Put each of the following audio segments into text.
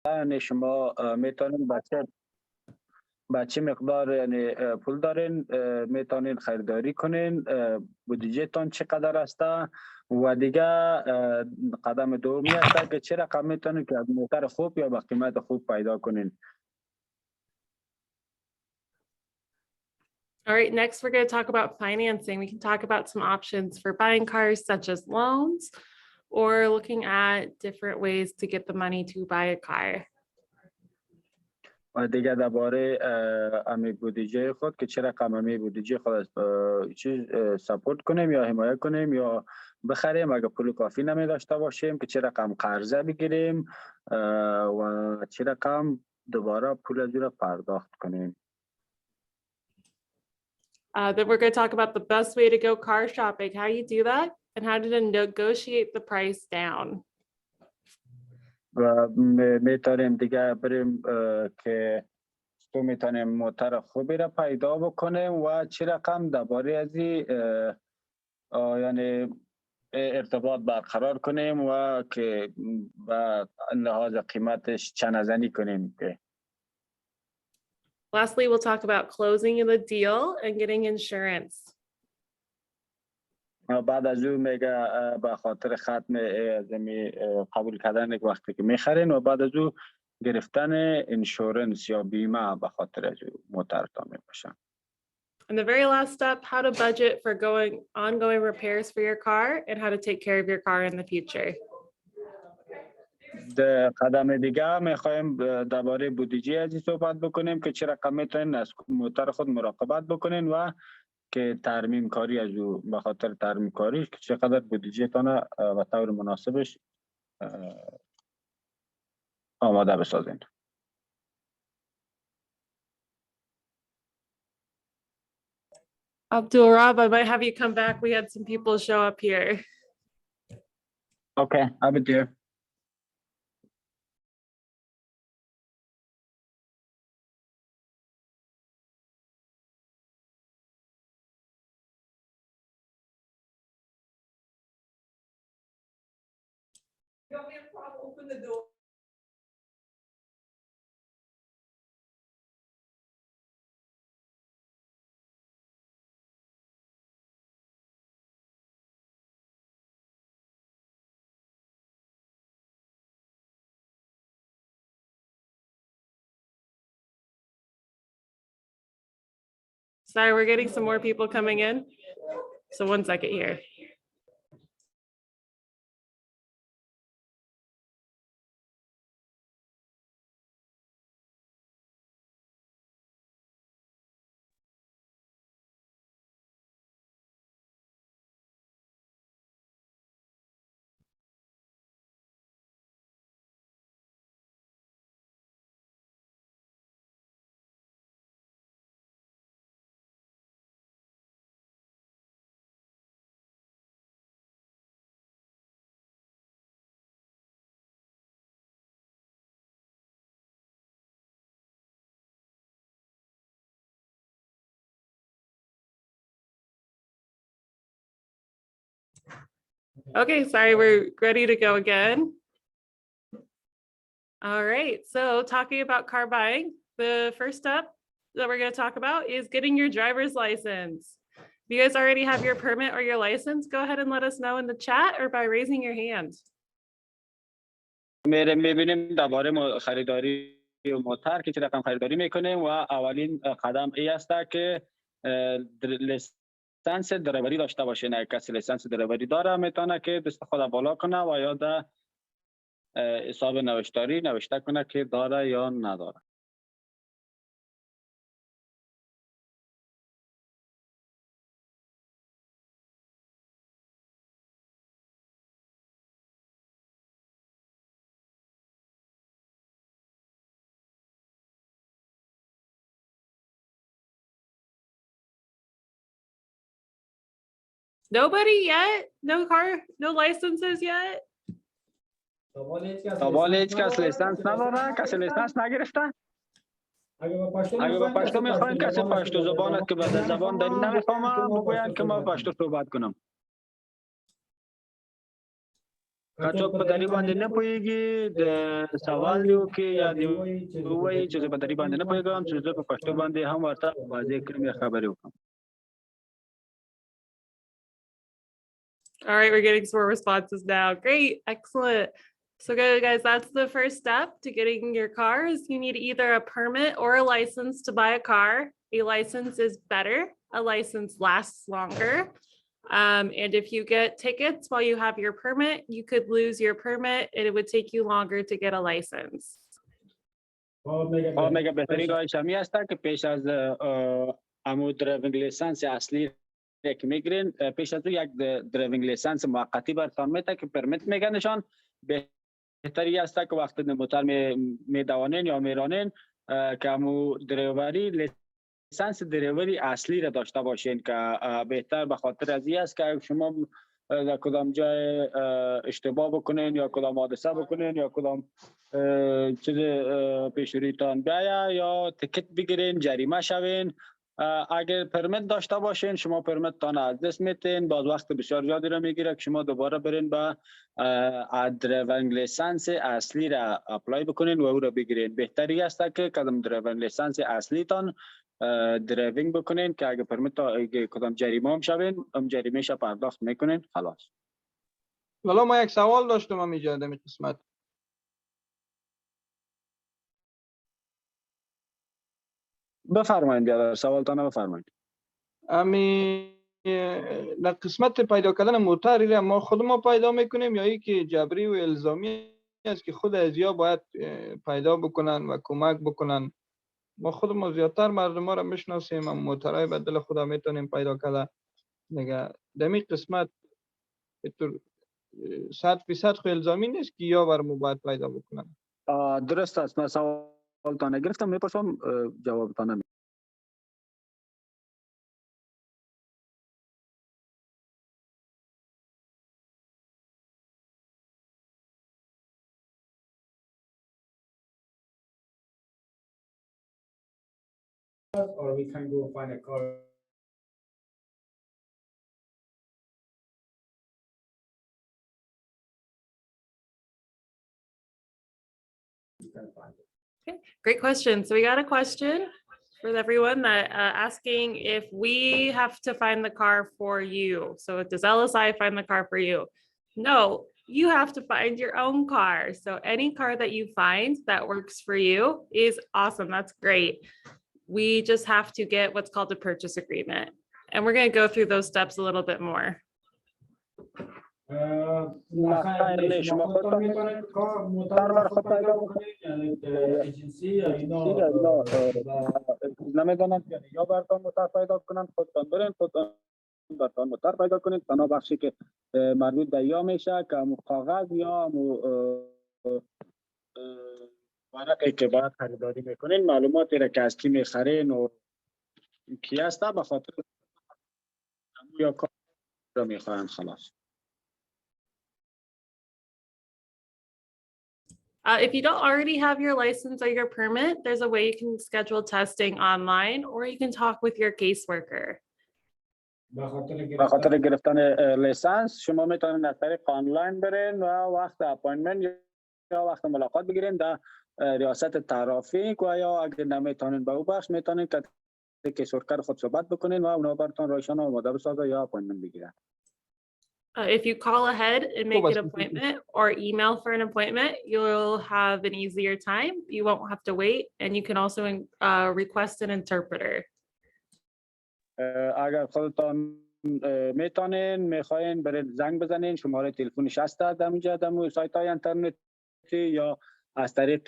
یعنی شما میتونین بچه مقدار یعنی پول دارین میتونین خریداری کنین، بودجه تان چقدر است و دیگه قدم دومی است که چه رقم میتونین که از موتر خوب یا با قیمت خوب پیدا کنین. All right, next we're going to talk about financing. We can talk about some options for buying cars such as loans or looking at different ways to get the money to buy a car. و دیگه درباره امی بودجه خود که چه رقم امی بودجه خود چی سپورت کنیم یا حمایت کنیم یا بخریم اگر پول کافی نمی داشته باشیم که چه رقم قرضه بگیریم و چه رقم دوباره پول از را پرداخت کنیم. Then we're going to talk about the best way to go car shopping, how you do that, and how to negotiate the price down. و میتونیم دیگه بریم که تو میتونیم موتر خوبی را پیدا بکنیم و چه رقم درباره از یعنی ارتباط برقرار کنیم و که به لحاظ قیمتش چنزنی کنیم. Lastly, we'll talk about closing the deal and getting insurance. بعد از اون میگه به خاطر ختم زمین قبول کردن یک وقتی که میخرین و بعد از اون گرفتن انشورنس یا بیمه به خاطر از موترتان میباشن. And the very last step, how to budget for ongoing repairs for your car and how to take care of your car in the future. قدم دیگه میخوایم درباره بودجه ازی صحبت بکنیم که چه رقم میتونین از موتر خود مراقبت بکنین و که ترمیم کاری از او به خاطر ترمیم کاریش که چقدر بودجه تانه و طور مناسبش آماده بسازین. Abdul-Rab, I might have you come back. We had some people show up here. Okay, I'll be there. You want me to open the door? Sorry, we're getting some more people coming in. So 1 second here. Okay, sorry, we're ready to go again. All right, so talking about car buying, the first step that we're going to talk about is getting your driver's license. If you guys already have your permit or your license, go ahead and let us know in the chat or by raising your hand. میبینیم درباره خریداری موتر که چه رقم خریداری میکنیم و اولین قدم ای است که لیسانس دریوری داشته باشه. نه کسی لیسانس دریوری داره میتونه که دست خود بالا کنه و یا در حساب نوشتاری نوشته کنه که داره یا نداره. Nobody yet? No car, no licenses yet? تا بالا هیچ کس لیسانس نداره؟ کسی لیسانس نگرفته؟ اگه با پشتو میخواین کسی پشتو زبانت که بعد زبان داری نمیفهمه بگوین که ما پشتو صحبت کنم. کچوک په دری باندې نه پوهیږي د سوال دیو کې یا دی وایي چې زه په دری باندې نه پوهیږم چې زه په پښتو باندې هم ورته واضح کړم یا خبرې وکړم. All right, we're getting some more responses now. Great, excellent. So good, guys, that's the first step to getting your cars. You need either a permit or a license to buy a car. A license is better. A license lasts longer. And if you get tickets while you have your permit, you could lose your permit and it would take you longer to get a license. میگه بهترین راهش همی است که پیش از امو دریوینگ لیسانس اصلی که میگیرین پیش از او یک دریوینگ لیسانس موقتی برتان میده که پرمیت میگه نشان. بهتری است که وقتی موتر میدوانین یا میرانین که امو دریوری لیسانس دریوری اصلی را داشته باشین که بهتر به خاطر از این است که شما در کدام جای اشتباه بکنین یا کدام حادثه بکنین یا کدام چیز پیش رویتان بیاید یا تکت بگیرین جریمه شوین. اگر پرمیت داشته باشین شما پرمیت تان از دست میتین باز وقت بسیار زیادی را میگیره که شما دوباره برین با دریوینگ لیسانس اصلی را اپلای بکنین و او را بگیرین. بهتری است که کدام دریوینگ لیسانس اصلی تان دریوینگ بکنین که اگر پرمیت اگر کدام جریمه هم شوین هم جریمه شا پرداخت میکنین خلاص. والا ما یک سوال داشتم هم اینجا در قسمت. بفرمایید بیادر سوالتان بفرمایید. امی در قسمت پیدا کردن موتر ما خود ما پیدا میکنیم یا ای که جبری و الزامی است که خود ازیا باید پیدا بکنن و کمک بکنن؟ ما خود ما زیادتر مردم ها را میشناسیم و موترهای بدل خدا میتونیم پیدا کردن دیگه. در این قسمت 100% خو الزامی نیست که یا برمو باید پیدا بکنن. درست است. من سوالتان گرفتم میپرسم جوابتان نمی. Or we can go find a car. Okay, great question. So we got a question for everyone that asking if we have to find the car for you. So does LSI find the car for you? No, you have to find your own car. So any car that you find that works for you is awesome. That's great. We just have to get what's called a purchase agreement. And we're going to go through those steps a little bit more. شما خودتان میتونید موتر را خود پیدا بکنید یعنی ایجنسی یا اینا نمیدانند یعنی یا برتان موتر پیدا کنند خودتان برین خودتان برتان موتر پیدا کنید تنها بخشی که مربوط به یا میشه که همون کاغذ یا همون ورقی که باید خریداری میکنین معلوماتی را که از کی میخرین و کی هسته به خاطر یا کار را میخواین خلاص. If you don't already have your license or your permit, there's a way you can schedule testing online or you can talk with your caseworker. به خاطر گرفتن لیسانس شما میتونید از طریق آنلاین برین و وقت اپاینتمنت یا وقت ملاقات بگیرین در ریاست ترافیک و یا اگر نمیتونین به او بخش میتونین که کیسورکر خود صحبت بکنین و اونا براتون رایشان آماده بسازه یا اپاینتمنت بگیرن. If you call ahead and make an appointment or email for an appointment, you'll have an easier time. You won't have to wait, and you can also request an interpreter. اگر خودتان میتونین میخواین برید زنگ بزنین شماره تلفنش هست در اینجا در سایت های اینترنتی یا از طریق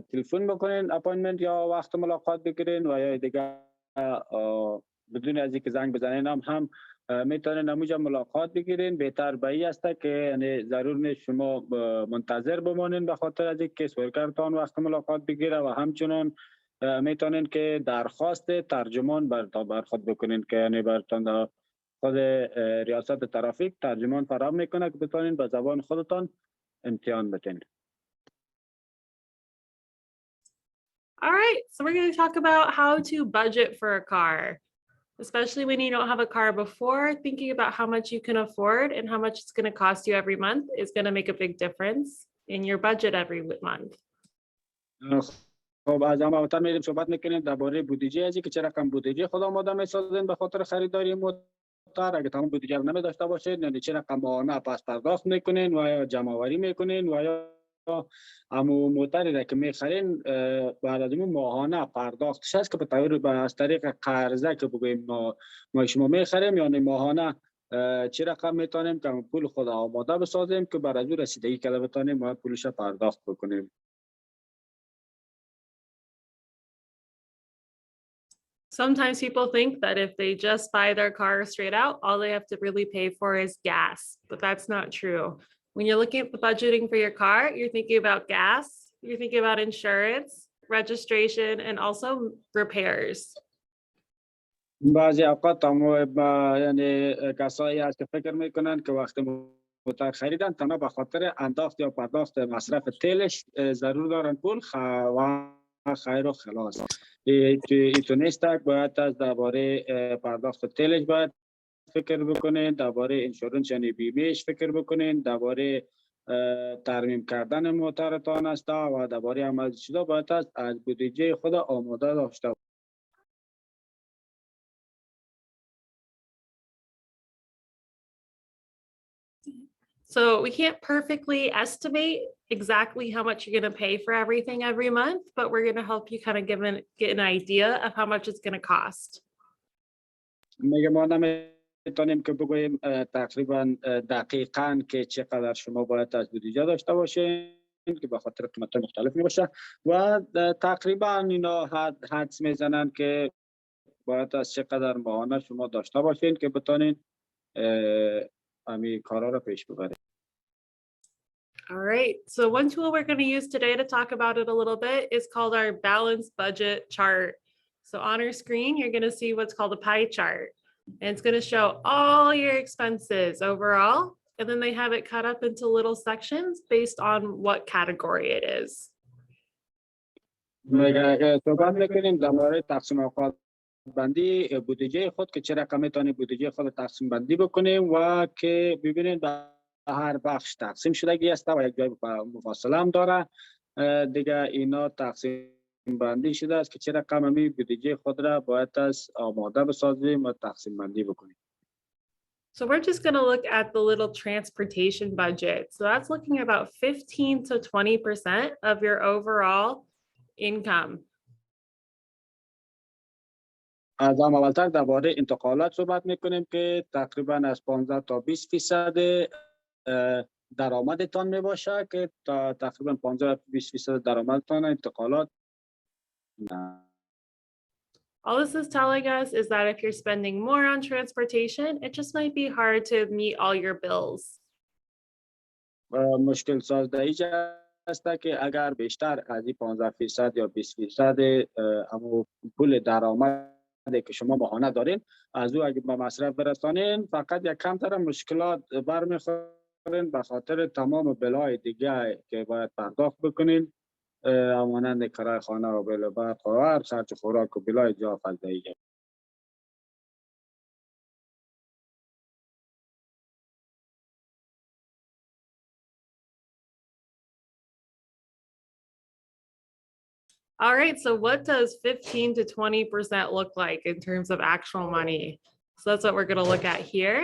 تلفن بکنین اپاینتمنت یا وقت ملاقات بگیرین و یا دیگه بدون از اینکه زنگ بزنین هم میتونین همونجا ملاقات بگیرین. بهتر به این است که یعنی ضرور نیست شما منتظر بمانین به خاطر از اینکه کیسورکرتان وقت ملاقات بگیره و همچنان میتونین که درخواست ترجمان بر خود بکنین که یعنی برتان خود ریاست ترافیک ترجمان فراهم میکنه که بتونین به زبان خودتان امتحان بدین. All right, so we're going to talk about how to budget for a car. especially when you don't have a car before. Thinking about how much you can afford and how much it's going to cost you every month is going to make a big difference in your budget every month. خب از اما میریم صحبت میکنیم درباره بودجه ازی که چه رقم بودجه خود آماده میسازیم به خاطر خریداری موتور. اگه تمام بودجه رو نمی داشته باشید یعنی چه رقم ماهانه پس پرداخت میکنین و یا جمع آوری میکنین و یا همو موتری را که میخرین بعد از اون ماهانه پرداختش هست که به طور از طریق قرضه که بگوییم ما شما میخریم یعنی ماهانه چه رقم میتونیم که پول خود آماده بسازیم که بعد از اون رسیدگی کرده بتونیم و پولش پرداخت بکنیم. Sometimes people think that if they just buy their car straight out, all they have to really pay for is gas, but that's not true. When you're looking at the budgeting for your car, you're thinking about gas, you're thinking about insurance, registration, and also repairs. بعضی اوقات یعنی کسایی هست که فکر میکنن که وقتی موتور خریدن تنها به خاطر انداخت یا پرداخت مصرف تیلش ضرور دارن پول و خیر و خلاص. ایتو نیست، باید از درباره پرداخت تیلش باید فکر بکنین، درباره اینشورنس یعنی بیمهش فکر بکنین، درباره ترمیم کردن موتورتان است و درباره عمل شده باید از بودجه خود آماده داشته. So we can't perfectly estimate exactly how much you're going to pay for everything every month, but we're going to help you kind of get an idea of how much it's going to cost. میگه ما نمیتونیم که بگوییم تقریبا دقیقاً که چقدر شما باید از بودجه داشته باشین که به خاطر قیمت مختلف میباشه و تقریبا اینا حدس میزنن که باید از چقدر ماهانه شما داشته باشین که بتونین همین کارا رو پیش ببرید. All right, so one tool we're going to use today to talk about it a little bit is called our balanced budget chart. So on our screen, you're going to see what's called a pie chart. And it's going to show all your expenses overall. And then they have it cut up into little sections based on what category it is. صحبت میکنیم در مورد تقسیم اوقات بندی بودجه خود که چه رقم میتونیم بودجه خود تقسیم بندی بکنیم و که ببینید به هر بخش تقسیم شدگی است و یک جای مفاصله هم داره دیگه اینا تقسیم بندی شده است که چه رقم می بودجه خود را باید از آماده بسازیم و تقسیم بندی بکنیم. So we're just going to look at the little transportation budget. So that's looking at about 15 to 20% of your overall income. از اولتر درباره انتقالات صحبت میکنیم که تقریبا از 15 تا 20% درآمدتان میباشه که تقریبا 15 تا 20% درآمدتان انتقالات. All this is telling us is that if you're spending more on transportation, it just might be hard to meet all your bills. مشکل ساز در اینجا است که اگر بیشتر از 15% یا 20% همون پول درآمد که شما ماهانه دارین از او اگه به مصرف برسانین فقط یک کمتر مشکلات برمیخورین به خاطر تمام بلای دیگه که باید پرداخت بکنین همانند کرایه خانه و بل برق و هر خرج خوراک و بلای جا فضایی. All right, so what does 15 to 20% look like in terms of actual money? So that's what we're going to look at here.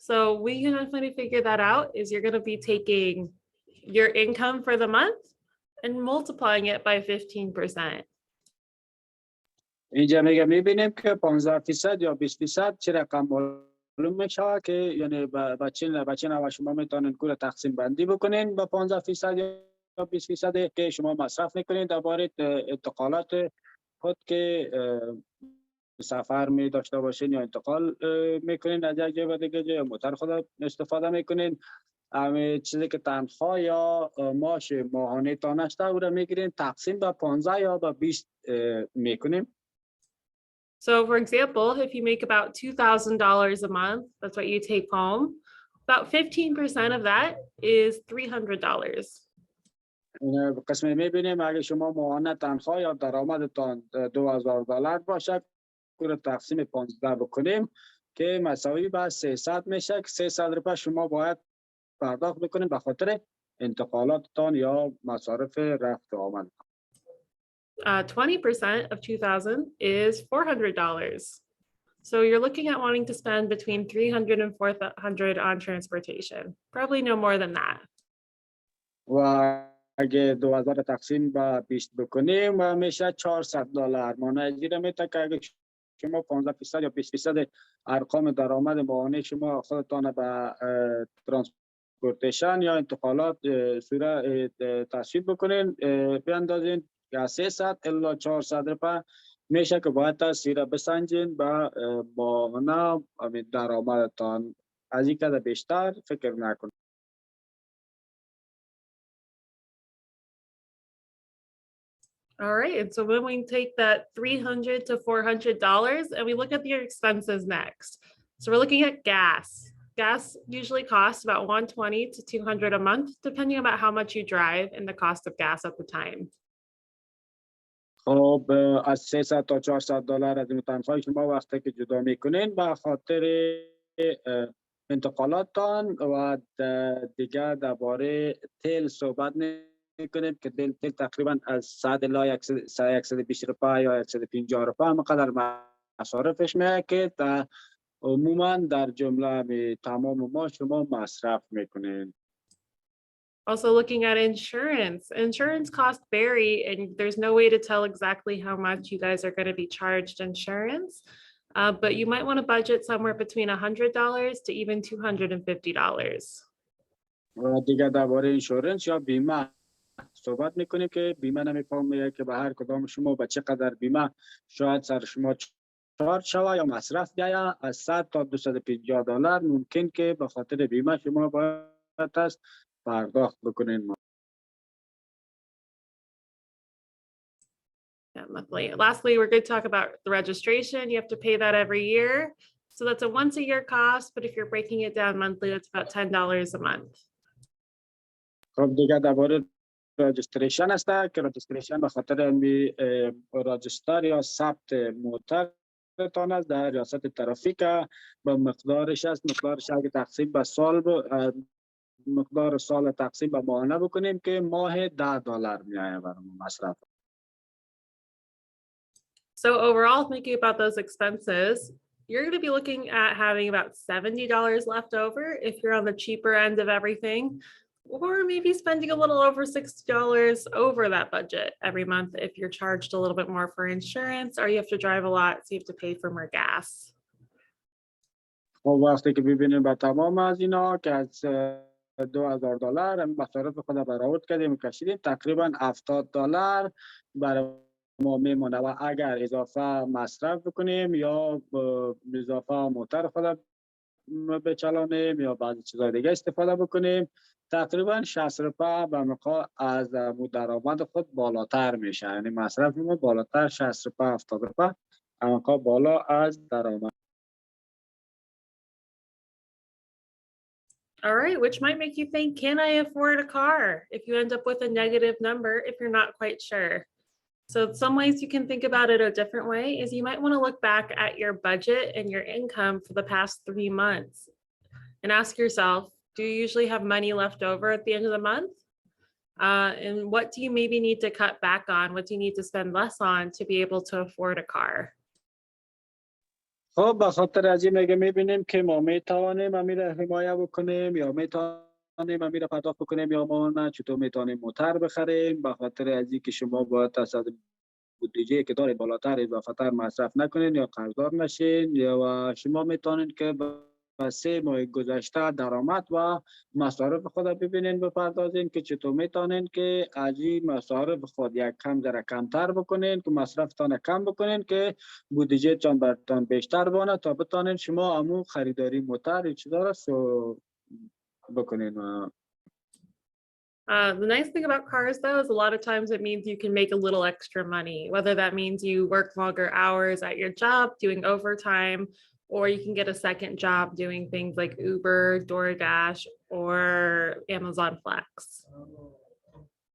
So we can definitely figure that out is you're going to be taking your income for the month and multiplying it by 15%. اینجا میبینیم که 15% یا 20% چه رقم معلوم میشه که یعنی بچه نوع شما میتونین کل تقسیم بندی بکنین با 15% یا 20% که شما مصرف میکنین درباره انتقالات خود که سفر می داشته باشین یا انتقال میکنین از یک جای به دیگه جای موتور خود استفاده میکنین همه چیزی که تنخواه یا معاش ماهانه تان است او را میگیرین تقسیم به 15 یا به 20 میکنیم. So for example, if you make about $2,000 a month, that's what you take home. About 15% of that is $300. قسمی میبینیم اگه شما ماهانه تنخواه یا درآمدتان $2,000 باشه رو تقسیم 15 بکنیم که مساوی به 300 میشه که 300 روپیه شما باید پرداخت بکنیم به خاطر انتقالاتتان یا مصارف رفت و آمد. 20% of 2,000 is $400. So you're looking at wanting to spend between 300 and 400 on transportation. Probably no more than that. و اگه 2000 تقسیم به 20 بکنیم میشه $400. منظور میشه که اگه شما 15% یا 20% ارقام درآمد ماهانه شما خودتان به ترانسپورتیشن یا انتقالات صورت تصویب بکنین بیاندازین که 300 الی 400 روپیه میشه که باید تاثیر بسنجین به ماهانه درآمدتان. از این که بیشتر فکر نکنید. All right, and so then we take that $300 to $400 and we look at your expenses next. So we're looking at gas. Gas usually costs about $120 to $200 a month, depending about how much you drive and the cost of gas at the time. خب از 300 تا $400 از این تنخواه شما وقتی که جدا میکنین به خاطر انتقالاتتان و دیگه درباره تیل صحبت میکنیم که تیل تقریبا از 100 الی 120 روپیه یا 150 روپیه مقدار مصارفش میاد که عموما در جمله تمام ما شما مصرف میکنین. Also looking at insurance. Insurance costs vary and there's no way to tell exactly how much you guys are going to be charged insurance. But you might want to budget somewhere between $100 to even $250. و دیگه درباره اینشورنس یا بیمه صحبت میکنیم که بیمه نمیفهمه که به هر کدام شما به چقدر بیمه شاید سر شما چارج شوه یا مصرف بیاید از 100 تا $250 ممکن که به خاطر بیمه شما باید است پرداخت بکنین. Yeah, monthly. Lastly, we're going to talk about the registration. You have to pay that every year. So that's a once a year cost, but if you're breaking it down monthly, it's about $10 a month. خب دیگه درباره رجستریشن است که رجستریشن به خاطر راجستر یا ثبت موترتان است در ریاست ترافیک با مقدارش است. مقدارش اگه تقسیم به سال مقدار سال تقسیم به ماهانه بکنیم که ماه $10 میایه برای مصرف. So overall, thinking about those expenses, you're going to be looking at having about $70 left over if you're on the cheaper end of everything, or maybe spending a little over $60 over that budget every month if you're charged a little bit more for insurance or you have to drive a lot, so you have to pay for more gas. خب وقتی که ببینیم با تمام از اینا که از $2000 مصارف خود برآورد کردیم کشیدیم تقریبا $70 برای ما میمونه و اگر اضافه مصرف بکنیم یا اضافه موتر خود بچلانیم یا بعضی چیزای دیگه استفاده بکنیم تقریبا 60 روپیه به مقدار از درآمد خود بالاتر میشه. یعنی مصرف ما بالاتر 60 روپیه 70 روپیه مقدار بالا از درآمد. All right, which might make you think, can I afford a car? If you end up with a negative number, if you're not quite sure. So some ways you can think about it a different way is you might want to look back at your budget and your income for the past 3 months and ask yourself, do you usually have money left over at the end of the month? And what do you maybe need to cut back on? What do you need to spend less on to be able to afford a car? خب به خاطر از این میبینیم که ما میتوانیم امیر حمایه بکنیم یا میتوانیم امیر پرداخت بکنیم یا ما نه چطور میتوانیم موتر بخریم. به خاطر از این که شما باید تصادف بودجه که دارید بالاتر اضافه تر مصرف نکنین یا قرضدار نشین یا شما میتونید که با 3 ماه گذشته درآمد و مصارف خود ببینین بپردازین که چطور میتونین که از این مصارف خود یک کم ذره کمتر بکنین که مصرفتان کم بکنین که بودجه تان براتون بیشتر بانه تا بتونین شما امو خریداری موتر چیزا رو بکنین. The nice thing about cars, though, is a lot of times it means you can make a little extra money, whether that means you work longer hours at your job doing overtime, or you can get a second job doing things like Uber, DoorDash, or Amazon Flex.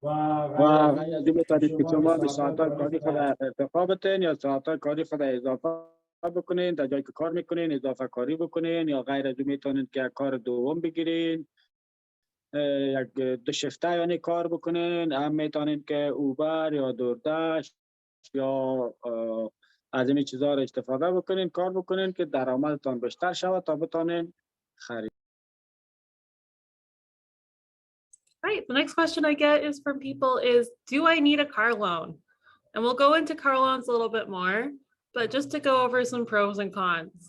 و از این میتونید که شما به ساعتهای کاری خود ارتقا بتین یا ساعتهای کاری خود اضافه بکنین، در جایی که کار میکنین اضافه کاری بکنین، یا غیر از اون میتونین که کار دوم بگیرین، یک دو شفته یعنی کار بکنین. هم میتونین که اوبر یا دوردشت یا از این چیزها رو استفاده بکنین، کار بکنین که درآمدتان بیشتر شود تا بتونین خرید. Right. The next question I get is from people is, do I need a car loan? And we'll go into car loans a little bit more, but just to go over some pros and cons.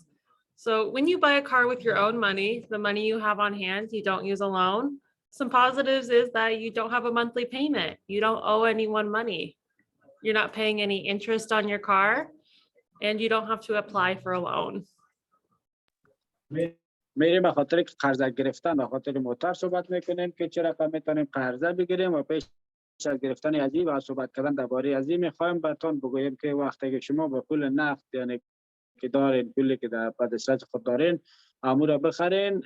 So when you buy a car with your own money, the money you have on hand, you don't use a loan. Some positives is that you don't have a monthly payment. You don't owe anyone money. You're not paying any interest on your car, and you don't have to apply for a loan. میریم به خاطر قرضه گرفتن به خاطر موتر صحبت میکنیم که چرا میتونیم قرضه بگیریم و پیش از گرفتن از این و صحبت کردن درباره از این میخوایم براتون بگویم که وقتی که شما به پول نقد یعنی که دارین، پولی که در دسترس خود دارین امور را بخرین،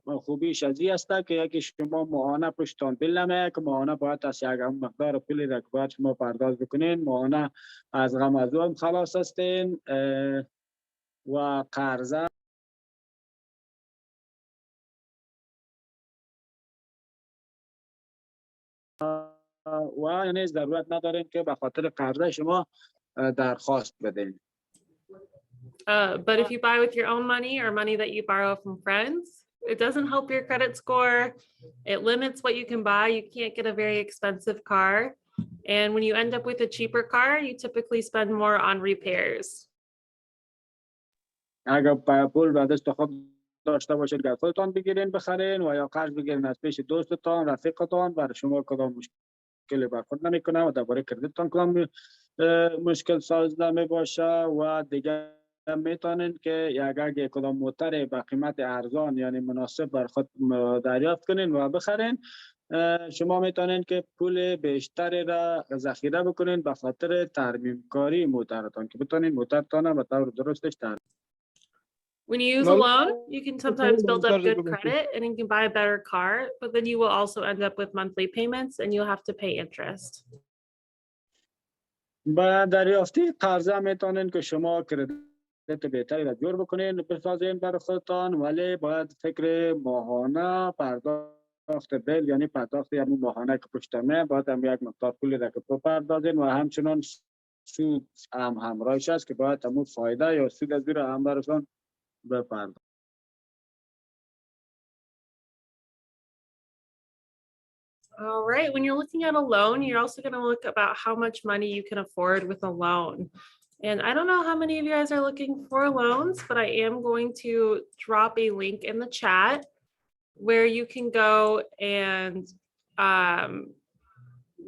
خوبیش از این است که یکی شما ماهانه پشتان بیل نمیه که ماهانه باید از یک مقدار پولی را که باید شما پرداخت بکنین، ماهانه از غم از او هم خلاص هستین. و قرضه و یعنی ضرورت ندارین که به خاطر قرضه شما درخواست بدین. But if you buy with your own money or money that you borrow from friends, it doesn't help your credit score. It limits what you can buy. You can't get a very expensive car. And when you end up with a cheaper car, you typically spend more on repairs. اگر پول به دست خود داشته باشید که خودتان بگیرین بخرین و یا قرض بگیرین از پیش دوستتان رفیقتان، برای شما کدام مشکلی برخورد نمیکنه و درباره کردیتتان کدام مشکل ساز نمی باشه. و دیگه میتونین که اگر کدام موتر به قیمت ارزان یعنی مناسب بر خود دریافت کنین و بخرین، شما میتونین که پول بیشتری را ذخیره بکنین به خاطر ترمیم کاری موترتان که بتونین موترتان به طور درستش ترمیم. When you use a loan, you can sometimes build up good credit and you can buy a better car, but then you will also end up with monthly payments and you'll have to pay interest. با دریافتی قرضه میتونین که شما کردیت بهتری را جور بکنین بسازین برای خودتان، ولی باید فکر ماهانه پرداخت بیل یعنی پرداخت یعنی ماهانه که پشتمه باید هم یک مقدار پولی را که بپردازین و همچنان سود هم همراهش است که باید همون فایده یا سود از بیره هم براتون بپردازین. All right, when you're looking at a loan, you're also going to look about how much money you can afford with a loan. And I don't know how many of you guys are looking for loans, but I am going to drop a link in the chat where you can go and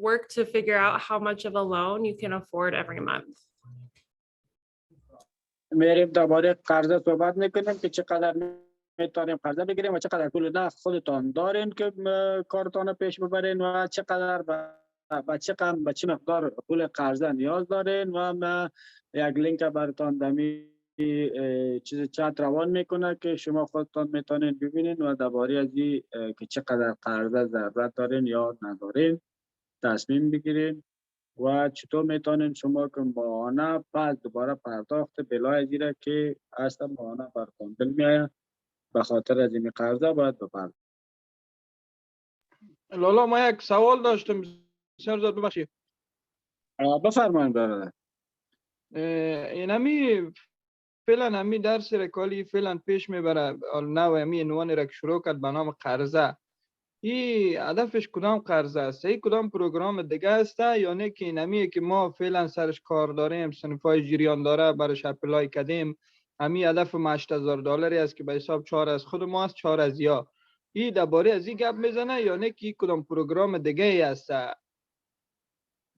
work to figure out how much of a loan you can afford every month. میریم درباره قرضه صحبت میکنیم که چقدر میتونیم قرضه بگیریم و چقدر پول نقد خودتان دارین که کارتان پیش ببرین و چقدر به چه مقدار پول قرضه نیاز دارین. و ما یک لینک براتون دمی چیز چت روان میکنه که شما خودتان میتونین ببینین و درباره از که چقدر قرضه ضرورت دارین یا ندارین تصمیم بگیرین و چطور میتونین شما که ماهانه پس دوباره پرداخت بلای زیره که اصلا ماهانه براتون بل میایه به خاطر از این قرضه باید بپردازید. لالا ما یک سوال داشتم بسیار زیاد ببخشید. بفرمایید برادر. این همی فعلا همی درس رکالی فعلا پیش میبره نو همی عنوان را که شروع کرد به نام قرضه. این هدفش کدام قرضه است؟ این کدام پروگرام دیگه است یا نه که این همیه که ما فعلا سرش کار داریم صنفای جریان داره برش اپلای کردیم، همی هدف ما $8000 است که به حساب 4 از خود ما است 4 از یا این درباره از این گپ میزنه یا نه که کدام پروگرام دیگه ای است؟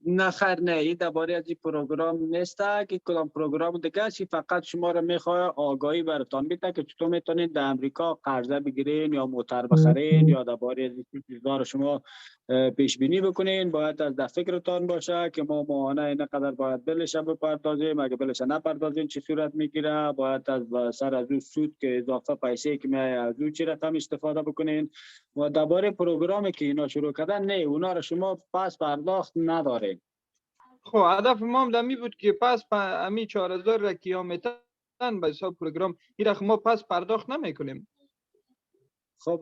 نه خیر نه، این درباره از این پروگرام نیست که کدام پروگرام دیگه است. فقط شما را میخواد آگاهی براتون بده که چطور میتونید در امریکا قرضه بگیرین یا موتر بخرین یا درباره از این چیزا شما پیش بینی بکنین. باید از در فکرتان باشه که ما ماهانه اینقدر باید بلش بپردازیم، اگه بلش نپردازین چه صورت میگیره. باید از سر از اون سود که اضافه پیسه که میای از اون چه رقم استفاده بکنین. و درباره پروگرامی که اینا شروع کردن نه، اونا را شما پس پرداخت ندارین. خب هدف ما هم دمی بود که پس امی 4000 را کیلومتر به حساب پروگرام این رقم ما پس پرداخت نمیکنیم. خب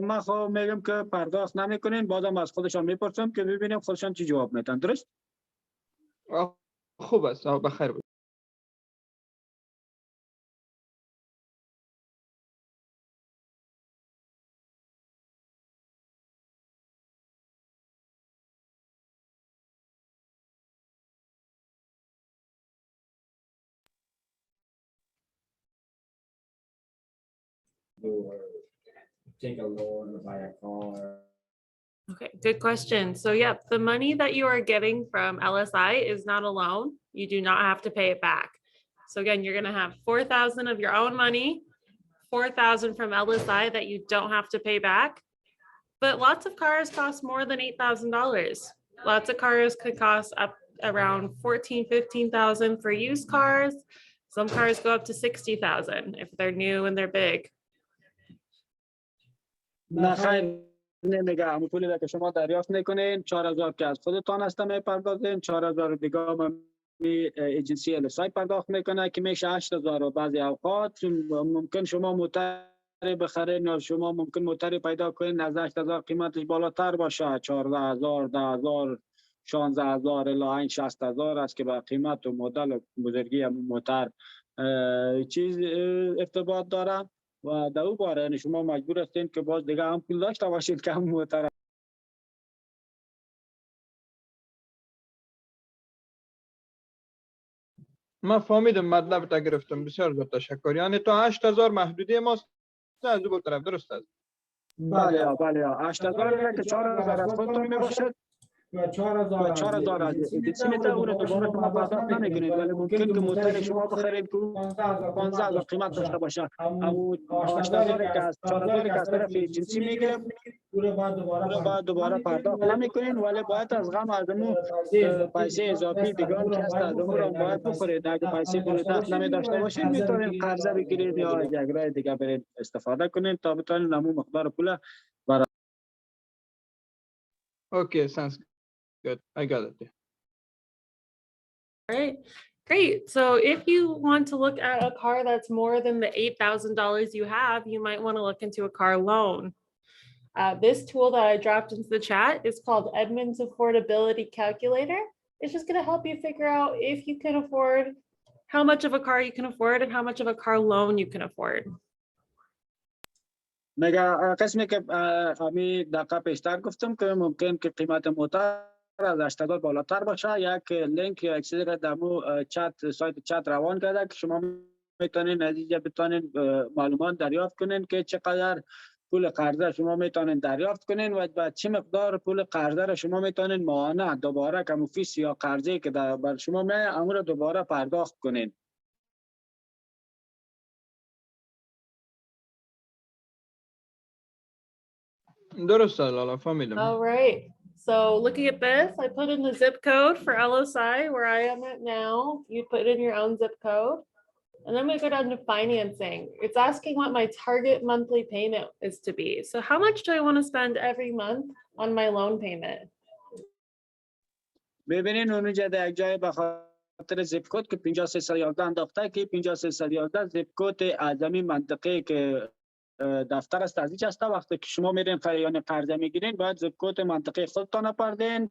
من خب میگم که پرداخت نمیکنین، بازم از خودشان میپرسم که ببینیم خودشان چی جواب میدن. درست؟ خوب است. بخیر بود. Take a loan or buy a car. Okay, good question. So yeah, the money that you are getting from LSI is not a loan. You do not have to pay it back. So again, you're gonna have 4,000 of your own money, 4,000 from LSI that you don't have to pay back. But lots of cars cost more than $8,000. Lots of cars could cost up around 14, 15,000 for used cars. Some cars go up to 60,000 if they're new and they're big. نه خیر نمیگه. همون پولی که شما دریافت میکنین 4,000 که از خودتان هست میپردازین، 4,000 دیگه هم ایجنسی LSI پرداخت میکنه که میشه 8,000 و بعضی اوقات ممکن شما موتر بخرین یا شما ممکن موتری پیدا کنین از 8,000 قیمتش بالاتر باشه، 14,000 10,000 16,000 الی 60,000 است که با قیمت و مدل و بزرگی موتر چیز ارتباط داره و در اون باره یعنی شما مجبور هستین که باز دیگه هم پول داشته باشید که هم موتر. من فهمیدم، مطلب تا گرفتم. بسیار زیاد تشکر. یعنی تا 8,000 محدودی ماست از دو طرف. درست است؟ بله 8,000 که 4,000 از خودتون میباشد و 4,000 از ایجنسی میده، اون رو دوباره شما پرداخت نمیکنید، ولی ممکن که موتر شما بخرید که 15,000 قیمت داشته باشه. همون 8,000 که از 4,000 که از طرف ایجنسی میگیره بعد دوباره پرداخت نمیکنین، ولی باید از غم از اون پیسه اضافی دیگه هم که هست از اون رو باید بخورید. اگه پیسه پول دخت نمی داشته باشید میتونید قرضه بگیرید یا یک راه دیگه برید استفاده کنید تا بتونید همون مقدار پول. Okay, sounds good. I got it. All right, great. So if you want to look at a car that's more than the $8,000 you have, you might want to look into a car loan. This tool that I dropped into the chat is called Edmunds Affordability Calculator. It's just going to help you figure out if you can afford, how much of a car you can afford and how much of a car loan you can afford. مگه قسمی که همی دقیقه پیشتر گفتم که ممکن که قیمت موتر از 8,000 بالاتر باشه. یک لینک یا یک چیزی را در چت سایت چت روان کرده که شما میتونین از اینجا بتونین معلومات دریافت کنین که چقدر پول قرضه شما میتونین دریافت کنین و بعد چه مقدار پول قرضه را شما میتونین ماهانه دوباره کم فیس یا قرضه که بر شما می امور دوباره پرداخت کنین. درست است. لالا فهمیدم. All right. So looking at this, I put in the zip code for LSI where I am at now. You put in your own zip code. And then we go down to financing. It's asking what my target monthly payment is to be. So how much do I want to spend every month on my loan payment? ببینین اونجا در یک جای بخاطر زیپ کد که 50311 انداخته که 50311 زیپ کد اعظمی منطقه که دفتر است از هست. وقتی که شما میرین خریدن قرضه میگیرین باید زیپ کد منطقه خودتان پردین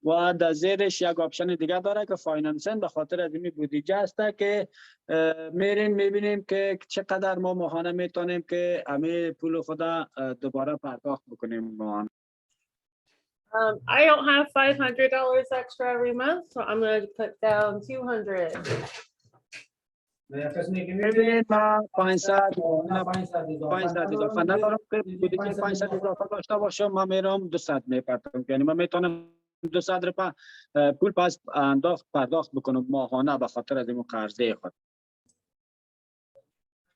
و در زیرش یک آپشن دیگه داره که فایننسینگ به خاطر از این بودجه است که میرین میبینیم که چقدر ما ماهانه میتونیم که همه پول خدا دوباره پرداخت بکنیم ماهانه. I don't have $500 extra every month, so I'm going to put down 200. ببینید من 500 اضافه ندارم که بودجه 500 اضافه داشته باشم. من میرم 200 میپردم، یعنی من میتونم 200 رو پول پس پرداخت بکنم ماهانه به خاطر از این قرضه خود.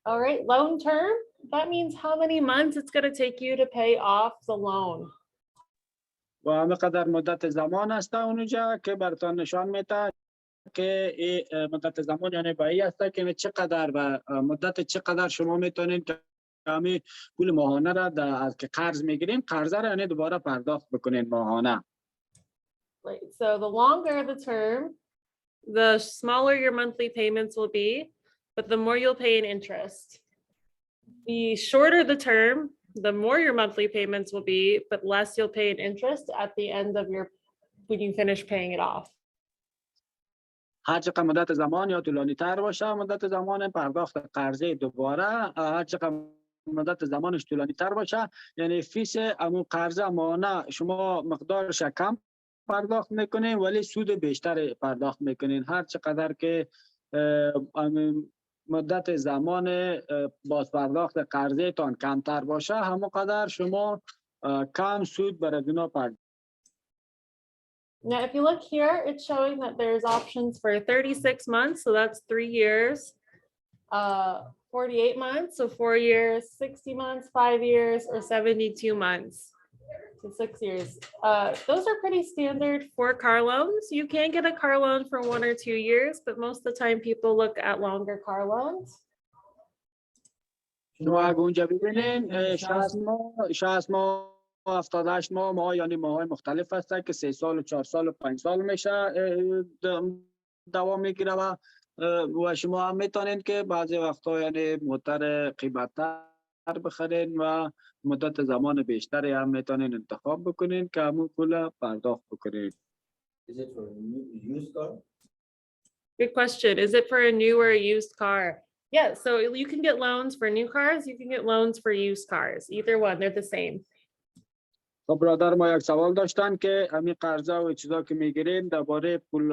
All right, loan term, that means how many months it's going to take you to pay off the loan. و همینقدر مدت زمان است اونجا که براتون نشان میده که این مدت زمان یعنی به این است که چقدر و مدت چقدر شما میتونید که همین پول ماهانه را از که قرض میگیرین قرضه را یعنی دوباره پرداخت بکنین ماهانه. Right. So the longer the term, the smaller your monthly payments will be. but the more you'll pay in interest. The shorter the term, the more your monthly payments will be, but less you'll pay in interest at the end of when you finish paying it off. هر چقدر مدت زمان یا طولانی تر باشه مدت زمان پرداخت قرضه دوباره، هر چقدر مدت زمانش طولانی تر باشه یعنی فیس امون قرضه مانع شما مقدارش کم پرداخت میکنین ولی سود بیشتر پرداخت میکنین. هر چقدر که مدت زمان باز پرداخت قرضه تان کمتر باشه همون قدر شما کم سود برای اونا پرداخت. Now, if you look here, it's showing that there's options for 36 months, so that's 3 years, 48 months, so 4 years, 60 months, 5 years, or 72 months, so 6 years. Those are pretty standard for car loans. You can get a car loan for 1 or 2 years, but most of the time people look at longer car loans. شما اگه اونجا ببینین 60 ماه 78 ماه یعنی ماهای مختلف هست که 3 سال و 4 سال و 5 سال میشه دوام میگیره و شما هم میتونین که بعضی وقتا یعنی موتر قیمت‌تر بخرین و مدت زمان بیشتری هم میتونین انتخاب بکنین که همون پول پرداخت بکنین. Is it for a used car? Good question. Is it for a new or a used car? Yeah, so you can get loans for new cars, you can get loans for used cars. Either one, they're the same. خب برادر ما یک سوال داشتن که همین قرضه و چیزا که میگیرین درباره پول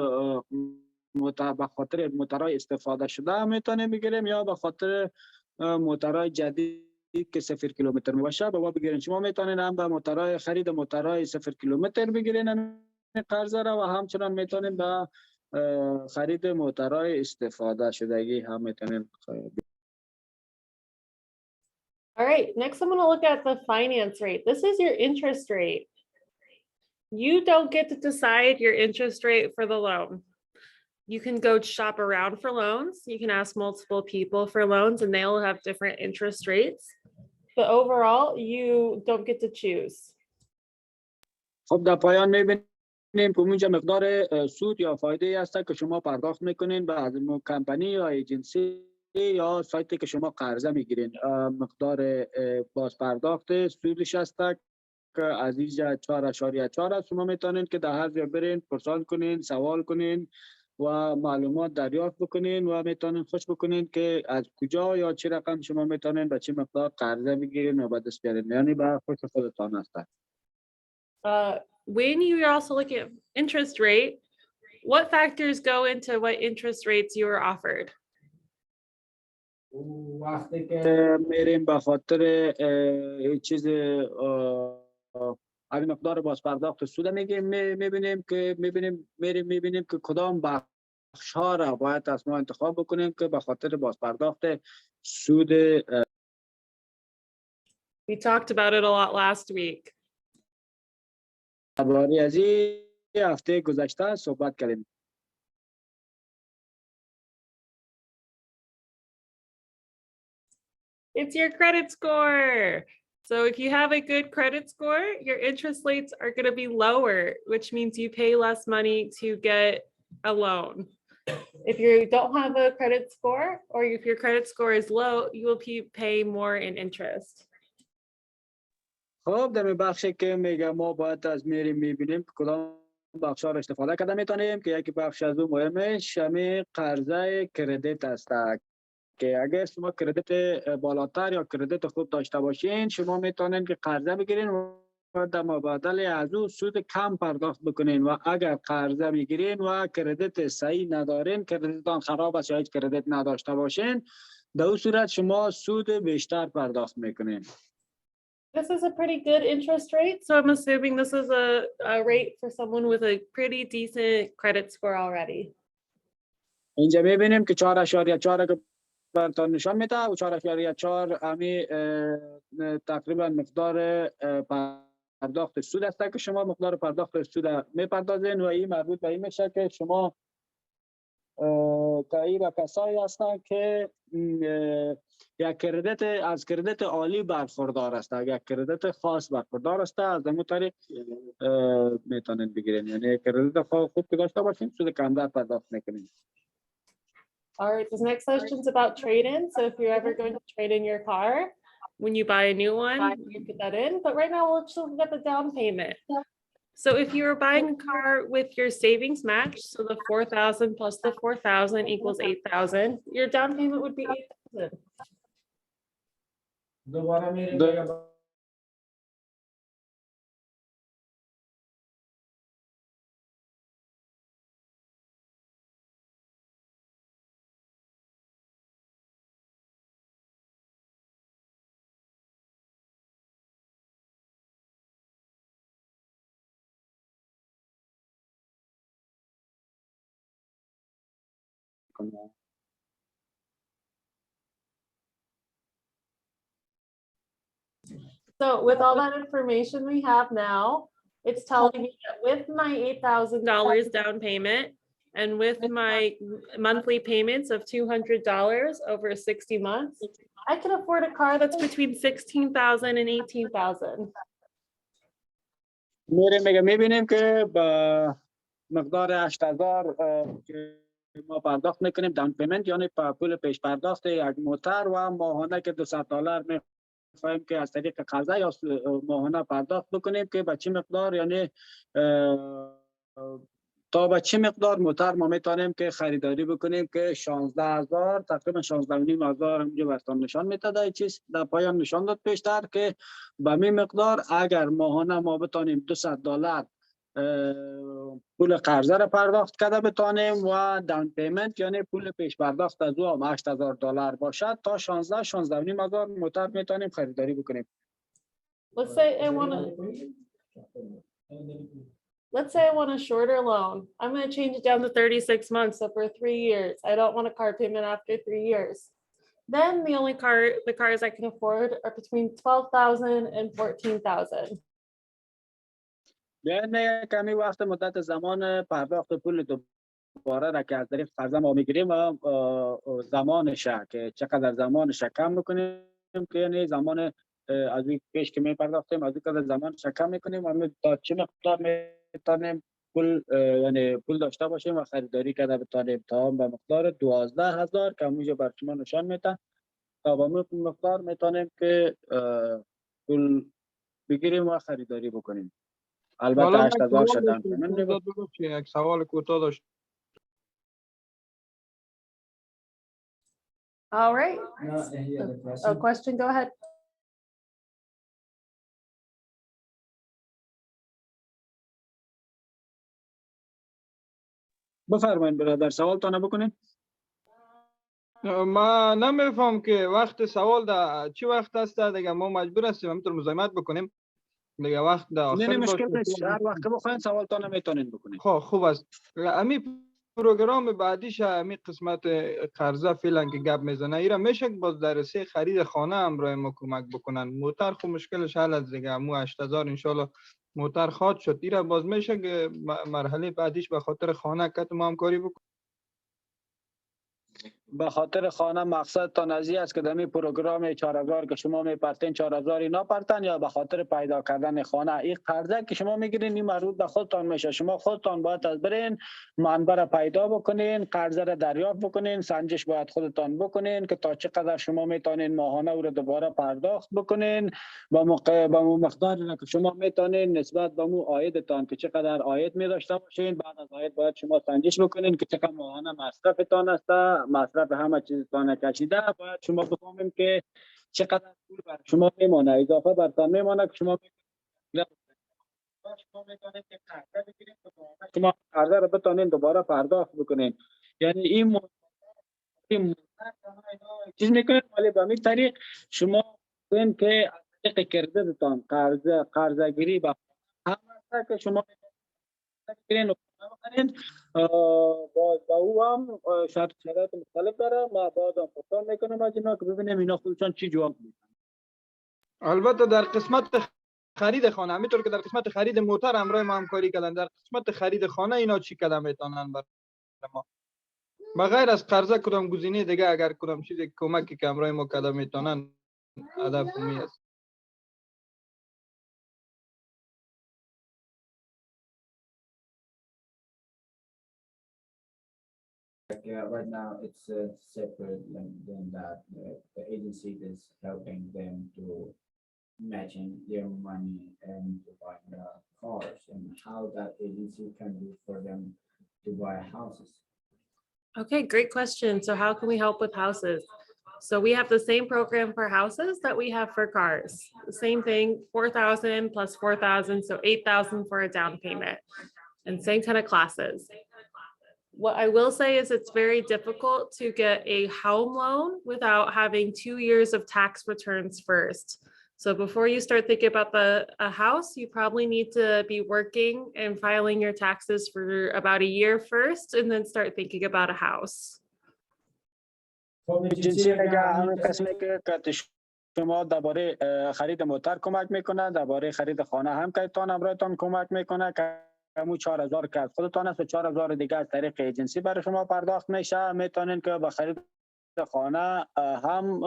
به خاطر موترهای استفاده شده میتونه میگیریم یا به خاطر موترهای جدید که 0 کیلومتر میباشه به ما بگیرین. شما میتونین هم به موترهای خرید موترهای 0 کیلومتر بگیرین قرضه را و همچنان میتونین به خرید موترهای استفاده شدگی هم میتونین. All right, next I'm going to look at the finance rate. This is your interest rate. You don't get to decide your interest rate for the loan. You can go shop around for loans. You can ask multiple people for loans and they'll have different interest rates. But overall, you don't get to choose. خب در پایان میبینیم که اونجا مقدار سود یا فایده هست که شما پرداخت میکنین به از کمپانی یا ایجنسی یا سایتی که شما قرضه میگیرین. مقدار باز پرداخت سودش هست که از اینجا 4.4 شما میتونین که در هر جا برین پرسان کنین، سوال کنین و معلومات دریافت بکنین و میتونین خوش بکنین که از کجا یا چه رقم شما میتونین به چه مقدار قرضه بگیرین و به دست بیارین. یعنی به خوش خودتان هست. When you are also looking at interest rate, what factors go into what interest rates you are offered? وقتی که میریم به خاطر چیز همین مقدار باز پرداخت سود میبینیم که کدام بخش ها را باید از ما انتخاب بکنیم که به خاطر باز پرداخت سود. We talked about it a lot last week. درباره از این هفته گذشته صحبت کردیم. It's your credit score. So if you have a good credit score, your interest rates are going to be lower, which means you pay less money to get a loan. If you don't have a credit score, or if your credit score is low, you will pay more in interest. خب در بخشی که میگم ما باید از میبینیم که کدام بخش ها را استفاده کرده میتونیم که یکی بخش از اون مهمش همین قرضه کردیت است که اگر شما کردیت بالاتر یا کردیت خوب داشته باشین شما میتونین که قرضه بگیرین و در مبادل از اون سود کم پرداخت بکنین و اگر قرضه میگیرین و کردیت صحیح ندارین، کردیتتان خراب است یا هیچ کردیت نداشته باشین، در اون صورت شما سود بیشتر پرداخت میکنین. This is a pretty good interest rate, so I'm assuming this is a rate for someone with a pretty decent credit score already. اینجا میبینیم که 4.4 که براتون نشان میده و 4.4 همی تقریبا مقدار پرداخت سود است که شما مقدار پرداخت سود میپردازین و این مربوط به این میشه که شما تایید کسایی هستن که یک کردیت از کردیت عالی برخوردار است، یک کردیت خاص برخوردار است، از این طریق میتونین بگیرین. یعنی کردیت خوب که داشته باشین سود کمتر پرداخت میکنین. All right, this next question is about trade-in. So if you're ever going to trade in your car, when you buy a new one, you put that in. But right now, we'll just look at the down payment. So if you were buying a car with your savings match, so the 4,000 plus the 4,000 equals 8,000, your down payment would be 8,000. دوباره میریم دیگه. So with all that information we have now, it's telling me that with my $8,000 down payment and with my monthly payments of $200 over 60 months, I can afford a car that's between 16,000 and 18,000. میبینیم که با مقدار 8,000 که ما پرداخت میکنیم داون پیمنت، یعنی پول پیش پرداخت یک موتر و ماهانه که $200 میخوایم که از طریق قرضه یا ماهانه پرداخت بکنیم که به چه مقدار، یعنی تا به چه مقدار موتر ما میتونیم که خریداری بکنیم که 16,000 تقریبا 16,500 همونجا براتون نشان میده. چیز در پایان نشان داد پیشتر که به می مقدار اگر ماهانه ما بتانیم $200 پول قرضه را پرداخت کرده بتانیم و داون پیمنت یعنی پول پیش پرداخت از او هم $8,000 باشد تا 16,500 موتر میتونیم خریداری بکنیم. Let's say I want a shorter loan. I'm going to change it down to 36 months. So for 3 years, I don't want a car payment after 3 years. Then the cars I can afford are between 12,000 and 14,000. یعنی کمی وقت مدت زمان پرداخت پول دوباره را که از طریق قرضه ما میگیریم و زمانش که چقدر زمانش کم میکنیم که یعنی زمان از این پیش که می پرداختیم از این قدر زمانش کم میکنیم و تا چه مقدار میتونیم پول یعنی پول داشته باشیم و خریداری کرده بتانیم تا به مقدار 12,000 که همونجا بر شما نشان میده تا به مقدار میتونیم که پول بگیریم و خریداری بکنیم. البته 8,000 شدن. یک سوال کوتاه داشت. All right. A question, go ahead. بفرمایید برادر سوالتان بکنید. ما نمیفهم که وقت سوال در چی وقت است دیگه ما مجبور هستیم همینطور مزاحمت بکنیم دیگه وقت در آخر نه مشکل نیست، هر وقت که بخواین سوالتان میتونید بکنید. خب خوب است. امی پروگرام بعدیش امی قسمت قرضه فعلا که گپ میزنه ایرا میشه که باز در سه خرید خانه همراه ما کمک بکنن. موتر خب مشکلش حل است دیگه، مو 8,000 ان شاء الله موتر خواد شد. ایرا باز میشه که مرحله بعدیش به خاطر خانه کت ما همکاری بکنیم. به خاطر خانه مقصد تا نزی است که دمی پروگرام 4,000 که شما میپرتین 4,000 اینا پرتن یا به خاطر پیدا کردن خانه؟ این قرضه که شما میگیرین این مربوط به خودتان میشه. شما خودتان باید از برین منبع را پیدا بکنین، قرضه را دریافت بکنین، سنجش باید خودتان بکنین که تا چقدر شما میتونین ماهانه او را دوباره پرداخت بکنین با مقداری که شما میتونین نسبت به مو عایدتان که چقدر عاید می داشته باشین. بعد از عاید باید شما سنجش بکنین که چقدر ماهانه مصرفتان است، مصرف همه چیزتان کشیده. باید شما بفهمیم که چقدر پول بر شما میمانه، اضافه برتان میمانه که شما میتونید که قرضه بگیرید که شما قرضه رو بتونین دوباره پرداخت بکنین. یعنی این چیز میکنید ولی به این طریق شما ببین که از طریق کردتان قرضه گیری با هم است که شما بگیرین و بکنین. باز با او هم شرایط مختلف داره. ما باز هم پرسان میکنم از اینا که ببینیم اینا خودشان چی جواب میدن. البته در قسمت خرید خانه همینطور که در قسمت خرید موتر همراه ما همکاری کردن، در قسمت خرید خانه اینا چی قدم میتونن بر ما بغیر از قرضه کدام گزینه دیگه اگر کدام چیزی کمکی که همراه ما قدم میتونن هدف می است. right now it's separate than that. The agency is helping them to matching their money and to buy the cars and how that agency can do for them to buy houses. Okay, great question. So how can we help with houses? So we have the same program for houses that we have for cars. The same thing, 4,000 plus 4,000, so 8,000 for a down payment. And same kind of classes. What I will say is it's very difficult to get a home loan without having 2 years of tax returns first. So before you start thinking about a house, you probably need to be working and filing your taxes for about a year first, and then start thinking about a house. خب جنسی اگر دیگه همین همین قسمی که شما درباره خرید موتر کمک میکنه، درباره خرید خانه هم که تان امرایتان کمک میکنه که همون 4,000 که از خودتان است و 4,000 دیگه از طریق ایجنسی برای شما پرداخت میشه. میتونین که به خرید خانه هم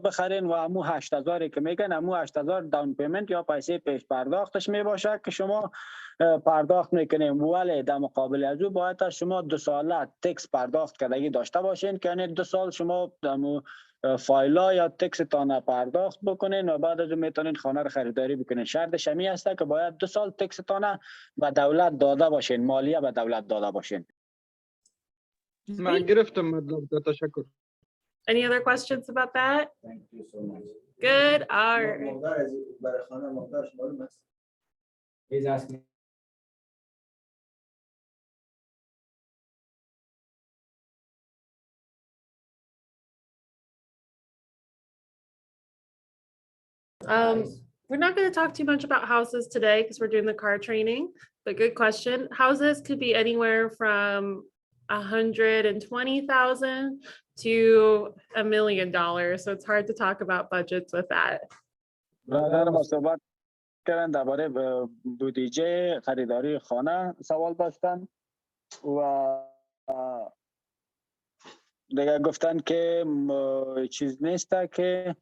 بخرین و همون 8,000 که میگن همون 8,000 داون پیمنت یا پیسه پیش پرداختش میباشه که شما پرداخت میکنین، ولی در مقابل از او باید از شما 2 ساله تکس پرداخت کردگی داشته باشین که یعنی 2 سال شما فایلا یا تکس تان پرداخت بکنین و بعد از اون میتونین خانه رو خریداری بکنین. شرطش همی هست که باید 2 سال تکس تان به دولت داده باشین، مالیه به دولت داده باشین. من گرفتم مطلب. تشکر. Any other questions about that? Thank you so much. Good. All right. مقدار از برای خانه مقدارش معلوم است. He's asking. We're not going to talk too much about houses today because we're doing the car training, but good question. Houses could be anywhere from 120,000 to $1 million. So it's hard to talk about budgets with that. برادر ما صحبت کردن درباره بودجه خریداری خانه سوال داشتن و دیگه گفتن که چیز نیست که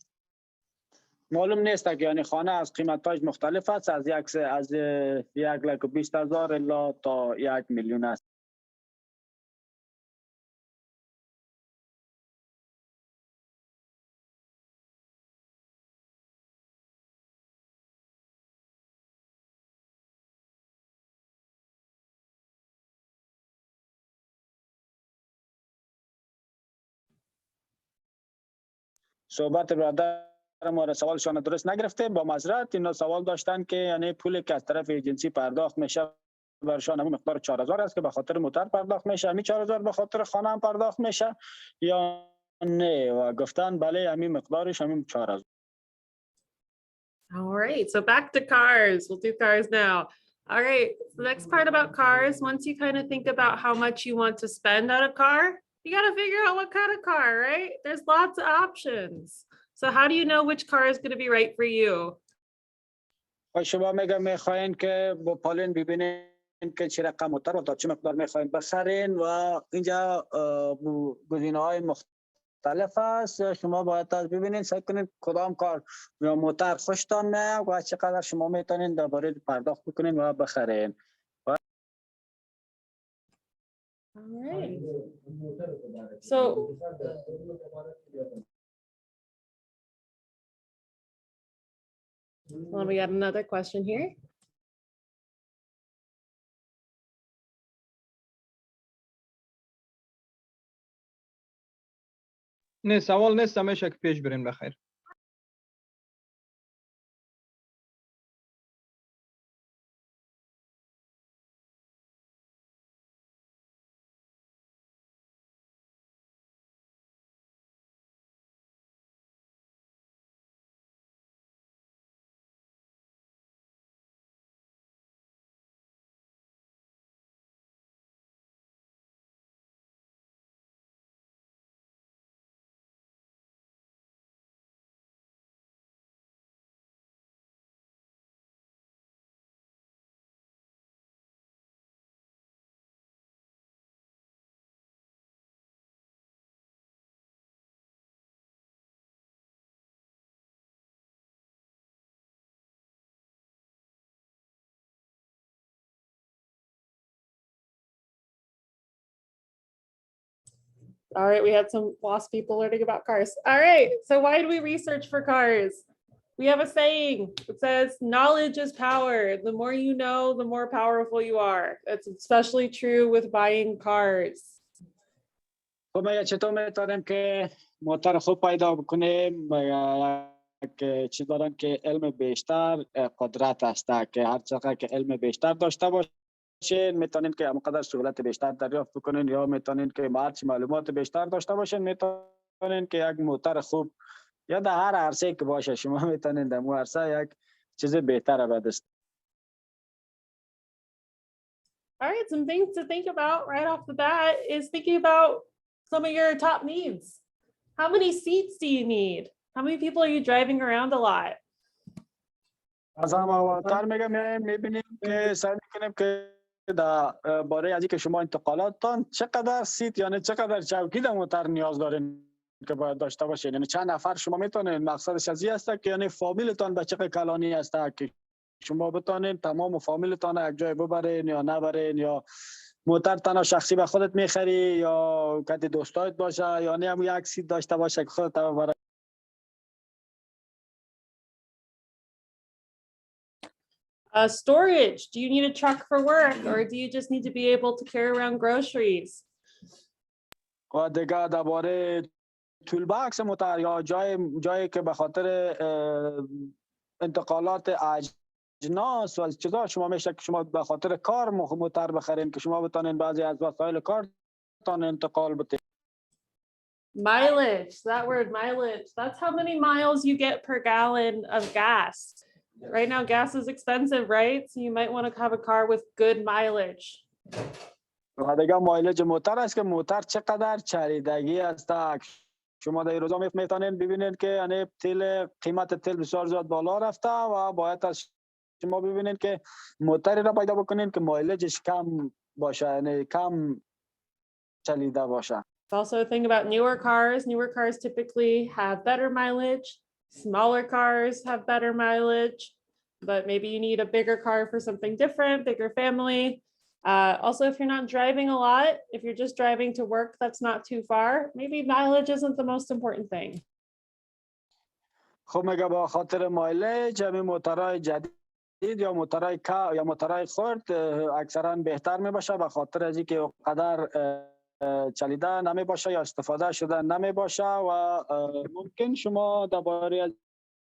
معلوم نیست که یعنی خانه از قیمتاش مختلف است، از 1,20,000 الا تا 1 میلیون است. صحبت برادر ما را سوالشان درست نگرفته، با معذرت. اینا سوال داشتن که یعنی پولی که از طرف ایجنسی پرداخت میشه برشان همون مقدار 4,000 است که به خاطر موتر پرداخت میشه، همین 4,000 به خاطر خانه هم پرداخت میشه یا نه؟ و گفتن بله همین مقدارش همین 4,000. All right, so back to cars. We'll do cars now. All right, the next part about cars, once you kind of think about how much you want to spend on a car, you got to figure out what kind of car, right? There's lots of options. So how do you know which car is going to be right for you? شما میخواین که با پالین ببینین که چه رقم موتر و تا چه مقدار میخواین بخرین و اینجا گزینه‌های مختلف است. شما باید از ببینین سعی کنین کدام کار یا موتر خوشتان میاد و چقدر شما میتونین درباره پرداخت بکنین و بخرین. All right. So well, we got another question here. نه سوال نیست، همیشه که پیش بریم بخیر. All right, we had some lost people learning about cars. All right, so why do we research for cars? We have a saying. It says, knowledge is power. The more you know, the more powerful you are. It's especially true with buying cars. خب ما چطور میتونیم که موتور خوب پیدا بکنیم؟ که چی دارن که علم بیشتر قدرت است، که هر چقدر که علم بیشتر داشته باشین میتونین که همونقدر سهولت بیشتر دریافت بکنین، یا میتونین که هرچی معلومات بیشتر داشته باشین میتونین که یک موتور خوب یا در هر عرصه که باشه شما میتونین در اون عرصه یک چیز بهتر به دست. All right, some things to think about right off the bat is thinking about some of your top needs. How many seats do you need? How many people are you driving around a lot? از همواتر میبینیم که سعی میکنیم که در باره از اینکه شما انتقالاتتان چقدر سیت یعنی چقدر چوکی در موتور نیاز دارین که باید داشته باشین، یعنی چند نفر شما میتونین. مقصدش از این است که یعنی فامیلتان به چه کلانی است که شما بتونین تمام فامیلتان یک جای ببرین یا نبرین، یا موتور تنها شخصی به خودت میخری یا کدی دوستایت باشه، یا نه هم یک سیت داشته باشه که خودت ببره. Storage. Do you need a truck for work, or do you just need to be able to carry around groceries? و دیگه درباره تول باکس موتور یا جایی که به خاطر انتقالات اجناس و چیزا شما میشه که شما به خاطر کار موتور بخرین که شما بتونین بعضی از وسایل کارتان انتقال بدین. Mileage. That word mileage. That's how many miles you get per gallon of gas. Right now, gas is expensive, right? So you might want to have a car with good mileage. و دیگه مایلج موتور است که موتور چقدر چریدگی است. شما در این روزا میتونین ببینید که یعنی قیمت تیل بسیار زیاد بالا رفته و باید از شما ببینید که موتوری را پیدا بکنین که مایلجش کم باشه، یعنی کم چلیده باشه. Also think about newer cars. Newer cars typically have better mileage. Smaller cars have better mileage, but maybe you need a bigger car for something different, bigger family. Also, if you're not driving a lot, if you're just driving to work, that's not too far. Maybe mileage isn't the most important thing. خب میگه با خاطر مایلج همین موتورهای جدید یا موتورهای خرد اکثرا بهتر میباشه به خاطر از اینکه قدر چلیده نمی باشه یا استفاده شده نمی باشه و ممکن شما درباره از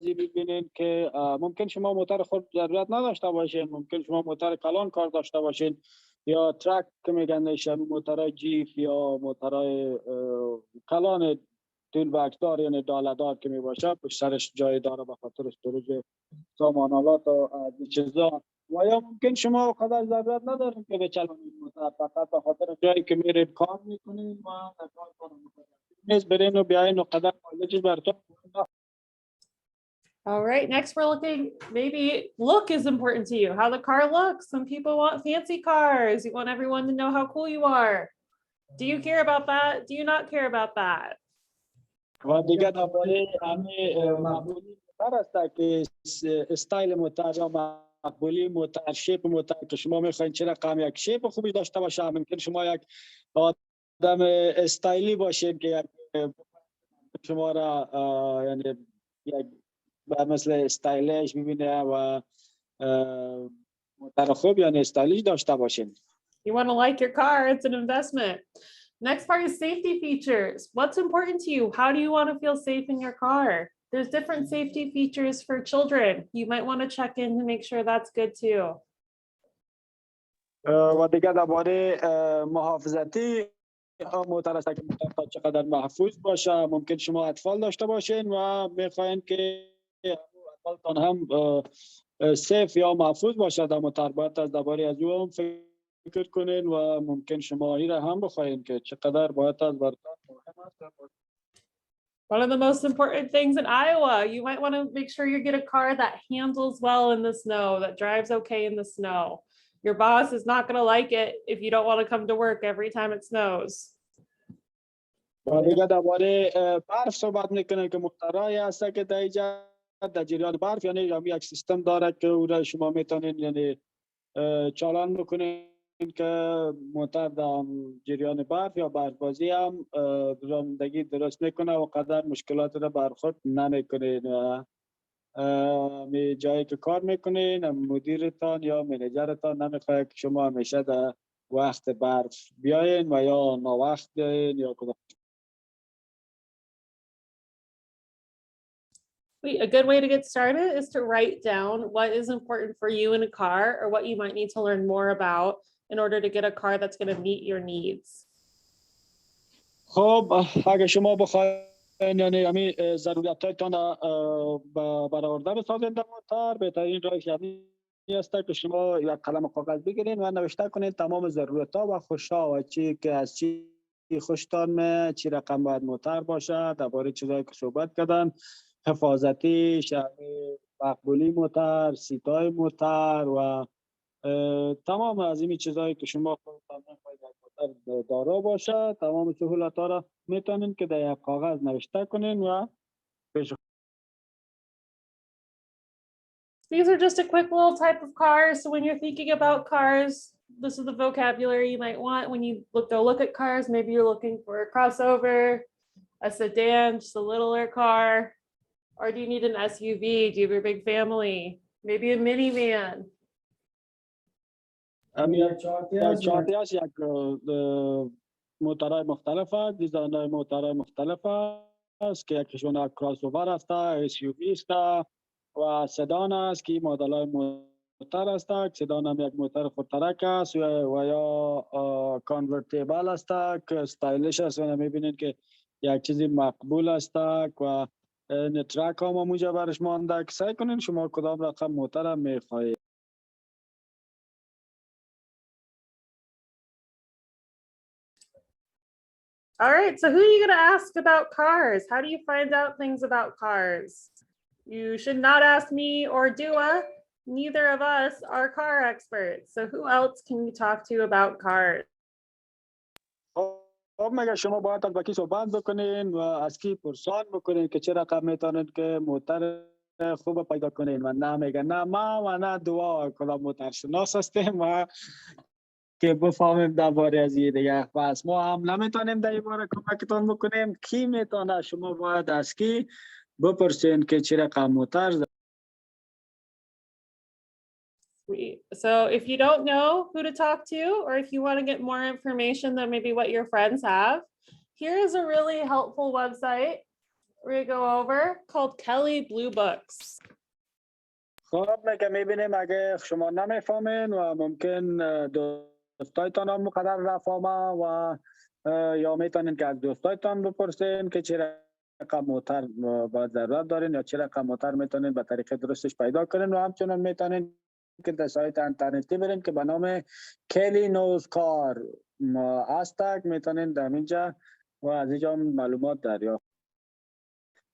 ببینید که ممکن شما موتور خود ضرورت نداشته باشین، ممکن شما موتور کلان کار داشته باشین یا ترک که میگن نشه موتورهای جیپ یا موتورهای کلان تول باکس دار یعنی داله دار که میباشه پشت سرش جای داره به خاطر استوریج سامانالات و چیزا، و یا ممکن شما قدر ضرورت ندارین که بچلونید موتور، فقط به خاطر جایی که میرید کار میکنین و کار میکنین نیست برین و بیاین و قدر مایلجش براتون. All right, next we're looking, maybe look is important to you, how the car looks. Some people want fancy cars. You want everyone to know how cool you are. Do you care about that? Do you not care about that? و دیگه درباره همه مقبولی موتور است که استایل موتور یا مقبولی موتور، شیپ موتور که شما میخواین چه رقم یک شیپ خوبی داشته باشه. ممکن شما یک آدم استایلی باشید که شما را یعنی یک مثل استایلش میبینه و موتور خوب یعنی استایلیش داشته باشین. You want to like your car, it's an investment. Next part is safety features. What's important to you? How do you want to feel safe in your car? There's different safety features for children. You might want to check in to make sure that's good too. و دیگه درباره محافظتی موتور است که موتور تا چقدر محفوظ باشه. ممکن شما اطفال داشته باشین و میخواین که اطفالتان هم سیف یا محفوظ باشه در موتور، باید از درباره از او هم فکر کنین و ممکن شما این را هم بخواین که چقدر باید از برتان مهم است. One of the most important things in Iowa, you might want to make sure you get a car that handles well in the snow, that drives okay in the snow. Your boss is not going to like it if you don't want to come to work every time it snows. و دیگه درباره برف صحبت میکنن که موتورایی هست که در جریان برف یعنی یک سیستم داره که او را شما میتونین یعنی چالان بکنین که موتر در جریان برف یا برفبازی هم رانندگی درست میکنه و قدر مشکلات را برخورد نمیکنین و می جایی که کار میکنین مدیرتان یا منیجرتان نمیخواد که شما همیشه در وقت برف بیاین و یا ناوقت بیاین یا کدام. A good way to get started is to write down what is important for you in a car or what you might need to learn more about in order to get a car that's going to meet your needs. خب اگه شما بخواید یعنی همین ضرورتایتان برآورده بسازید در موتر، بهترین راهش همین است که شما یک قلم و کاغذ بگیرید و نوشته کنید تمام ضرورت‌ها و خوش‌ها و چی که از چی خوشتان چی رقم باید موتر باشد، درباره چیزایی که صحبت کردن، حفاظتی، مقبولی موتر، سیتای موتر و تمام از این چیزایی که شما خودتان می‌خواهید از موتر دارا باشد، تمام سهولت‌ها را میتونین که در یک کاغذ نوشته کنین و پیش. These are just a quick little type of cars. So when you're thinking about cars, this is the vocabulary you might want when you look at cars. Maybe you're looking for a crossover, a sedan, just a littler car, or do you need an SUV? Do you have a big family? Maybe a minivan. چارتی هست یک موترهای مختلف است، دیزاین‌های موترهای مختلف است که یکیشون کراسوور است، SUV است و سدان است که مدل‌های موتر است. سدان هم یک موتر خودترک است و یا کانورتیبل است که استایلش است و می‌بینید که یک چیزی مقبول است و نترک هم اونجا برش مانده که سعی کنین شما کدام رقم موتر هم می‌خواهید. All right, so who are you going to ask about cars? How do you find out things about cars? You should not ask me or Dua. Neither of us are car experts. So who else can you talk to about cars? خب مگه شما باید با کی صحبت بکنین و از کی پرسان بکنین که چه رقم میتونین که موتر خوب پیدا کنین و نه میگه نه ما و نه دعا کلا موتر شناس هستیم و که بفهمیم درباره از این دیگه. پس ما هم نمیتونیم در این باره کمکتان بکنیم. کی میتونه؟ شما باید از کی بپرسین که چه رقم موتر. So if you don't know who to talk to, or if you want to get more information than maybe what your friends have, here is a really helpful website we're going to go over called Kelly Blue Books. خب میگه میبینیم اگه شما نمیفهمین و ممکن دوستایتان هم مقدر نفهمه و یا میتونین که از دوستایتان بپرسین که چه رقم موتر باید ضرورت دارین یا چه رقم موتر میتونین به طریق درستش پیدا کنین و همچنان میتونین که در سایت اینترنتی برین که به نام کلی نوز کار هستک، میتونین در اینجا و از اینجا معلومات دریافت.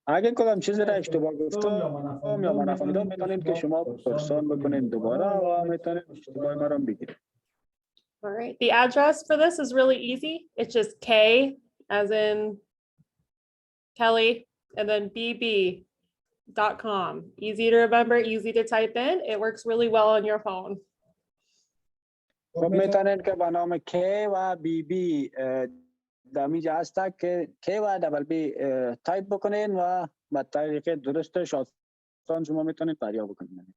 اگه کدام چیزی را اشتباه گفتم یا من نفهمیدم میتونین که شما پرسان بکنین دوباره و میتونین اشتباه ما را بگیرید. All right, the address for this is really easy. It's just K as in Kelly and then bb.com. Easy to remember, easy to type in. It works really well on your phone. خب میتونین که به نام K و BB در اینجا هست که K و دبل B تایپ بکنین و به طریق درستش آسان شما میتونین دریافت بکنین.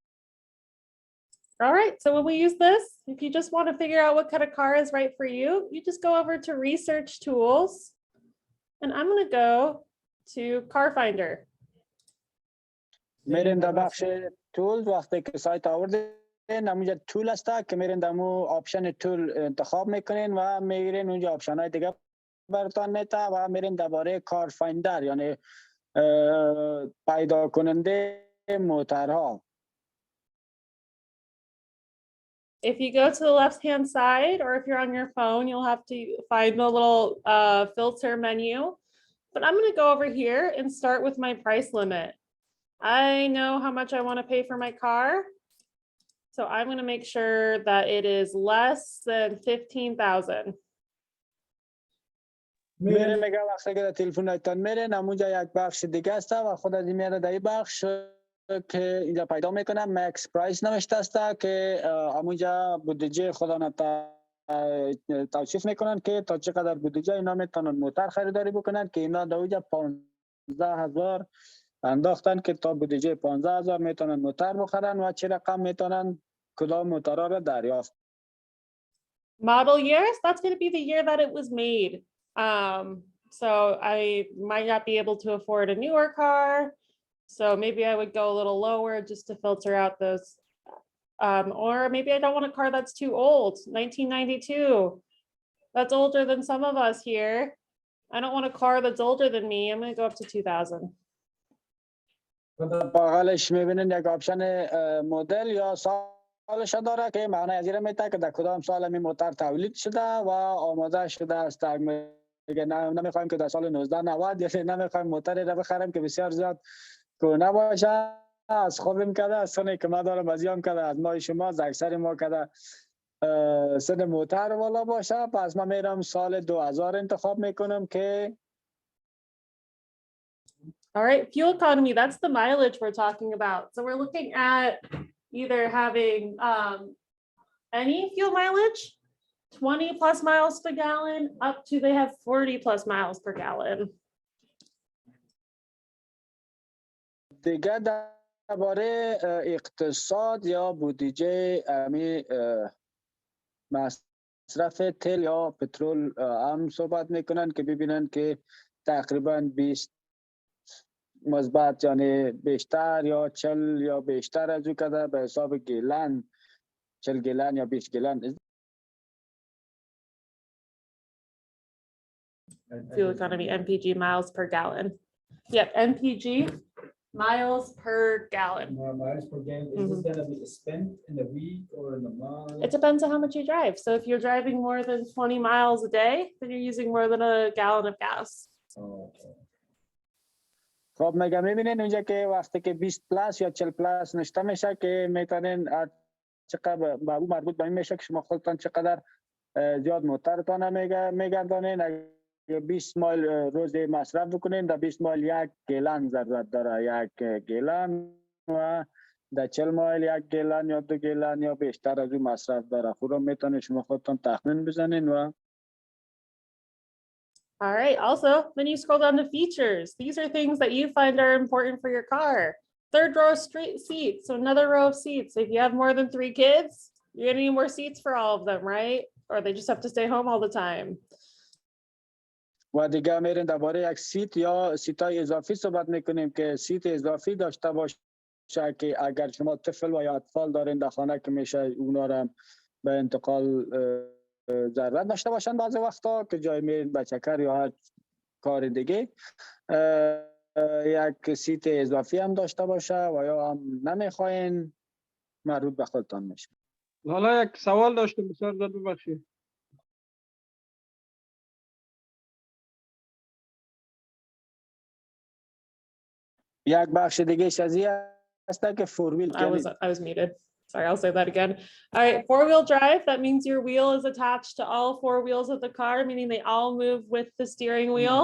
All right, so when we use this, if you just want to figure out what kind of car is right for you, you just go over to Research Tools, and I'm going to go to Car Finder. میرین در بخش تولز وقتی که سایت آوردین همونجا تول هست که میرین در مو آپشن تول انتخاب میکنین و میرین اونجا آپشن های دیگه براتون میته و میرین درباره کار فایندر یعنی پیدا کننده موترها. If you go to the left-hand side, or if you're on your phone, you'll have to find the little filter menu. But I'm going to go over here and start with my price limit. I know how much I want to pay for my car. So I'm going to make sure that it is less than 15,000. میرین میگه وقتی که در تلفنتان میرین همونجا یک بخش دیگه است و خود از این میاره در این بخش که اینجا پیدا میکنم مکس پرایس نوشته است که همونجا بودجه خودانه توصیف میکنن که تا چقدر بودجه اینا میتونن موتر خریداری بکنن که اینا در اوجه 15,000 انداختن که تا بودجه 15,000 میتونن موتر بخرن و چه رقم میتونن کدام موترها را دریافت. Model years, that's going to be the year that it was made. So I might not be able to afford a newer car. So maybe I would go a little lower just to filter out those. Or maybe I don't want a car that's too old, 1992. That's older than some of us here. I don't want a car that's older than me. I'm going to go up to 2000. بغلش میبینین یک آپشن مدل یا سالش داره که معنی از این میته که در کدام سال می موتر تولید شده و آماده شده است. میگه نمیخوایم که در سال 1990 یا نمیخوایم موتری را بخریم که بسیار زیاد کهنه باشه. از خوبم کرده از سنی که ما دارم ازیام کرده از ما شما اکثر ما کرده سن موتر والا باشه. پس من میرم سال 2000 انتخاب میکنم که All right, fuel economy, that's the mileage we're talking about. So we're looking at either having any fuel mileage, 20 plus miles per gallon, up to they have 40 plus miles per gallon. دیگه درباره اقتصاد یا بودجه مصرف تل یا پترول هم صحبت میکنن که ببینن که تقریبا 20 مثبت یعنی بیشتر یا 40 یا بیشتر از او کده به حساب گیلن 40 گیلن یا 20 گیلن. Fuel economy, MPG, miles per gallon. Yep, MPG, miles per gallon. Miles per gallon, is this gonna be spent in a week or in a month? It depends on how much you drive. So if you're driving more than 20 miles a day, then you're using more than a gallon of gas. Okay. خب میبینین اونجا که وقتی که 20 پلاس یا 40 پلاس نشته میشه که میتونین چقدر به او مربوط به این میشه که شما خودتان چقدر زیاد موترتان میگردانین. اگه 20 مایل روز مصرف بکنین در 20 مایل 1 گیلن ضرورت داره، 1 گیلن، و در 40 مایل 1 گیلن یا 2 گیلن یا بیشتر از او مصرف داره. خود میتونین شما خودتان تخمین بزنین. و All right. Also, then you scroll down to features. These are things that you find are important for your car. Third row straight seats. So another row of seats. If you have more than 3 kids, you're gonna need more seats for all of them, right? Or they just have to stay home all the time. و دیگه میرین درباره یک سیت یا سیتای اضافی صحبت میکنیم که سیت اضافی داشته باشه که اگر شما طفل و یا اطفال دارین در خانه که میشه اونا را به انتقال ضرورت داشته باشن بعضی وقتا که جای میرین بچکر یا هر کار دیگه یک سیت اضافی هم داشته باشه و یا هم نمیخواین مربوط به خودتان میشه. حالا یک سوال داشتم بسیار زد ببخشید. یک بخش دیگه شازی هست که فور ویل. I was muted. Sorry, I'll say that again. All right, 4-wheel drive, that means your wheel is attached to all 4 wheels of the car, meaning they all move with the steering wheel.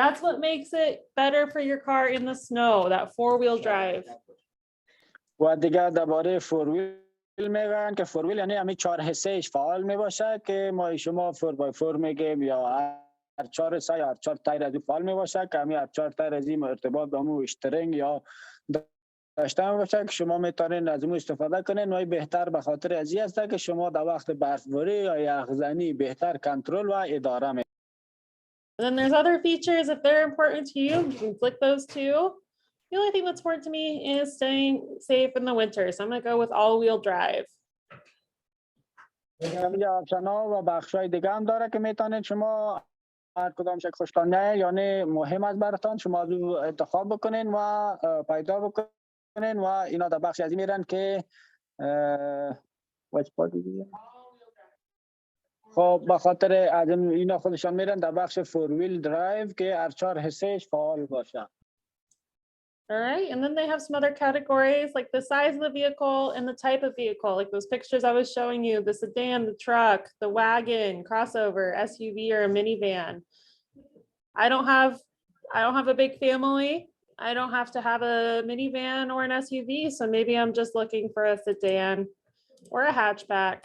That's what makes it better for your car in the snow, that 4-wheel drive. و دیگه درباره فور ویل میگن که فور ویل یعنی همین 4 حصهش فعال میباشه که ما شما 4x4 میگیم یا هر 4 حصه یا هر 4 تایر از فعال میباشه که همین هر 4 تایر از این ارتباط به همون اشترینگ یا داشته باشه که شما میتونین از اون استفاده کنین. و بهتر به خاطر از این است که شما در وقت برفباری یا یخزنی بهتر کنترل و اداره می. And then there's other features if they're important to you, you can click those too. The only thing that's important to me is staying safe in the winter, so I'm going to go with all-wheel drive. اینجا آپشن ها و بخش های دیگه هم داره که میتونید شما هر کدام شک خوشتان نه یعنی مهم است براتون شما از انتخاب بکنین و پیدا بکنین و اینا در بخش از این میرن که خب به خاطر از اینا خودشان میرن در بخش 4-wheel drive که هر 4 حصهش فعال باشه. All right, and then they have some other categories like the size of the vehicle and the type of vehicle, like those pictures I was showing you, the sedan, the truck, the wagon, crossover, SUV, or a minivan. I don't have a big family. I don't have to have a minivan or an SUV, so maybe I'm just looking for a sedan or a hatchback.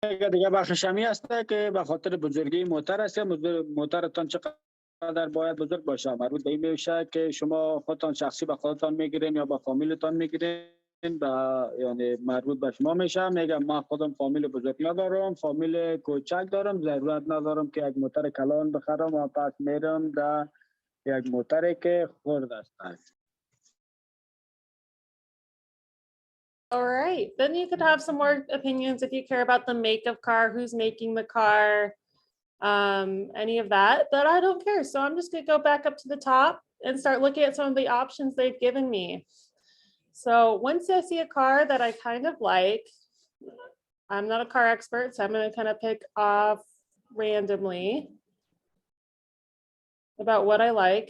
دیگه بخشش همی است که به خاطر بزرگی موتر است. موترتان چقدر باید بزرگ باشه مربوط به این میشه که شما خودتان شخصی به خودتان میگیرین یا با فامیلتان میگیرین. یعنی مربوط به شما میشه. میگم من خودم فامیل بزرگ ندارم، فامیل کوچک دارم، ضرورت ندارم که یک موتر کلان بخرم و پس میرم در یک موتری که خرد است. All right, then you could have some more opinions if you care about the make of car, who's making the car, any of that, but I don't care. So I'm just gonna go back up to the top and start looking at some of the options they've given me. So once I see a car that I kind of like, I'm not a car expert, so I'm gonna kind of pick off randomly about what I like.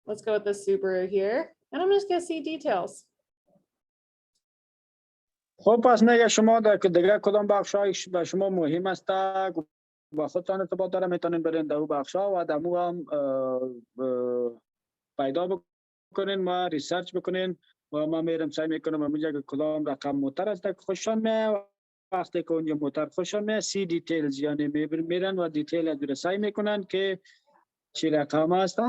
Let's go with the Subaru here. And I'm just gonna see details. خب پس میگه شما در دیگه کدام بخشای به شما مهم است با خودتان ارتباط داره میتونین برین در اون بخشا و دمو هم پیدا بکنین، ما ریسرچ بکنین و ما میرم سعی میکنم اونجا که کدام رقم موتر است که خوششان میاد. وقتی که اونجا موتر خوششان میاد سی دیتیلز یعنی میرن و دیتیل از سعی میکنن که چی رقم است.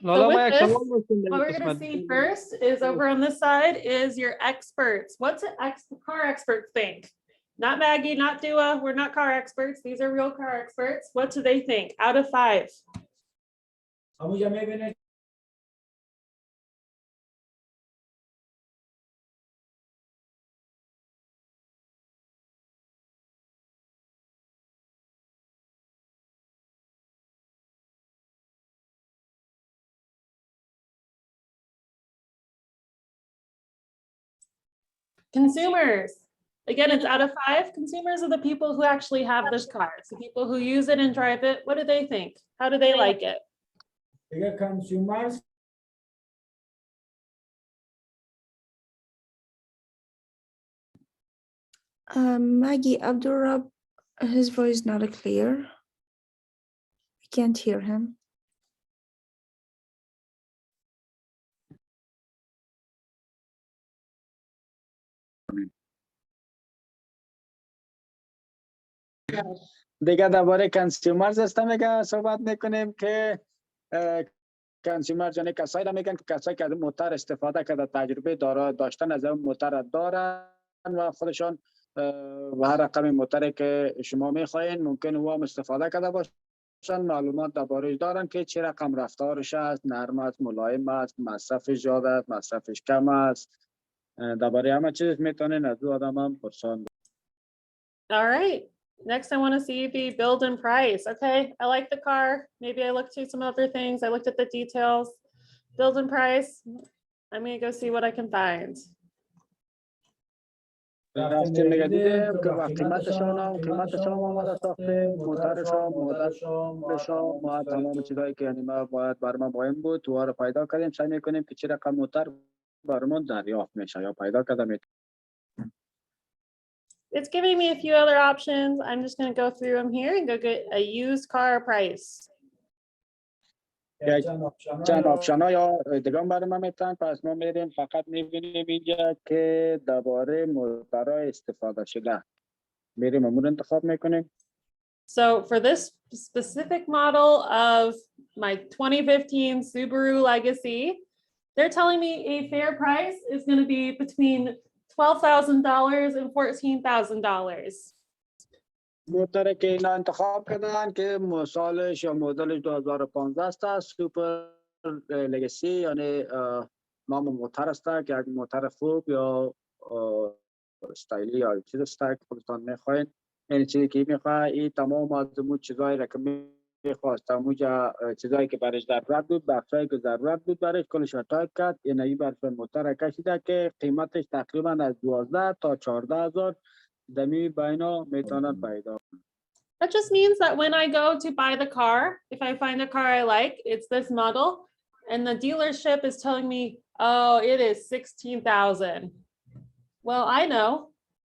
So with this, what we're going to see first is over on this side is your experts. What's an car experts think? Not Maggie, not Dua. We're not car experts. These are real car experts. What do they think out of 5? Consumers. Again, it's out of 5. Consumers are the people who actually have this car. So people who use it and drive it. What do they think? How do they like it? Consumers. Maggie, Abdurrab, his voice not clear. I can't hear him. دیگه درباره کنسیومرز است میگه صحبت میکنیم که کنسیومرز یعنی کسایی را میگن که کسایی که از موتر استفاده کرده تجربه داشتن از اون موتر دارن و خودشان و هر رقم موتری که شما میخواین ممکن او هم استفاده کرده باشن، معلومات درباره‌اش دارن که چه رقم رفتارش است، نرم است، ملایم است، مصرفش زیاد است، مصرفش کم است. درباره همه چیز میتونین از او آدم هم پرسان. All right. Next, I want to see the build and price. Okay, I like the car. Maybe I looked through some other things. I looked at the details. Build and price. I'm going to go see what I can find. رفتیم نگه دیدیم که قیمتشان آماده ساخته، موترشان، مدلشان و تمام چیزایی که یعنی ما باید بر ما مهم بود تو رو پیدا کردیم. سعی میکنیم که چه رقم موتر برامون دریافت میشه یا پیدا کردیم. It's giving me a few other options. I'm just going to go through them here and go get a used car price. چند آپشن ها یا دیگه برای ما میتن. پس ما میریم فقط میبینیم اینجا که درباره موترهای استفاده شده میریم امور انتخاب میکنیم. So for this specific model of my 2015 Subaru Legacy, they're telling me a fair price is going to be between $12,000 and $14,000. موتر که اینا انتخاب کردن که سالش یا مدلش 2015 است، سوپر لگسی یعنی نام موتر است که یک موتر خوب یا استایلی یا چیز است که خودتان میخواین. این چیزی که میخواه این تمام از اون چیزایی را که میخواست اونجا چیزایی که برش ضرورت بود، بخشایی که ضرورت بود برش کلش اتاک کرد. این ای برش موتر کشیده که قیمتش تقریبا از 12 تا 14,000 دمی بینا میتونن پیدا. That just means that when I go to buy the car, if I find a car I like, it's this model, and the dealership is telling me, oh, it is 16,000. Well, I know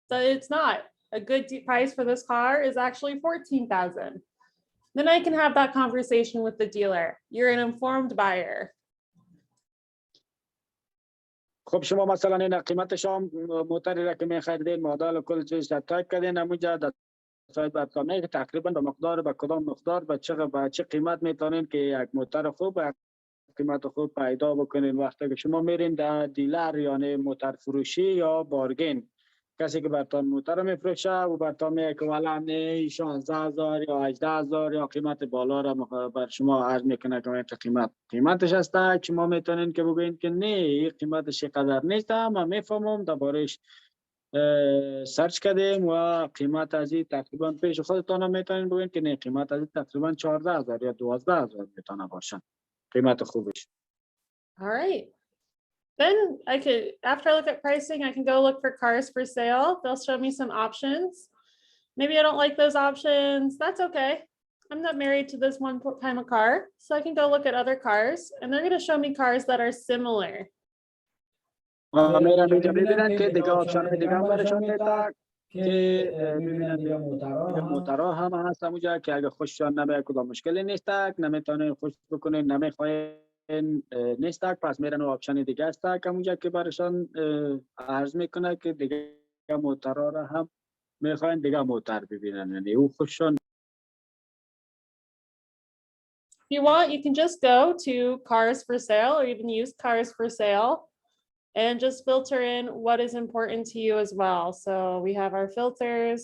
that it's not. A good price for this car is actually 14,000. Then I can have that conversation with the dealer. You're an informed buyer. خب شما مثلا این قیمتش هم موتری را که می‌خریدین مدل کل چیز تک کردین همونجا در سایت برتانه که تقریبا به مقدار به کدام مقدار به چه قیمت میتونین که یک موتر خوب به قیمت خوب پیدا بکنین. وقتی که شما میرین در دیلر یعنی موتر فروشی یا بارگین، کسی که برتان موتر رو میفروشه و برتان میگه که والا 16000 یا 18000 یا قیمت بالا را بر شما عرض میکنه که قیمتش هست، شما میتونین که بگوین که نه این قیمتش قدر نیست، من میفهمم دربارش سرچ کردیم و قیمت از این تقریبا پیش خودتان میتونین بگوین که نه قیمت از این تقریبا 14000 یا 12000 میتونه باشه قیمت خوبش. All right. Then I could, after I look at pricing, I can go look for cars for sale. They'll show me some options. Maybe I don't like those options. That's okay. I'm not married to this one kind of car. So I can go look at other cars and they're going to show me cars that are similar. میرم اینجا ببینن که دیگه آپشن دیگه هم برشان میده که ببینن دیگه موترها هم هست اونجا که اگه خوششان نمیاد کدام مشکلی نیست نمیتونین خوش بکنین نمیخواین نیست پس میرن و آپشن دیگه است که اونجا که برشان عرض میکنه که دیگه موترها را هم میخواین دیگه موتر ببینن یعنی او خوششان. If you want, you can just go to cars for sale or even use cars for sale and just filter in what is important to you as well. So we have our filters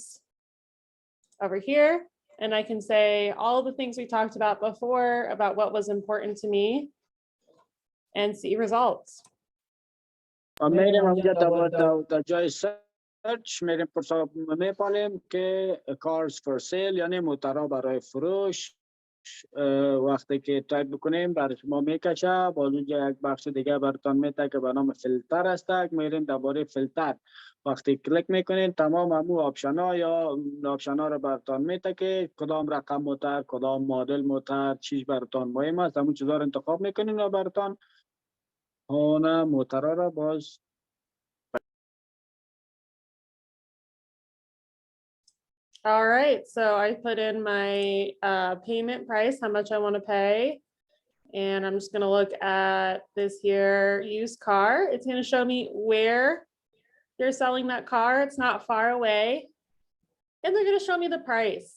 over here, and I can say all the things we talked about before about what was important to me and see results. میریم اونجا در جای سرچ میریم میپالیم که cars for sale یعنی موترها برای فروش. وقتی که تایپ بکنیم برای شما میکشه باز اونجا یک بخش دیگه براتون میده که به نام فیلتر است. میرین درباره فیلتر وقتی کلیک میکنین تمام همون آپشن ها یا آپشن ها رو براتون میده که کدام رقم موتر کدام مدل موتر چیز براتون مهم است همون چیزا رو انتخاب میکنین و براتون اون موترها رو باز. All right, so I put in my payment price, how much I want to pay. And I'm just going to look at this here used car. It's going to show me where they're selling that car. It's not far away. And they're going to show me the price.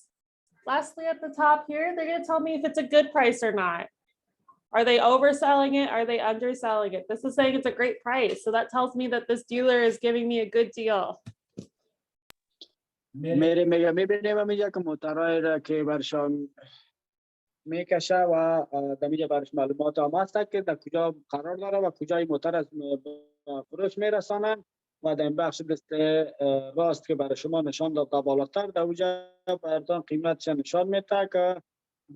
Lastly, at the top here, they're going to tell me if it's a good price or not. Are they overselling it? Are they underselling it? This is saying it's a great price. So that tells me that this dealer is giving me a good deal. میبینیم اینجا که موترهای را که برشان میکشه و در اینجا برش معلومات هم هست که در کجا قرار داره و کجای موتر از فروش میرسانن و در این بخش دست راست که برای شما نشان داد بالاتر در اونجا براتون قیمتش نشان میده که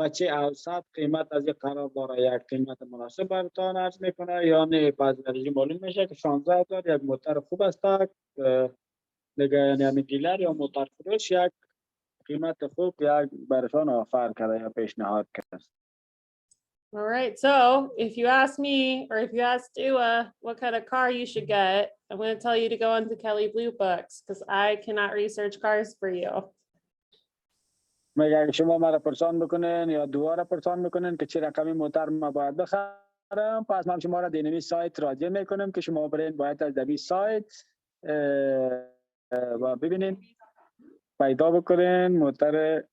بچه اوسط قیمت از یک قرار داره یک قیمت مناسب براتون عرض میکنه یا نه. بعضی درجه معلوم میشه که 16000 یک موتر خوب است دیگه یعنی همین دیلر یا موتر فروش یک قیمت خوب یک برشان آفر کرده یا پیشنهاد کرده. All right, so if you ask me or if you ask Dua what kind of car you should get, I'm going to tell you to go into Kelly Blue Books because I cannot research cars for you. مگر شما مرا پرسان بکنین یا دوا را پرسان بکنین که چه رقمی موتر ما باید بخرم پس من شما را دینمی سایت راجع میکنم که شما برین باید از دبی سایت و ببینین پیدا بکنین موتر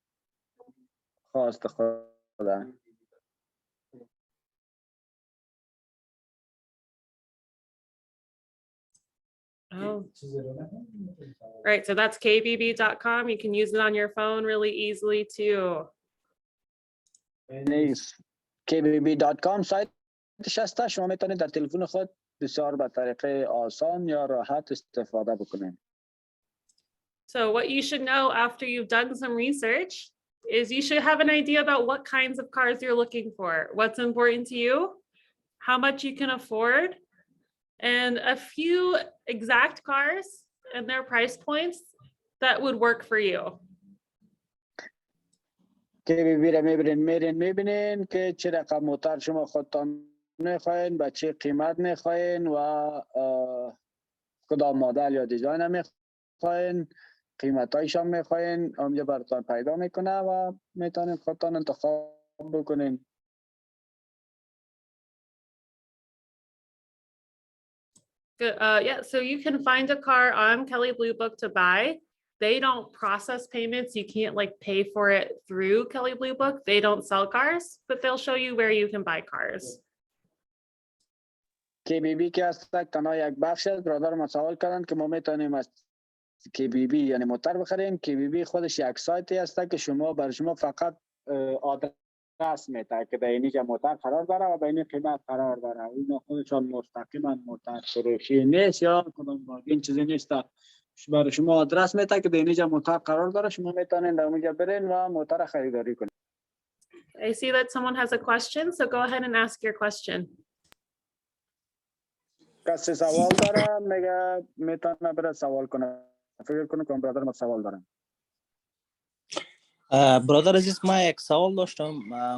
خواست خدا. Oh. Right, so that's kbb.com. You can use it on your phone really easily too. kbb.com سایتش هست شما میتونید در تلفن خود بسیار به طریقه آسان یا راحت استفاده بکنید. So what you should know after you've done some research is you should have an idea about what kinds of cars you're looking for, what's important to you, how much you can afford, and a few exact cars and their price points that would work for you. که میبینین که چه رقم موتر شما خودتان میخواین به چه قیمت میخواین و کدام مدل یا دیزاین میخواین قیمتایشان میخواین اونجا براتون پیدا میکنه و میتونین خودتان انتخاب بکنین. Good. Yeah, so you can find a car on Kelly Blue Book to buy. They don't process payments. You can't like pay for it through Kelly Blue Book. They don't sell cars, but they'll show you where you can buy cars. KBB که هست تنها یک بخش است. برادر ما سوال کردن که ما میتونیم از KBB یعنی موتر بخریم. KBB خودش یک سایتی است که بر شما فقط آدرس میده که در اینجا موتر قرار داره و به این قیمت قرار داره. اینا خودشان مستقیما موتر فروشی نیست یا کدام این چیزی نیست. برای شما آدرس میده که در اینجا موتر قرار داره. شما میتونین در اونجا برین و موتر خریداری کنین. I see that someone has a question, so go ahead and ask your question. کسی سوال داره میگه میتونه بره سوال کنه. فکر کنم که برادر ما سوال دارن. برادر عزیز ما یک سوال داشتم.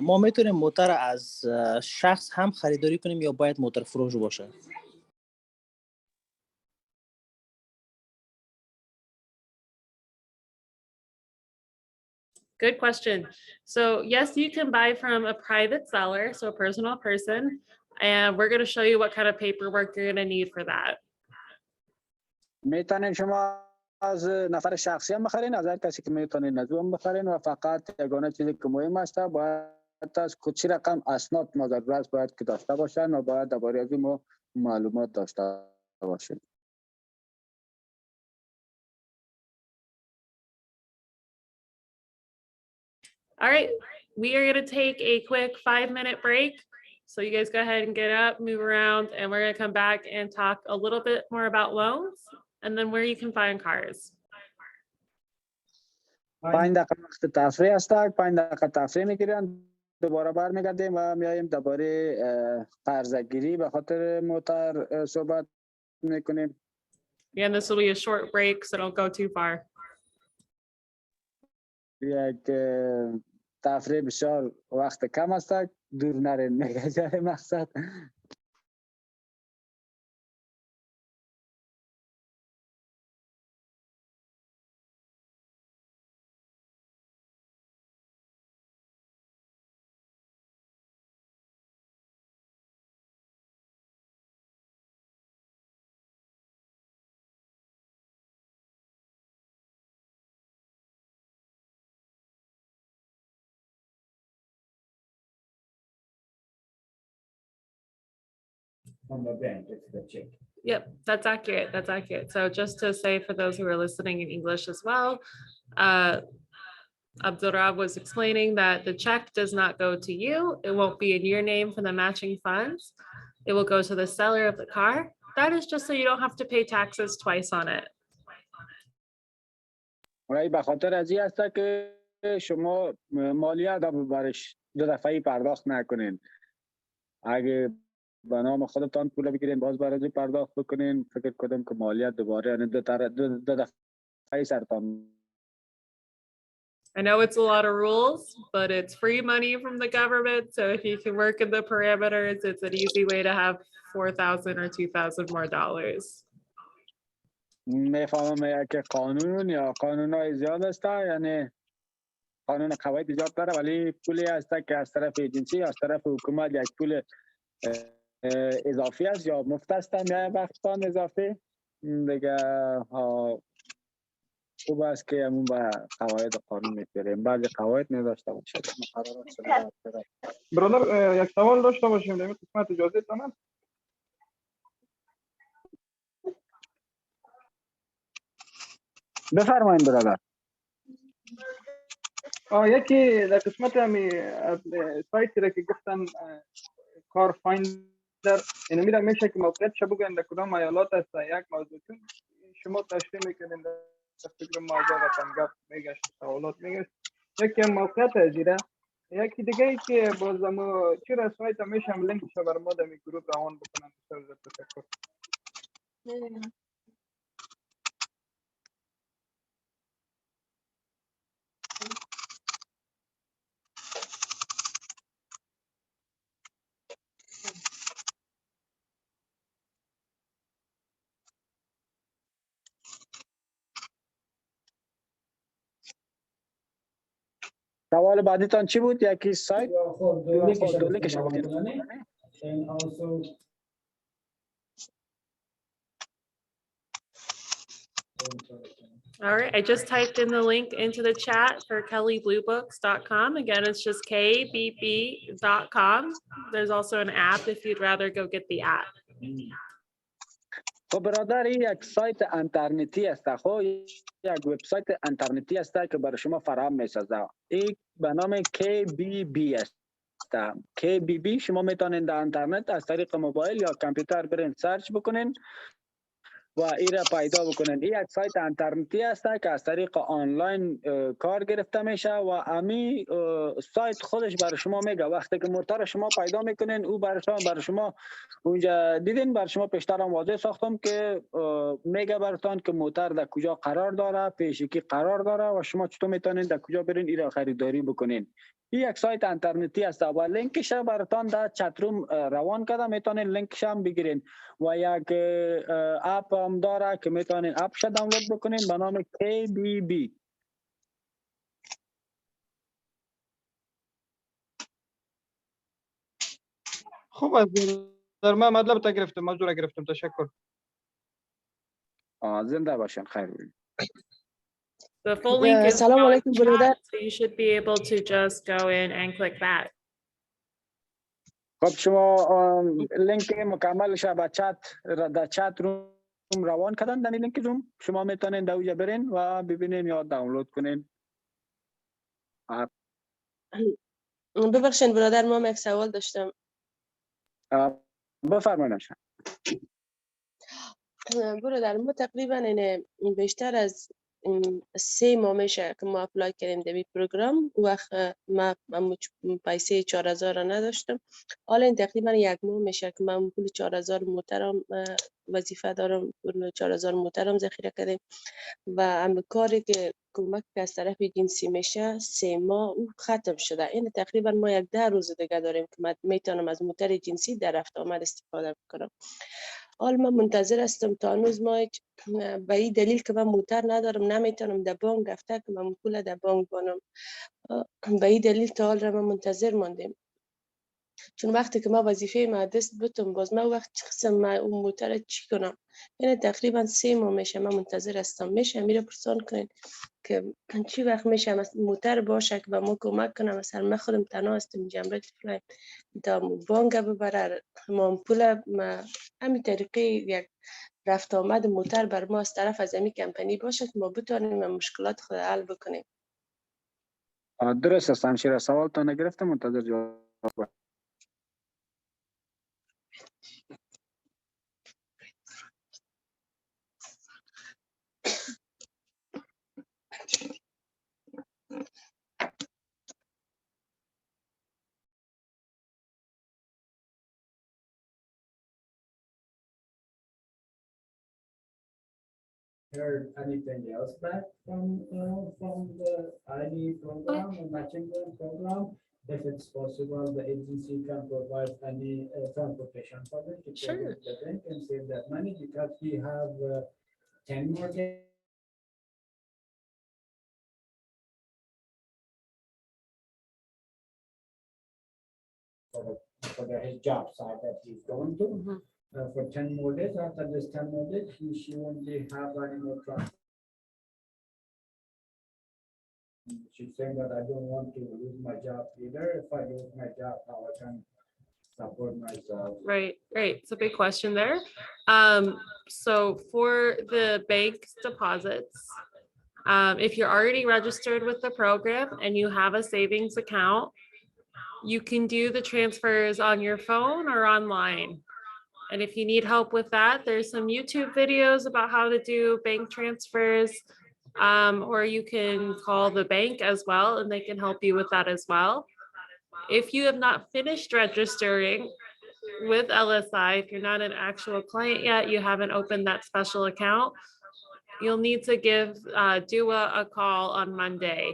ما میتونیم موتر از شخص هم خریداری کنیم یا باید موتر فروش باشه؟ Good question. So yes, you can buy from a private seller, so a personal person, and we're going to show you what kind of paperwork you're going to need for that. میتونین شما از نفر شخصی هم بخرین، از هر کسی که میتونین از اون بخرین و فقط یگانه چیزی که مهم است باید از چی رقم اسناد ما ضرورت باید که داشته باشن و باید درباره از ما معلومات داشته باشین. All right, we are going to take a quick 5-minute break. So you guys go ahead and get up, move around, and we're going to come back and talk a little bit more about loans and then where you can find cars. 5 دقیقه وقت تفریح است. 5 دقیقه تفریح میگیرن. دوباره برمیگردیم و میایم درباره قرضگیری به خاطر موتر صحبت میکنیم. Again, this will be a short break, so don't go too far. یک تفریح بسیار وقت کم است. دور نرین میگه جای مقصد. From the bank, it's the check. Yep, that's accurate. That's accurate. So just to say for those who are listening in English as well, Abdurrab was explaining that the check does not go to you. It won't be in your name for the matching funds. It will go to the seller of the car. That is just so you don't have to pay taxes twice on it. و به خاطر از این است که شما مالیات برش 2 دفعه پرداخت نکنین. اگه به نام خودتان پول بگیرین باز برای پرداخت بکنین، فکر کنم که مالیات دوباره یعنی 2 دفعه سرتان. I know it's a lot of rules, but it's free money from the government. So if you can work in the parameters, it's an easy way to have $4,000 or $2,000 more dollars. میفهمم که قانون یا قانونای زیاد است، یعنی قانون قواعد زیاد داره ولی پولی است که از طرف ایجنسی از طرف حکومت یک پول اضافی است یا مفت است یا وقتان اضافی دیگه خوب است که همون به قواعد قانون می‌پیریم. بعضی قواعد نداشته باشه. برادر یک سوال داشته باشیم در این قسمت اجازه تمام. بفرمایید برادر. یکی در قسمت همی سایتی را که گفتن کار فایندر اینو میره میشه که موقعیت شو بگن در کدام ایالات است. یک موضوع چون شما تشریح میکنین در فکر موضوع را تنگف میگشت سوالات میگشت یکی هم موقعیت ازیره یکی دیگه ای که باز ما چرا سایت همیشه هم لینک شو بر ما در می گروه روان بکنن. تشکر. سوال بعدیتان چی بود؟ یکی سایت؟ And also All right, I just typed in the link into the chat for kellybluebooks.com. Again, it's just kbb.com. There's also an app if you'd rather go get the app. خب برادر این یک سایت اینترنتی است. خب یک وبسایت اینترنتی است که برای شما فراهم می‌سازه. این به نام KBB است. KBB شما میتونین در اینترنت از طریق موبایل یا کامپیوتر برین سرچ بکنین و این را پیدا بکنین. این یک سایت اینترنتی است که از طریق آنلاین کار گرفته میشه و امی سایت خودش برای شما میگه وقتی که موتر شما پیدا میکنین او برای شما اونجا دیدین برای شما پیشتر هم واضح ساختم که میگه براتون که موتر در کجا قرار داره، پیشکی قرار داره و شما چطور میتونین در کجا برین این را خریداری بکنین. این یک سایت اینترنتی است و لینکش براتون در چت روم روان کرده، میتونین لینکش هم بگیرین و یک اپ هم داره که میتونین اپش دانلود بکنین به نام KBB. خوب است در من مطلب تا گرفتم، موضوع را گرفتم. تشکر. زنده باشین. خیر باشین. The full link is Salam on alaikum, brother. chat, so you should be able to just go in and click that. خب شما لینک مکملش به چت در چت روم روان کردن. در این لینک روم شما میتونین در اونجا برین و ببینین یا دانلود کنین. ببخشید برادر، ما یک سوال داشتم. بفرمایید. برادر ما تقریبا بیشتر از 3 ماه میشه که ما اپلای کردیم در این پروگرام. وقت ما پیسه 4000 را نداشتم. حالا این تقریبا 1 ماه میشه که من پول 4000 محترم وظیفه دارم، پول 4000 محترم ذخیره کردیم و هم کاری که کمک از طرف جنسی میشه 3 ماه او ختم شده. این تقریبا ما 10 روز دیگه داریم که من میتونم از موتر جنسی در رفت آمد استفاده کنم. حال من منتظر هستم تا هنوز ما به این دلیل که من موتر ندارم نمیتونم در بانک رفته که من پول در بانک کنم. به این دلیل تا حال را من منتظر ماندیم، چون وقتی که ما وظیفه ما دست بتم باز ما وقت چه قسم ما اون موتر چی کنم. یعنی تقریبا 3 ماه میشه من منتظر هستم. میشه میره پرسان کنین که چی وقت میشه موتر باشه که به ما کمک کنه. مثلا من خودم تنها هستم جمعیت فلای تا بانک ببره ما پول ما همین طریقه یک رفت آمد موتر بر ما از طرف از همین کمپانی باشه که ما بتونیم مشکلات خود حل بکنیم. درست است همشیره، سوال تا نگرفتم، منتظر جواب. Heard anything else back from the ID program or matching program? If it's possible, the agency can provide any transportation for them to Sure. take the bank and save that money, because we have 10 more days. For his job site that he's going to. For 10 more days. After this 10 more days, she won't have any more trust. She's saying that I don't want to lose my job either. If I lose my job, how I can support myself. Right. It's a big question there. So for the bank deposits, if you're already registered with the program and you have a savings account, you can do the transfers on your phone or online. And if you need help with that, there's some YouTube videos about how to do bank transfers, or you can call the bank as well and they can help you with that as well. If you have not finished registering with LSI, if you're not an actual client yet, you haven't opened that special account, you'll need to give Dua a call on Monday.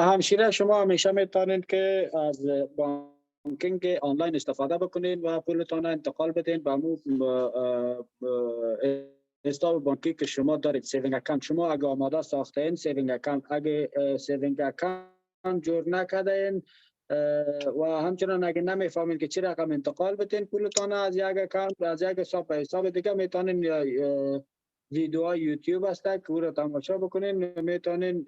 همشیره شما همیشه میتونید که از بانکینگ آنلاین استفاده بکنید و پولتان انتقال بدین به حساب بانکی که شما دارید. سیوینگ اکانت شما اگه آماده ساخته این سیوینگ اکانت، اگه سیوینگ اکانت جور نکردین و همچنان اگه نمیفهمین که چی رقم انتقال بتین پولتان از یک اکانت از یک حساب به حساب دیگه، میتونین ویدیوهای یوتیوب هست که او رو تماشا بکنین، میتونین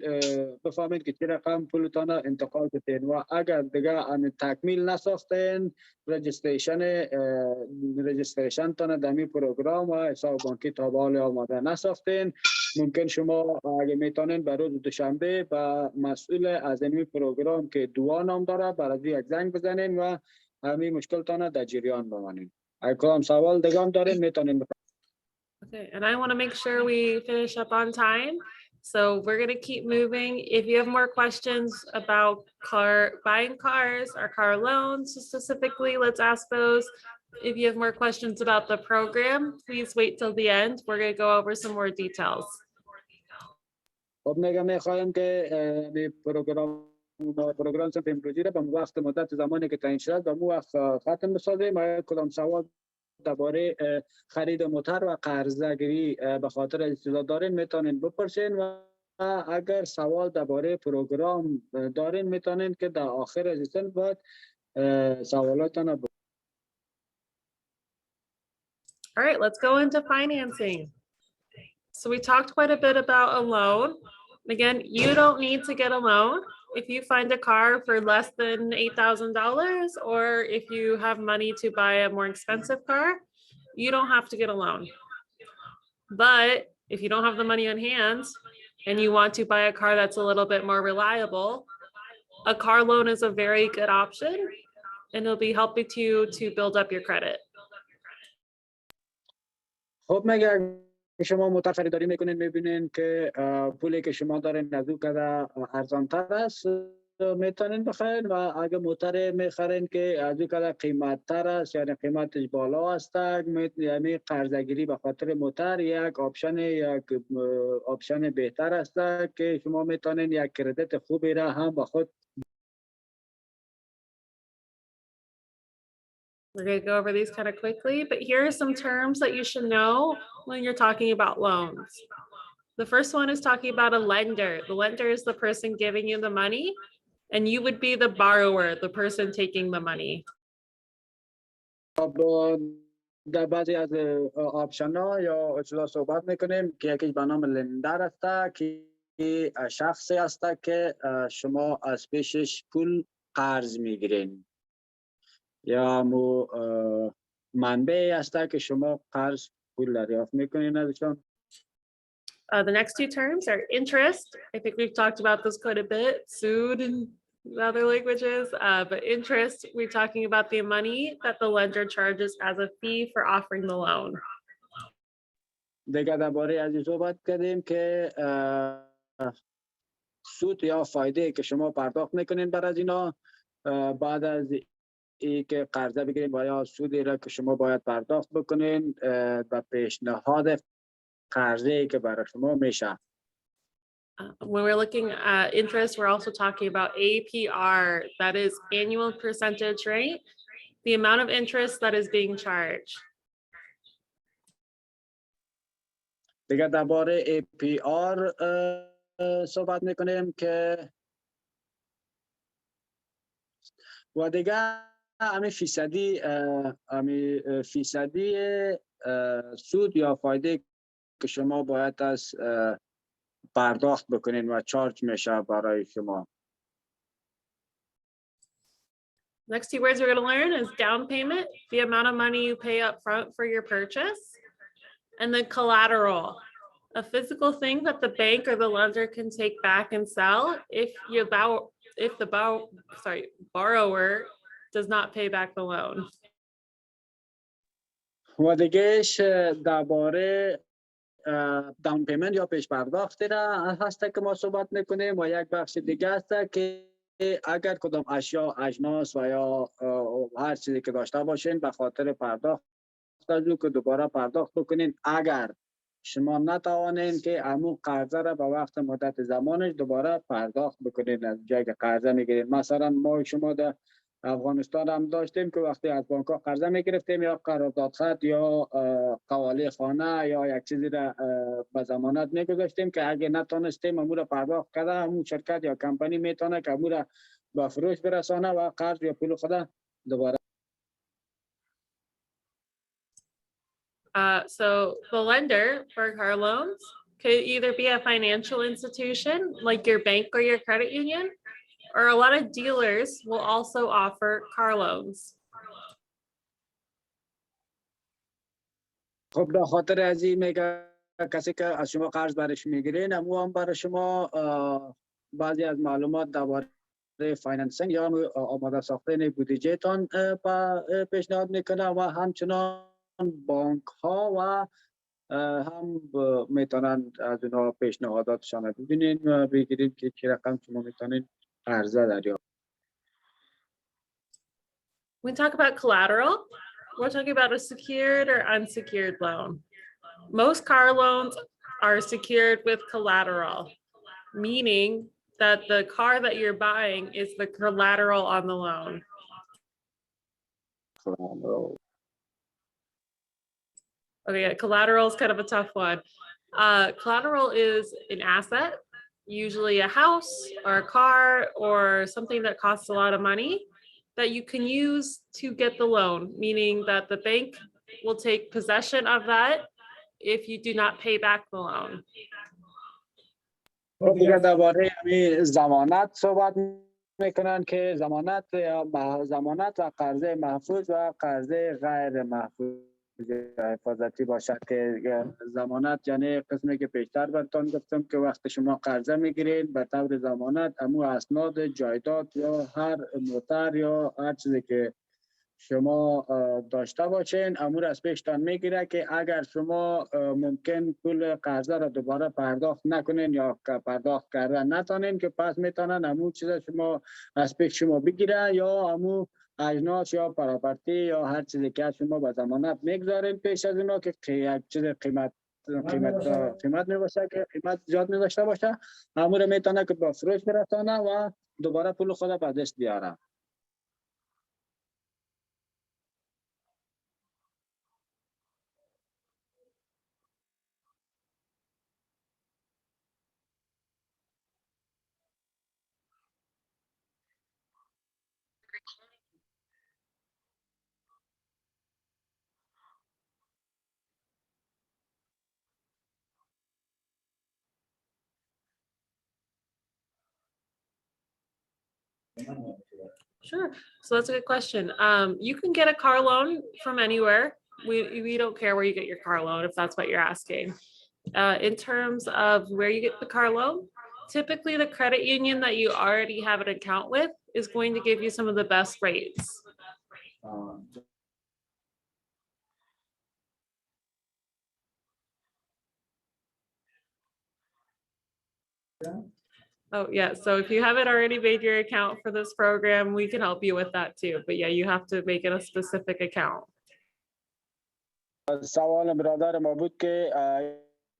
بفهمین که چی رقم پولتان انتقال بتین. و اگر دیگه تکمیل نساختین رجیستریشن تان دمی پروگرام و حساب بانکی تا به حال آماده نساختین، ممکن شما اگه میتونین به روز دوشنبه به مسئول از این پروگرام که دوا نام داره برای یک زنگ بزنین و همین مشکلتان در جریان بمانین. اگه کدام سوال دیگه هم دارین میتونین. Okay, and I want to make sure we finish up on time. So we're going to keep moving. If you have more questions about buying cars or car loans specifically, let's ask those. If you have more questions about the program, please wait till the end. We're going to go over some more details. خب میخوایم که به پروگرام سمت امروزی را به وقت مدت زمانی که تعیین شد به وقت ختم بسازیم. و کدام سوال درباره خرید موتر و قرضه‌گیری به خاطر استعداد دارین میتونین بپرسین و اگر سوال درباره پروگرام دارین میتونین که در آخر رجیستر باید سوالاتون. All right, let's go into financing. So we talked quite a bit about a loan. Again, you don't need to get a loan if you find a car for less than $8,000, or if you have money to buy a more expensive car, you don't have to get a loan. But if you don't have the money on hand and you want to buy a car that's a little bit more reliable, a car loan is a very good option and it'll be helping you to build up your credit. خب مگر شما موتر خریداری میکنین میبینین که پولی که شما دارین از او کده ارزان تر است، میتونین بخرین. و اگه موتر میخرین که از او کده قیمت تر است یعنی قیمتش بالا است، یعنی قرضگیری به خاطر موتر یک آپشن بهتر است که شما میتونین یک کردیت خوبی را هم با خود. We're going to go over these kind of quickly, but here are some terms that you should know when you're talking about loans. The first one is talking about a lender. The lender is the person giving you the money, and you would be the borrower, the person taking the money. در بعضی از آپشن ها یا اصطلاح صحبت میکنیم که یکیش به نام لندر است که شخصی است که شما از پیشش پول قرض میگیرین، یا منبعی است که شما قرض پول دریافت میکنین ازشان. The next two terms are interest. I think we've talked about this quite a bit, سود in other languages, but interest, we're talking about the money that the lender charges as a fee for offering the loan. دیگه درباره از این صحبت کردیم که سود یا فایده که شما پرداخت میکنین بر از اینا بعد از ای که قرضه بگیرین و یا سودی را که شما باید پرداخت بکنین و پیشنهاد قرضه که برای شما میشه. When we're looking at interest, we're also talking about APR, that is annual percentage rate, the amount of interest that is being charged. دیگه درباره APR صحبت میکنیم که و دیگه همین فیصدی سود یا فایده که شما باید از پرداخت بکنین و چارج میشه برای شما. Next two words we're going to learn is down payment, the amount of money you pay up front for your purchase, and then collateral, a physical thing that the bank or the lender can take back and sell if the borrower does not pay back the loan. و دیگهش درباره داون پیمنت یا پیش پرداخت را هست که ما صحبت میکنیم و یک بخش دیگه است که اگر کدام اشیا اجناس و یا هر چیزی که داشته باشین به خاطر پرداخت از او که دوباره پرداخت بکنین، اگر شما نتوانین که همون قرضه را به وقت مدت زمانش دوباره پرداخت بکنین از جایی که قرضه میگیرین. مثلا ما شما در افغانستان هم داشتیم که وقتی از بانک ها قرضه میگرفتیم یا قرارداد خط یا قوالی خانه یا یک چیزی را به ضمانت میگذاشتیم که اگه نتونستیم امور را پرداخت کرده، همون شرکت یا کمپانی میتونه که امور را به فروش برسانه و قرض یا پول خود دوباره. So the lender for car loans could either be a financial institution like your bank or your credit union, or a lot of dealers will also offer car loans. خب به خاطر از این میگه کسی که از شما قرض برش میگیرین امو هم برای شما بعضی از معلومات درباره فایننسینگ یا آماده ساختن بودجه تان پیشنهاد میکنه و همچنان بانک ها و هم میتونن از اونها پیشنهاداتشان ببینین و بگیرین که چه رقم شما میتونین قرضه دریافت. When we talk about collateral, we're talking about a secured or unsecured loan. Most car loans are secured with collateral, meaning that the car that you're buying is the collateral on the loan. Okay, yeah, collateral is kind of a tough one. Collateral is an asset, usually a house or a car or something that costs a lot of money that you can use to get the loan, meaning that the bank will take possession of that if you do not pay back the loan. دیگه درباره ضمانت صحبت میکنن که ضمانت و قرض محفوظ و قرض غیر محفوظ حفاظتی باشد که ضمانت یعنی قسمی که پیشتر براتون گفتم که وقتی شما قرضه میگیرید به طور ضمانت امو اسناد جایداد یا هر موتر یا هر چیزی که شما داشته باشین امور از پیشتان میگیره که اگر شما ممکن پول قرضه را دوباره پرداخت نکنین یا پرداخت کرده نتونین که پس میتونن امور چیز شما از پیش شما بگیره یا امور اجناس یا پراپرتی یا هر چیزی که شما به ضمانت میگذارین پیش از اونا که یک چیز قیمت میباشه که قیمت زیاد میداشته باشه امور میتونه که با فروش برسانه و دوباره پول خود به دست بیاره. Sure. So that's a good question. You can get a car loan from anywhere. We don't care where you get your car loan if that's what you're asking. In terms of where you get the car loan, typically the credit union that you already have an account with is going to give you some of the best rates. Oh, yeah. So if you haven't already made your account for this program, we can help you with that too. But yeah, you have to make it a specific account. سوال برادر ما بود که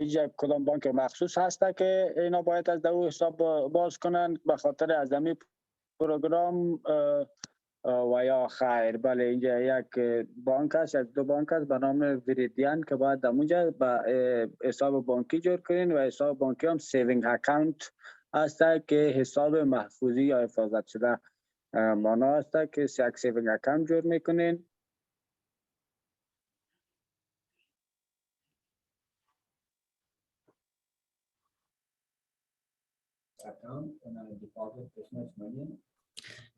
یک کدام بانک مخصوص هسته که اینا باید از دو حساب باز کنن به خاطر از دمی پروگرام و یا خیر. بله اینجا یک بانک است، یک دو بانک است به نام وریدیان که باید دمونجا به حساب بانکی جور کنین و حساب بانکی هم سیوینگ اکاونت هسته که حساب محفوظی یا حفاظت شده مانا هسته که یک سیوینگ اکاونت جور میکنین. Account and I deposit this much money.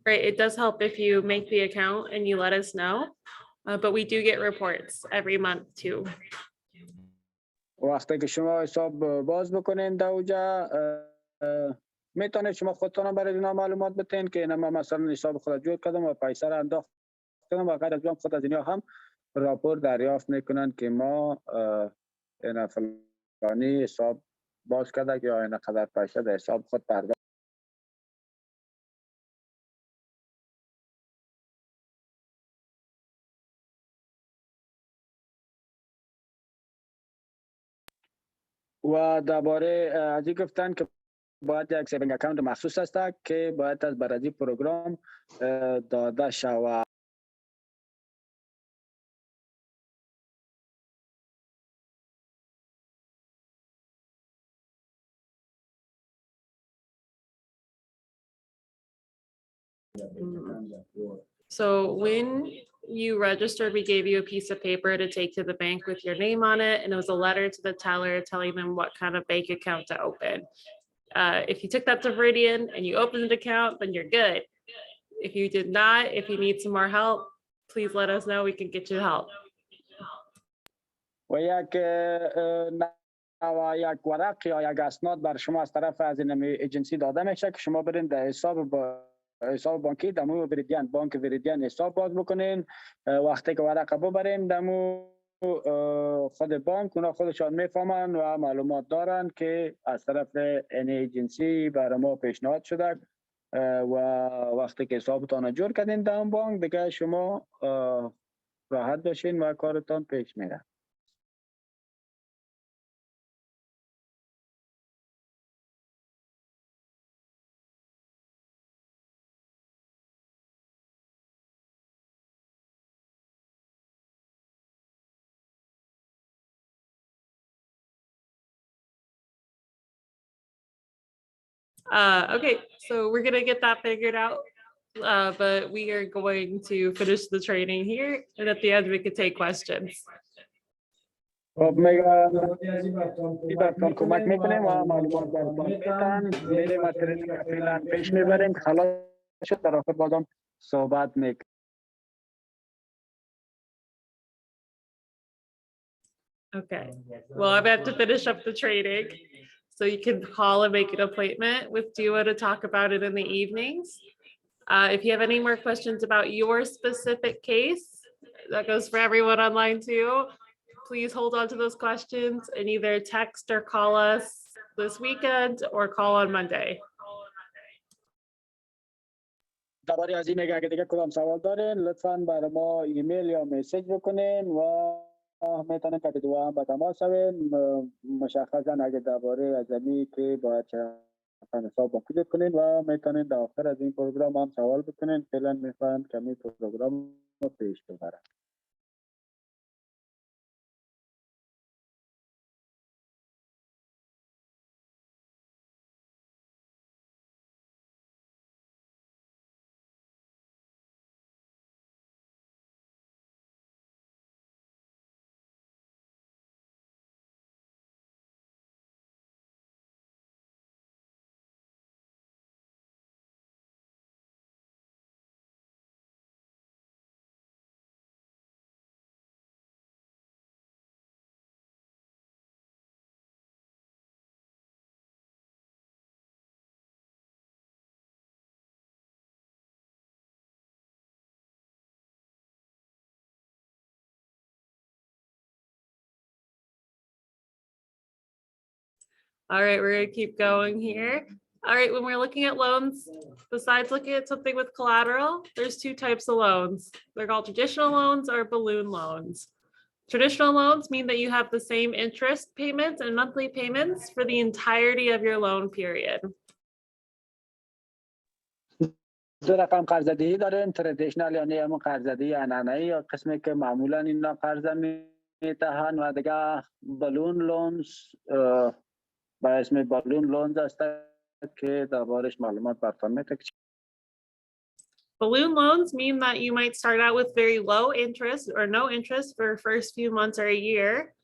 Right. It does help if you make the account and you let us know. But we do get reports every month too. وقتی که شما حساب باز بکنین دوجا میتونید شما خودتون برای اینا معلومات بتین که اینا مثلا حساب خود جور کردم و پیسه را انداختم و غیر از اون خود از اینا هم راپور دریافت میکنن که ما اینا فلانی حساب باز کرده که اینا قدر پیسه در حساب خود پرداخت. و درباره از این گفتن که باید یک سیوینگ اکاونت مخصوص است که باید از برای پروگرام داده شود. the bank account that you're So when you registered, we gave you a piece of paper to take to the bank with your name on it, and it was a letter to the teller telling them what kind of bank account to open. If you took that to Viridian and you opened an account, then you're good. If you did not, if you need some more help, please let us know. We can get you help. و یک یک ورق یا یک اسناد بر شما از طرف از این ایجنسی داده میشه که شما برین در حساب بانکی دمو وریدیان بانک وریدیان حساب باز بکنین. وقتی که ورق ببرین دمو خود بانک اونا خودشان میفهمن و معلومات دارن که از طرف این ایجنسی برای ما پیشنهاد شده و وقتی که حسابتان جور کردین در بانک دیگه شما راحت باشین و کارتان پیش میره. Okay, so we're gonna get that figured out, but we are going to finish the training here, and at the end we could take questions. خب میگم کمک میکنیم و معلومات براتون میتن میریم و ترینینگ فعلا پیش میبریم. خلاص شد در آخر بازم صحبت میکنیم. Okay, well, I'm about to finish up the training, so you can call and make an appointment with Dua to talk about it in the evenings. If you have any more questions about your specific case, that goes for everyone online too, please hold on to those questions and either text or call us this weekend or call on Monday. درباره از این اگه دیگه کدام سوال دارین لطفاً برای ما ایمیل یا مسیج بکنین و میتونین که دو هم به تماس شوین. مشخصاً اگه درباره از این که باید حساب کنید کنین و میتونین در آخر از این پروگرام هم سوال بکنین. فعلا میخوام که این پروگرام رو پیش ببرم. All right, we're gonna keep going here. All right, when we're looking at loans, besides looking at something with collateral, there's two types of loans. They're called traditional loans or balloon loans. Traditional loans mean that you have the same interest payments and monthly payments for the entirety of your loan period. دو رقم قرض‌دهی داریم، تردیشنال یعنی همون قرض‌دهی عنعنه‌ای یا قسمی که معمولاً اینا قرض می‌دهند و دیگه بالون لونز با اسم بالون لونز است که دربارش معلومات براتون می‌دم. Balloon loans mean that you might start out with very low interest or no interest for first few months or a year,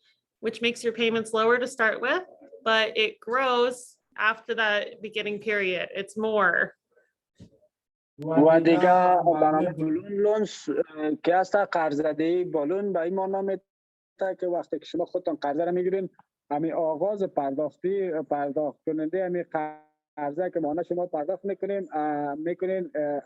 which makes your payments lower to start with, but it grows after that beginning period. It's more. و دیگه برنامه بالون لونز که است قرض‌دهی بالون به این معنا می‌ده که وقتی که شما خودتون قرض را می‌گیرین همین آغاز پرداخت کننده همین قرضه که ما شما پرداخت میکنین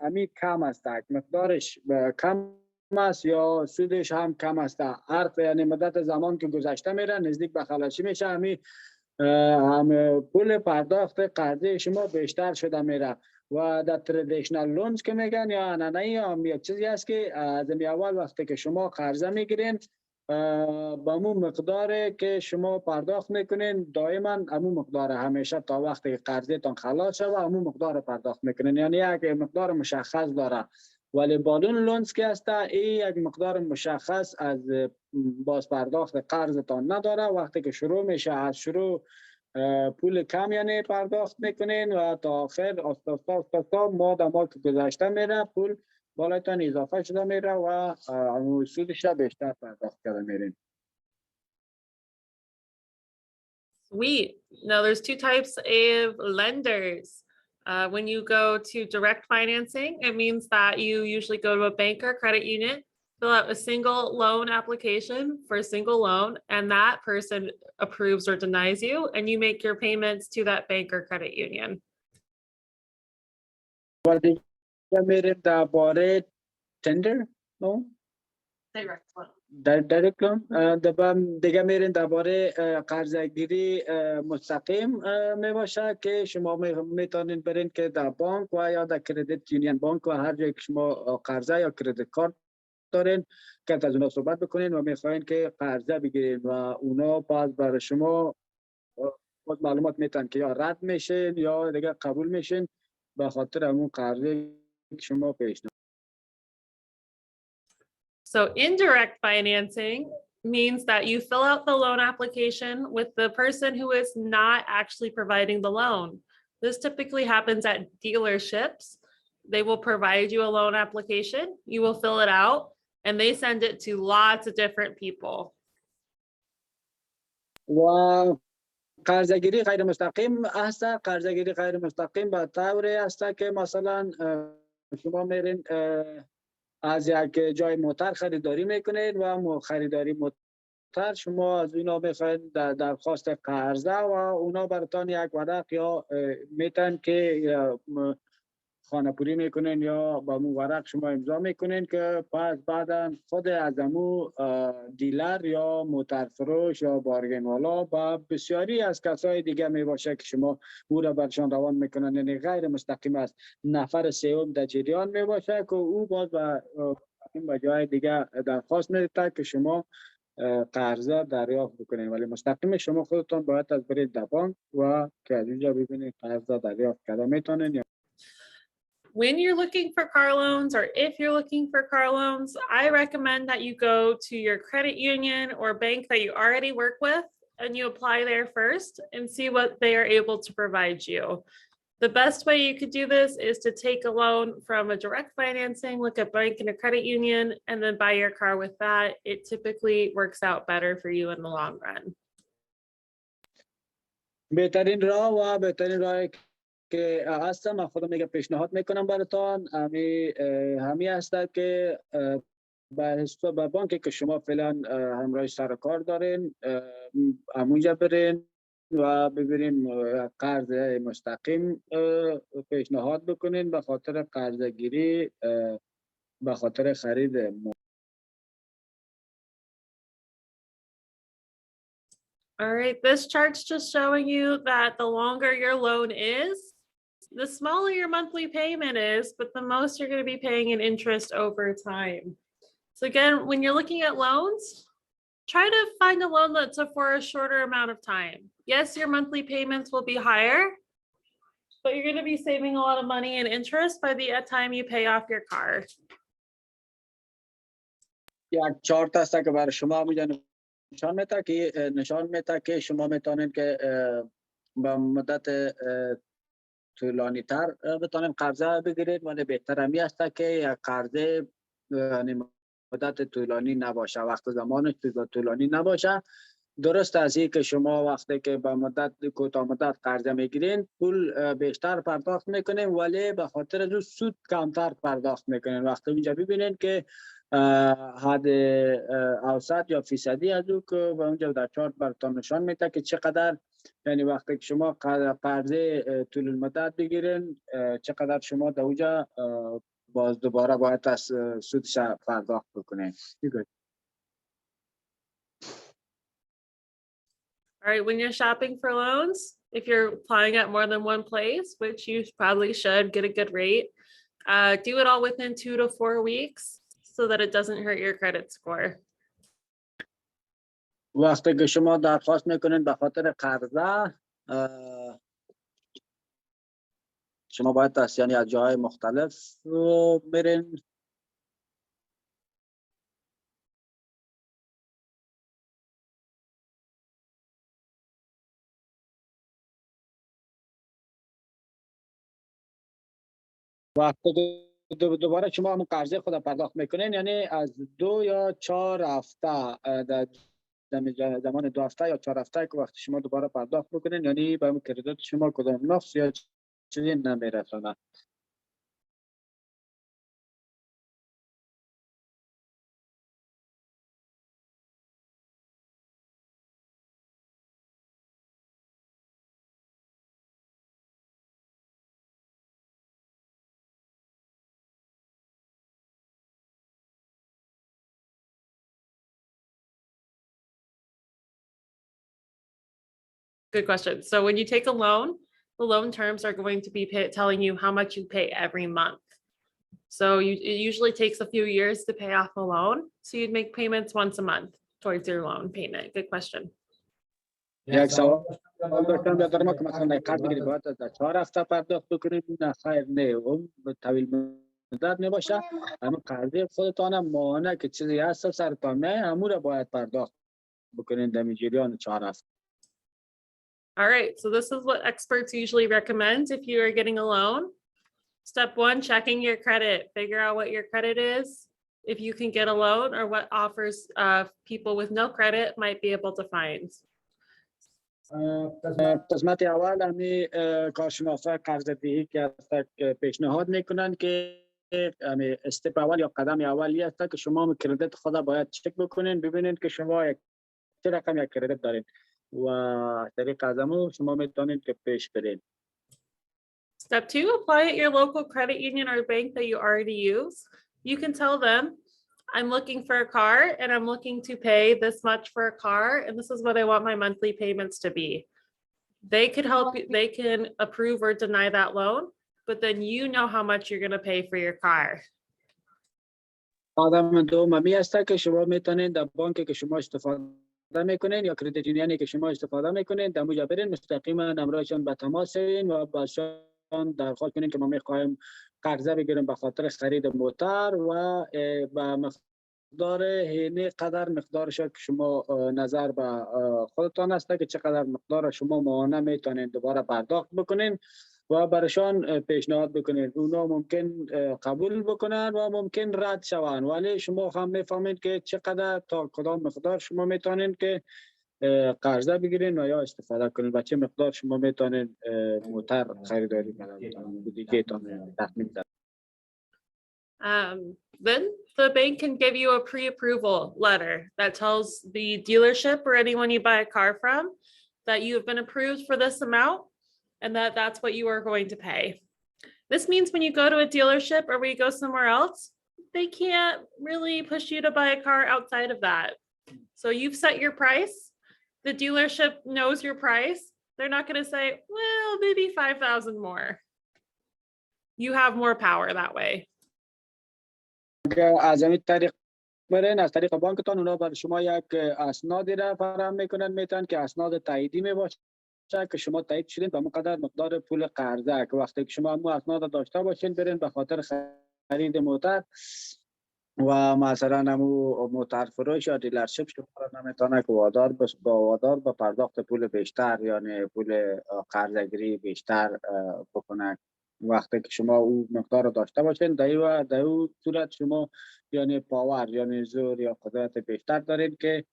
همین کم است، مقدارش کم است یا سودش هم کم است. هر یعنی مدت زمان که گذشته میره نزدیک به خلاصی میشه هم پول پرداخت قرضه شما بیشتر شده میره. و در تردیشنال لونز که میگن یا عنعنه‌ای هم یک چیزی است که از اول وقتی که شما قرضه میگیرین با همون مقدار که شما پرداخت میکنین دائما همون مقدار همیشه تا وقتی که قرضتان خلاص شود همون مقدار پرداخت میکنین، یعنی یک مقدار مشخص داره. ولی بالون لونز که است این یک مقدار مشخص از باز پرداخت قرضتان نداره. وقتی که شروع میشه از شروع پول کم یعنی پرداخت میکنین و تا آخر آستا ما دما که گذشته میره پول بالاتان اضافه شده میره و سودش را بیشتر پرداخت کرده میرین. Sweet. Now, there's two types of lenders. When you go to direct financing, it means that you usually go to a bank or credit union, fill out a single loan application for a single loan, and that person approves or denies you, and you make your payments to that bank or credit union. و دیگه میرین درباره تندر نو Direct loan. دایرکت لون دیگه میرین درباره قرضگیری مستقیم می باشه که شما میتونین برین که در بانک و یا در کردیت یونین بانک و هر جایی که شما قرضه یا کردیت کارت دارین که از اونا صحبت بکنین و میخواین که قرضه بگیرین و اونا باز برای شما باز معلومات میتن که یا رد میشین یا دیگه قبول میشین به خاطر همون قرضه که شما پیشنهاد. So indirect financing means that you fill out the loan application with the person who is not actually providing the loan. This typically happens at dealerships. They will provide you a loan application, you will fill it out, and they send it to lots of different people. و قرضگیری غیر مستقیم هست. قرضگیری غیر مستقیم به طوری هست که مثلا شما میرین از یک جای موتر خریداری میکنید و خریداری موتر شما از اونا میخواین درخواست قرضه و اونا براتون یک ورق یا میتن که خانه پوری میکنین یا با مو ورق شما امضا میکنین که پس بعدا خود از امو دیلر یا موتر فروش یا بارگین والا با بسیاری از کسای دیگه می باشه که شما او را برشان روان میکنن، یعنی غیر مستقیم است. نفر سوم در جریان می باشه که او باز با جای دیگه درخواست میده که شما قرضه دریافت بکنین، ولی مستقیم شما خودتون باید از برید در بانک و که از اینجا ببینید قرضه دریافت کرده میتونین. یا When you're looking for car loans, or if you're looking for car loans, I recommend that you go to your credit union or bank that you already work with and you apply there first and see what they are able to provide you. The best way you could do this is to take a loan from a direct financing, like a bank and a credit union, and then buy your car with that. It typically works out better for you in the long run. بهترین راه و بهترین راه که هستم من خودم میگه پیشنهاد میکنم براتون همی هست که به بانکی که شما فعلا همراه سر کار دارین همونجا برین و ببرین قرض مستقیم پیشنهاد بکنین به خاطر قرضه گیری به خاطر خرید. All right, this chart's just showing you that the longer your loan is, the smaller your monthly payment is, but the most you're going to be paying in interest over time. So again, when you're looking at loans, try to find a loan that's for a shorter amount of time. Yes, your monthly payments will be higher, but you're going to be saving a lot of money in interest by the time you pay off your car. یک چارت هست که برای شما نشان میده که شما میتونید که با مدت طولانی تر بتونید قرضه بگیرید، ولی بهتر همی است که یک قرضه مدت طولانی نباشه، وقت زمانش طولانی نباشه. درست است که شما وقتی که با مدت کوتاه مدت قرضه میگیرین پول بیشتر پرداخت میکنین، ولی به خاطر از سود کمتر پرداخت میکنین. وقتی اینجا ببینین که حد اوسط یا فیصدی از او که به اونجا در چارت براتون نشان میده که چقدر، یعنی وقتی که شما قرضه طول المدت بگیرین چقدر شما در اونجا باز دوباره باید از سودش پرداخت بکنین. All right, when you're shopping for loans, if you're applying at more than one place, which you probably should get a good rate, do it all within 2 to 4 weeks so that it doesn't hurt your credit score. وقتی که شما درخواست میکنین به خاطر قرضه شما باید از یعنی از جاهای مختلف برین وقتی دوباره شما همون قرضه خود پرداخت میکنین، یعنی از 2 یا 4 هفته در زمان 2 هفته یا 4 هفته که وقتی شما دوباره پرداخت بکنین، یعنی به اون کردیت شما کدام نقص یا چیزی نمیرسونه. Good question. So when you take a loan, the loan terms are going to be telling you how much you pay every month. So it usually takes a few years to pay off a loan. So you'd make payments once a month towards your loan payment. Good question. یک سوال داشتم یادم که مثلا قرض بگیرید باید از 4 هفته پرداخت بکنید. نه خیر، نه اون طویل مدت نباشه. اما قرض خودتان ماهانه که چیزی هست سرتان نه، همون را باید پرداخت بکنید در جریان 4 هفته. All right, so this is what experts usually recommend if you are getting a loan. Step 1, checking your credit. Figure out what your credit is, if you can get a loan, or what offers people with no credit might be able to find. قسمت اول همی کارشناسای قرض دهی که هست پیشنهاد میکنن که استپ اول یا قدم اولی هست که شما کردیت خود باید چک بکنین، ببینین که شما چه رقم یک کردیت دارین و طریق از همون شما میتونین که پیش برین. Step 2, apply at your local credit union or bank that you already use. You can tell them, I'm looking for a car and I'm looking to pay this much for a car, and this is what I want my monthly payments to be. They could help you, they can approve or deny that loan, but then you know how much you're going to pay for your car. آدم دومی هست که شما میتونین در بانک که شما استفاده میکنین یا کردیت یونیونی که شما استفاده میکنین در اونجا برین، مستقیما نمرهشان به تماس شوین و باشان درخواست کنین که ما میخوایم قرضه بگیریم به خاطر خرید موتر و به مقدار هینه قدر مقدارش که شما نظر به خودتان هست که چقدر مقدار شما ماهانه میتونین دوباره پرداخت بکنین و برشان پیشنهاد بکنین. اونا ممکن قبول بکنن و ممکن رد شوند، ولی شما هم میفهمید که چقدر تا کدام مقدار شما میتونین که قرضه بگیرین و یا استفاده کنین و چه مقدار شما میتونین موتر خریداری کنین. دیگه تان تخمین زد. Then the bank can give you a pre-approval letter that tells the dealership or anyone you buy a car from that you have been approved for this amount and that that's what you are going to pay. This means when you go to a dealership or when you go somewhere else, they can't really push you to buy a car outside of that. So you've set your price. The dealership knows your price. They're not going to say, well, maybe 5,000 more. You have more power that way. از همین طریق برین، از طریق بانکتان اونا برای شما یک اسنادی را فراهم میکنن، میتونن که اسناد تاییدی میباشه که شما تایید شدین به مقدار مقدار پول قرضه که وقتی که شما همون اسناد داشته باشین برین به خاطر خرید موتر و مثلا همون موتر فروش یا دیلرشپ شما را نمیتونه که وادار به پرداخت پول بیشتر یعنی پول قرضگیری بیشتر بکنه. وقتی که شما او مقدار داشته باشین در او صورت شما یعنی پاور یعنی زور یا قدرت بیشتر دارید که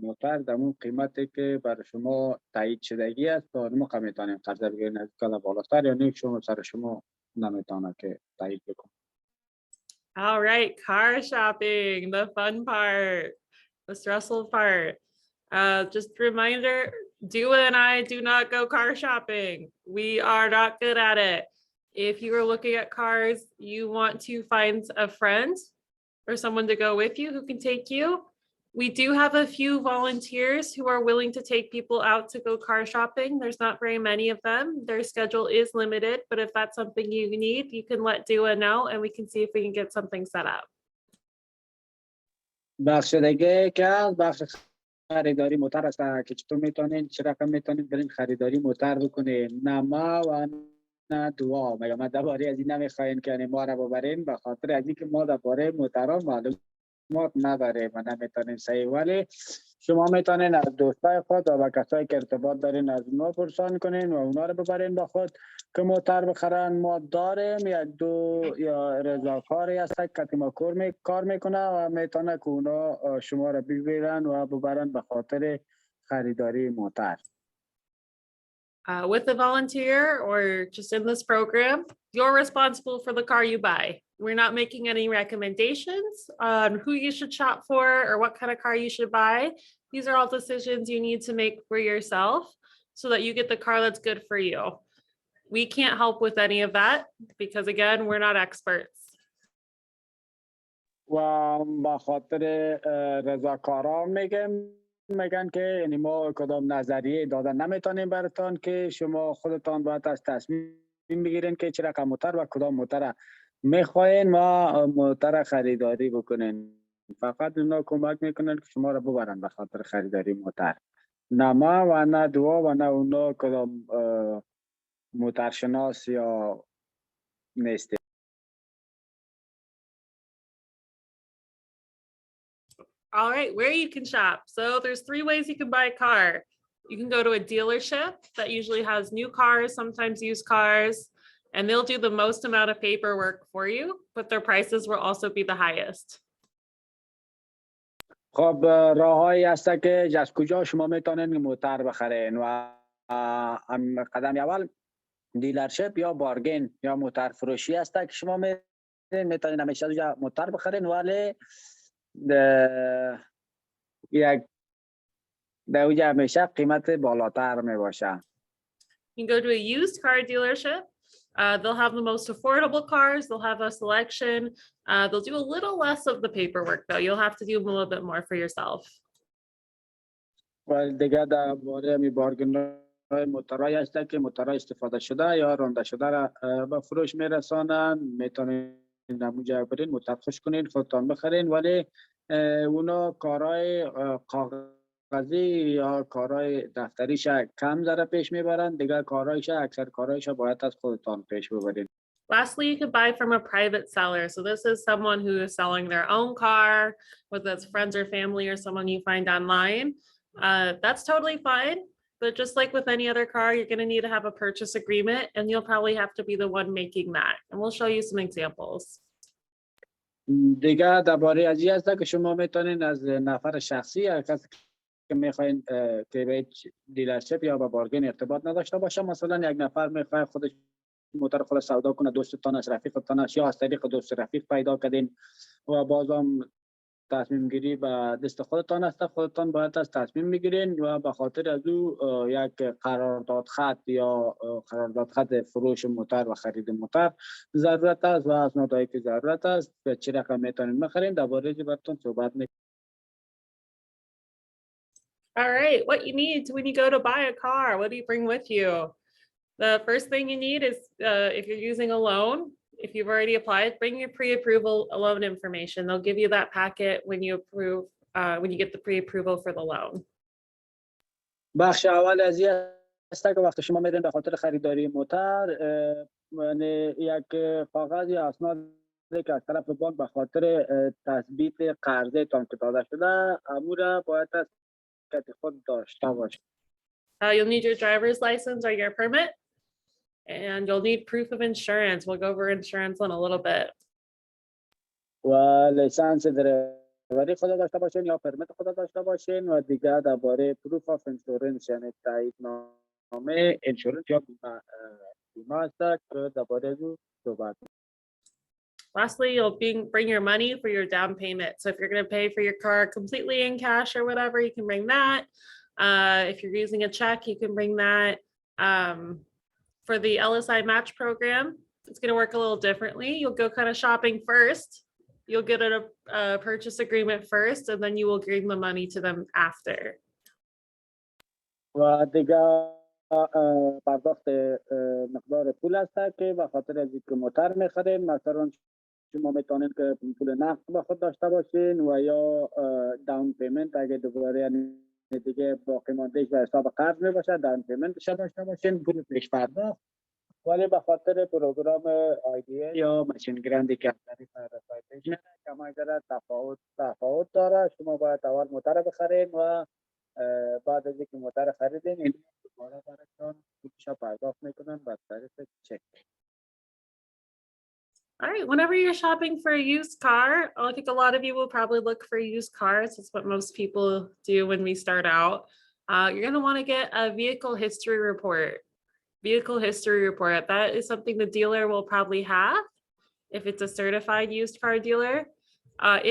موتر در اون قیمتی که برای شما تایید شدگی است تا نمو میتونیم قرضه بگیرین از کلا بالاتر یعنی شما سر شما نمیتونه که تایید بکن. All right, car shopping, the fun part, the stressful part. Just a reminder, Dua and I do not go car shopping. We are not good at it. If you are looking at cars, you want to find a friend or someone to go with you who can take you. We do have a few volunteers who are willing to take people out to go car shopping. There's not very many of them. Their schedule is limited, but if that's something you need, you can let Dua know and we can see if we can get something set up. بخش دیگه که بخش خریداری موتر است که چطور میتونین چه رقم میتونین برین خریداری موتر بکنین. نه ما و نه دعا مگه ما درباره از این نمیخواین که ما را ببرین به خاطر از اینکه ما درباره موترها معلومات نداریم و نمیتونیم صحیح، ولی شما میتونین از دوستای خود و کسایی که ارتباط دارین از اونا پرسان کنین و اونا رو ببرین با خود که موتر بخرن. ما داریم یک دو یا رضاکاری هست که تیما کار میکنه و میتونه که اونا شما رو بگیرن و ببرن به خاطر خریداری موتر. With a volunteer or just in this program, you're responsible for the car you buy. We're not making any recommendations on who you should shop for or what kind of car you should buy. These are all decisions you need to make for yourself so that you get the car that's good for you. We can't help with any of that because, again, we're not experts. و با خاطر رضاکارا میگن که یعنی ما کدام نظریه دادن نمیتونیم براتون که شما خودتان باید از تصمیم بگیرین که چه رقم موتر و کدام موتر میخواین و موتر خریداری بکنین. فقط اونا کمک میکنن که شما رو ببرن به خاطر خریداری موتر. نه ما و نه دوا و نه اونا کدام موترشناس یا نیست. All right, where you can shop. So there's 3 ways you can buy a car. You can go to a dealership that usually has new cars, sometimes used cars, and they'll do the most amount of paperwork for you, but their prices will also be the highest. خب راههایی هست که از کجا شما میتونین موتر بخرین و قدم اول دیلرشپ یا بارگین یا موتر فروشی هست که شما میتونین همیشه از موتر بخرین ولی یک در اونجا همیشه قیمت بالاتر می باشه. You can go to a used car dealership. They'll have the most affordable cars. They'll have a selection. They'll do a little less of the paperwork though. You'll have to do a little bit more for yourself. و دیگه در باره می بارگین موترهای هست که موترهای استفاده شده یا رانده شده را به فروش میرسانن. میتونین اونجا برین موتر خوش کنین خودتان بخرین ولی اونا کارهای کاغذی یا کارهای دفتریش کم ذره پیش میبرن. دیگه کارهایش اکثر کارهایش باید از خودتان پیش ببرین. Lastly, you could buy from a private seller. So this is someone who is selling their own car, whether it's friends or family or someone you find online. That's totally fine. But just like with any other car, you're going to need to have a purchase agreement and you'll probably have to be the one making that. And we'll show you some examples. دیگه درباره از این هست که شما میتونین از نفر شخصی یا کسی که میخواین که به دیلرشپ یا با بارگین ارتباط نداشته باشه، مثلا یک نفر میخواد خودش موتر خود سودا کنه، دوستانش رفیقتانش یا از طریق دوست رفیق پیدا کردین و بازم تصمیم گیری به دست خودتان است. خودتان باید از تصمیم میگیرین و به خاطر از او یک قرارداد خط یا قرارداد خط فروش موتر و خرید موتر ضرورت است و اسنادهایی که ضرورت است به چه رقم میتونین بخرین درباره براتون صحبت میکنم. All right, what you need when you go to buy a car, what do you bring with you? The first thing you need is if you're using a loan, if you've already applied, bring your pre-approval loan information. They'll give you that packet when you approve, when you get the pre-approval for the loan. بخش اول از این است که وقتی شما میرین به خاطر خریداری موتر یک کاغذ یا اسنادی که از طرف بانک به خاطر تثبیت قرضه تان که داده شده امور باید از خود داشته باشید. You'll need your driver's license or your permit, and you'll need proof of insurance. We'll go over insurance in a little bit. و لیسانس دریوری خود داشته باشین یا پرمیت خود داشته باشین و دیگه درباره پروف آف اینشورنس یعنی تاییدنامه اینشورنس یا بیمه است که درباره او صحبت. Lastly, you'll bring your money for your down payment. So if you're going to pay for your car completely in cash or whatever, you can bring that. If you're using a check, you can bring that. For the LSI match program, it's going to work a little differently. You'll go kind of shopping first. You'll get a purchase agreement first, and then you will bring the money to them after. و دیگه پرداخت مقدار پول است که به خاطر از اینکه موتر میخرین مثلا شما میتونین که پول نقد با خود داشته باشین و یا داون پیمنت اگه دوباره دیگه باقی ماندهش به حساب قرض میباشه داون پیمنتش داشته باشین. پول پیش پرداخت ولی به خاطر پروگرام آیدیه یا ماشین گرندی که از طریق رسای پیش میره کمک داره تفاوت داره. شما باید اول موتر بخرین و بعد از اینکه موتر خریدین این دوباره براتون پولش پرداخت میکنن و طریق چک. All right, whenever you're shopping for a used car, I think a lot of you will probably look for used cars. That's what most people do when we start out. You're going to want to get a vehicle history report. Vehicle history report. That is something the dealer will probably have if it's a certified used car dealer.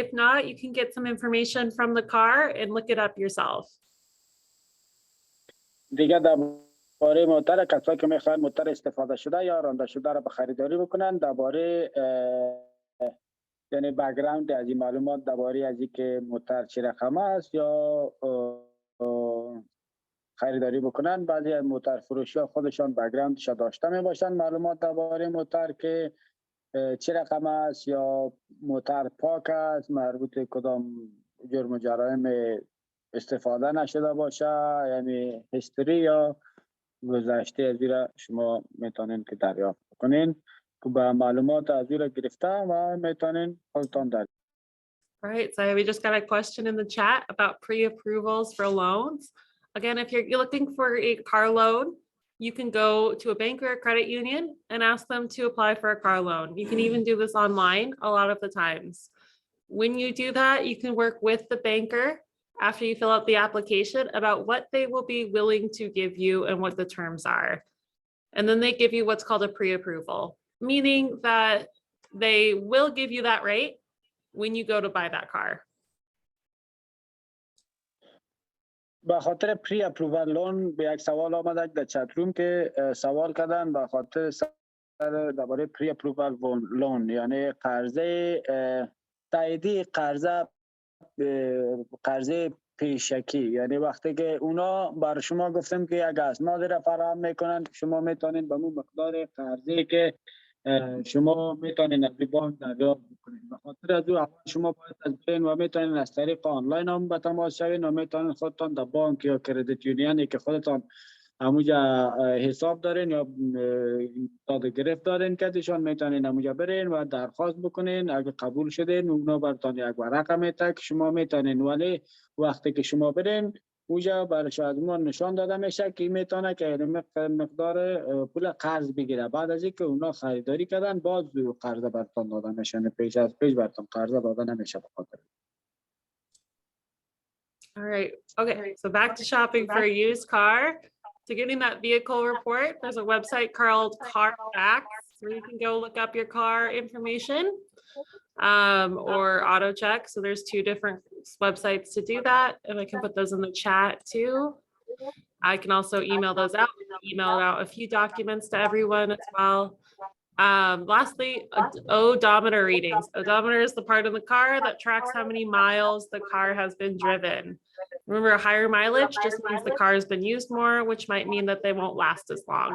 If not, you can get some information from the car and look it up yourself. دیگه درباره موتر کسایی که میخوان موتر استفاده شده یا رانده شده را به خریداری بکنن درباره یعنی بک‌گراند از این معلومات درباره از اینکه موتر چه رقم است یا خریداری بکنن. بعضی از موتر فروشی ها خودشان بک‌گراندش داشته می باشن معلومات درباره موتر که چه رقم است یا موتر پاک است مربوط کدام جرم و جرایم استفاده نشده باشه یعنی هیستوری یا گذشته از این شما میتونین که دریافت کنین که با معلومات از این گرفته و میتونین خودتان دارید. All right, so we just got a question in the chat about pre-approvals for loans. Again, if you're looking for a car loan, you can go to a bank or a credit union and ask them to apply for a car loan. You can even do this online a lot of the times. When you do that, you can work with the banker after you fill out the application about what they will be willing to give you and what the terms are. And then they give you what's called a pre-approval, meaning that they will give you that rate when you go to buy that car. به خاطر پری اپرووال لون به یک سوال آمده در چت روم که سوال کردن به خاطر درباره پری اپرووال لون یعنی قرضه تاییدی قرضه پیشکی یعنی وقتی که اونا بر شما گفتم که یک اسناد را فراهم میکنن شما میتونید به اون مقدار قرضه که شما میتونید از بانک دریافت بکنید. به خاطر از اون شما باید از برین و میتونید از طریق آنلاین هم به تماس شوید و میتونید خودتان در بانک یا کردیت یونیونی که خودتان همونجا حساب دارین یا داده گرفت دارین که دیشان میتونین همونجا برین و درخواست بکنین. اگه قبول شدین اونا براتون یک ورقه میده که شما میتونین ولی وقتی که شما برین اونجا برای شما نشان داده میشه که میتونه که مقدار پول قرض بگیره. بعد از اینکه اونا خریداری کردن باز قرض براتون داده میشه پیش از پیش براتون قرض داده نمیشه به خاطر. All right, okay, so back to shopping for a used car. To getting that vehicle report, there's a website called CarFacts where you can go look up your car information or auto check. So there's two different websites to do that. And I can put those in the chat too. I can also email those out. Emailed out a few documents to everyone as well. Lastly, odometer readings. Odometer is the part of the car that tracks how many miles the car has been driven. Remember, higher mileage just means the car has been used more, which might mean that they won't last as long.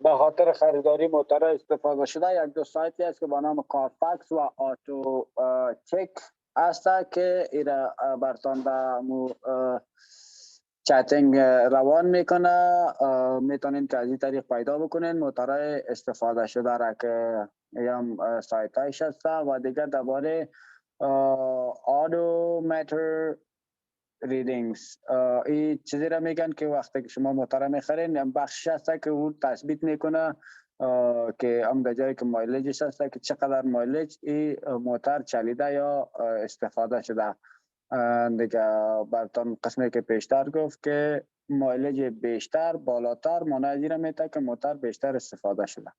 به خاطر خریداری موتور استفاده شده یک دو سایتی است که با نام کارفکس و آتو چک است که ایرا برتان در چتینگ روان میکنه. میتونین که از این طریق پیدا بکنین موتورهای استفاده شده را که هم سایت هایش هست و دیگر درباره آدومتر ریدینگز این چیزی را میگن که وقتی که شما موتور میخرین بخش هست که اون تثبیت میکنه که هم در جایی که مایلجش هست که چقدر مایلج این موتور چلیده یا استفاده شده. دیگه براتون قسمی که پیشتر گفت که مایلج بیشتر بالاتر مناظی را میده که موتور بیشتر استفاده شده.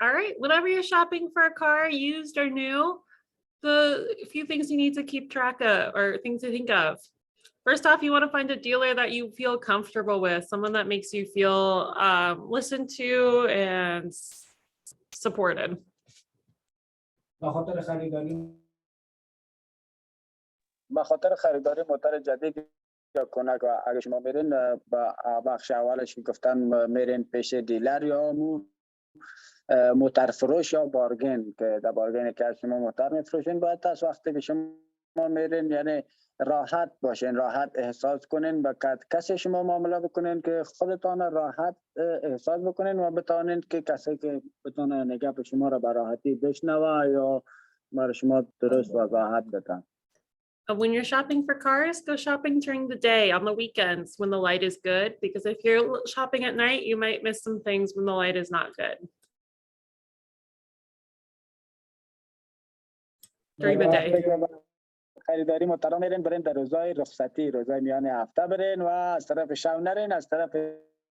All right, whenever you're shopping for a car, used or new, the few things you need to keep track of or things to think of. First off, you want to find a dealer that you feel comfortable with, someone that makes you feel listened to and supported. به خاطر خریداری موتور جدید یا کنک اگه شما میرین با بخش اولش که گفتن میرین پیش دیلر یا موتر فروش یا بارگین که در بارگین که شما موتر میفروشین باید تا وقتی که شما میرین یعنی راحت باشین، راحت احساس کنین و کسی شما معامله بکنین که خودتان راحت احساس بکنین و بتانین که کسی که بتونه نگاه شما را به راحتی بشنوه یا برای شما درست و راحت بتن. When you're shopping for cars, go shopping during the day on the weekends when the light is good, because if you're shopping at night, you might miss some things when the light is not good. During the day. خریداری محترم برین در روزای رخصتی، روزای میان هفته برین و از طرف شب نرین، از طرف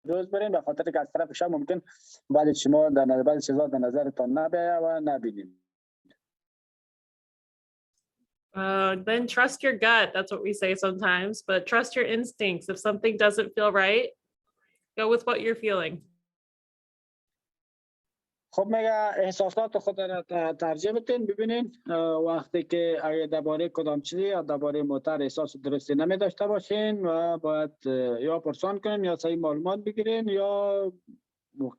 روز برین، به خاطر که از طرف شب ممکن بعد شما بعضی چیزا در نظرتان نبیاید و نبینید. Then trust your gut. That's what we say sometimes, but trust your instincts. If something doesn't feel right, go with what you're feeling. خب میگه احساسات خود را ترجیح بدین. ببینین وقتی که اگه درباره کدام چیزی یا درباره موتور احساس درستی نمی داشته باشین و باید یا پرسان کنین یا صحیح معلومات بگیرین یا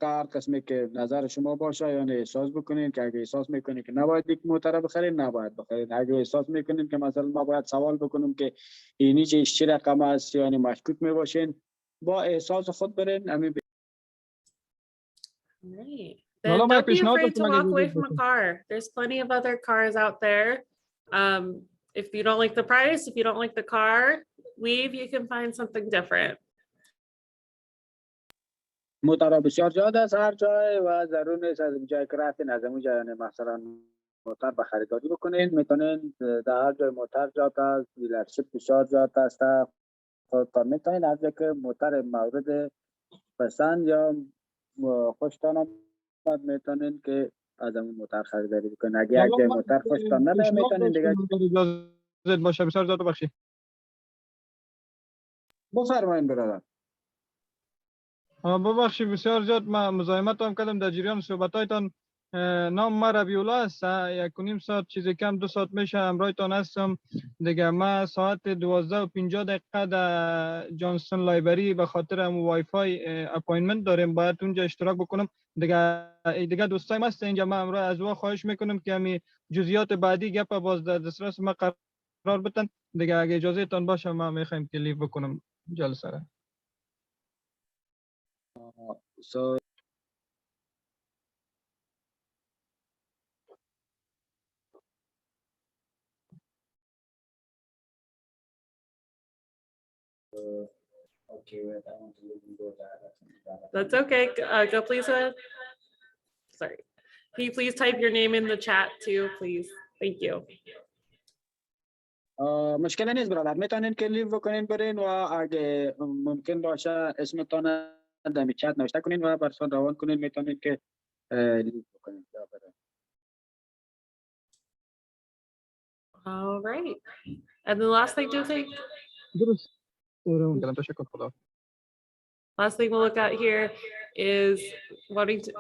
هر قسمی که نظر شما باشه یعنی احساس بکنین که اگه احساس میکنین که نباید یک موتور بخرین نباید بخرین. اگه احساس میکنین که مثلا ما باید سوال بکنیم که اینی چه رقم است یعنی مشکوک می باشین، با احساس خود برین. همین Right. Then don't be afraid to walk away from a car. There's plenty of other cars out there. If you don't like the price, if you don't like the car, leave. You can find something different. موتورها بسیار زیاد است هر جای و ضرور نیست از جای که رفتین از اون جای مثلا موتور به خریداری بکنین. میتونین در هر جای موتور جات است، دیلرشیپ بسیار جات است، خودتان میتونین از جایی که موتور مورد پسند یا خوشتان آمد میتونین که از اون موتور خریداری بکنین. اگه یک جای موتور خوشتان نمیاد میتونین دیگه زد باشه. بسیار زیاد بخشید. بفرمایید برادر. ببخشید بسیار زیاد من مزاحمت هم کردم در جریان صحبتایتان. نام ما ربیع‌الله است. 1.5 ساعت چیز کم 2 ساعت میشه همراهتان هستم دیگه. ما ساعت 12:50 در جانسون لایبرری به خاطر وای فای اپاینتمنت داریم، باید اونجا اشتراک بکنم دیگه دوستای ما هست اینجا. ما امروز از او خواهش میکنم که همین جزئیات بعدی گپ باز در دسترس ما قرار بدن دیگه. اگه اجازه تان باشه ما میخوایم که لیو بکنم جلسه را. So okay, wait, I want to leave and go that. That's okay. Go please. Sorry. Can you please type your name in the chat too, please? Thank you. مشکل نیست برادر، میتونین که لیو بکنین برین و اگه ممکن باشه اسمتان در چت نوشته کنین و برسان روان کنین. میتونین که لیو بکنین. All right. And the last thing to take. Last thing we'll look at here is wanting to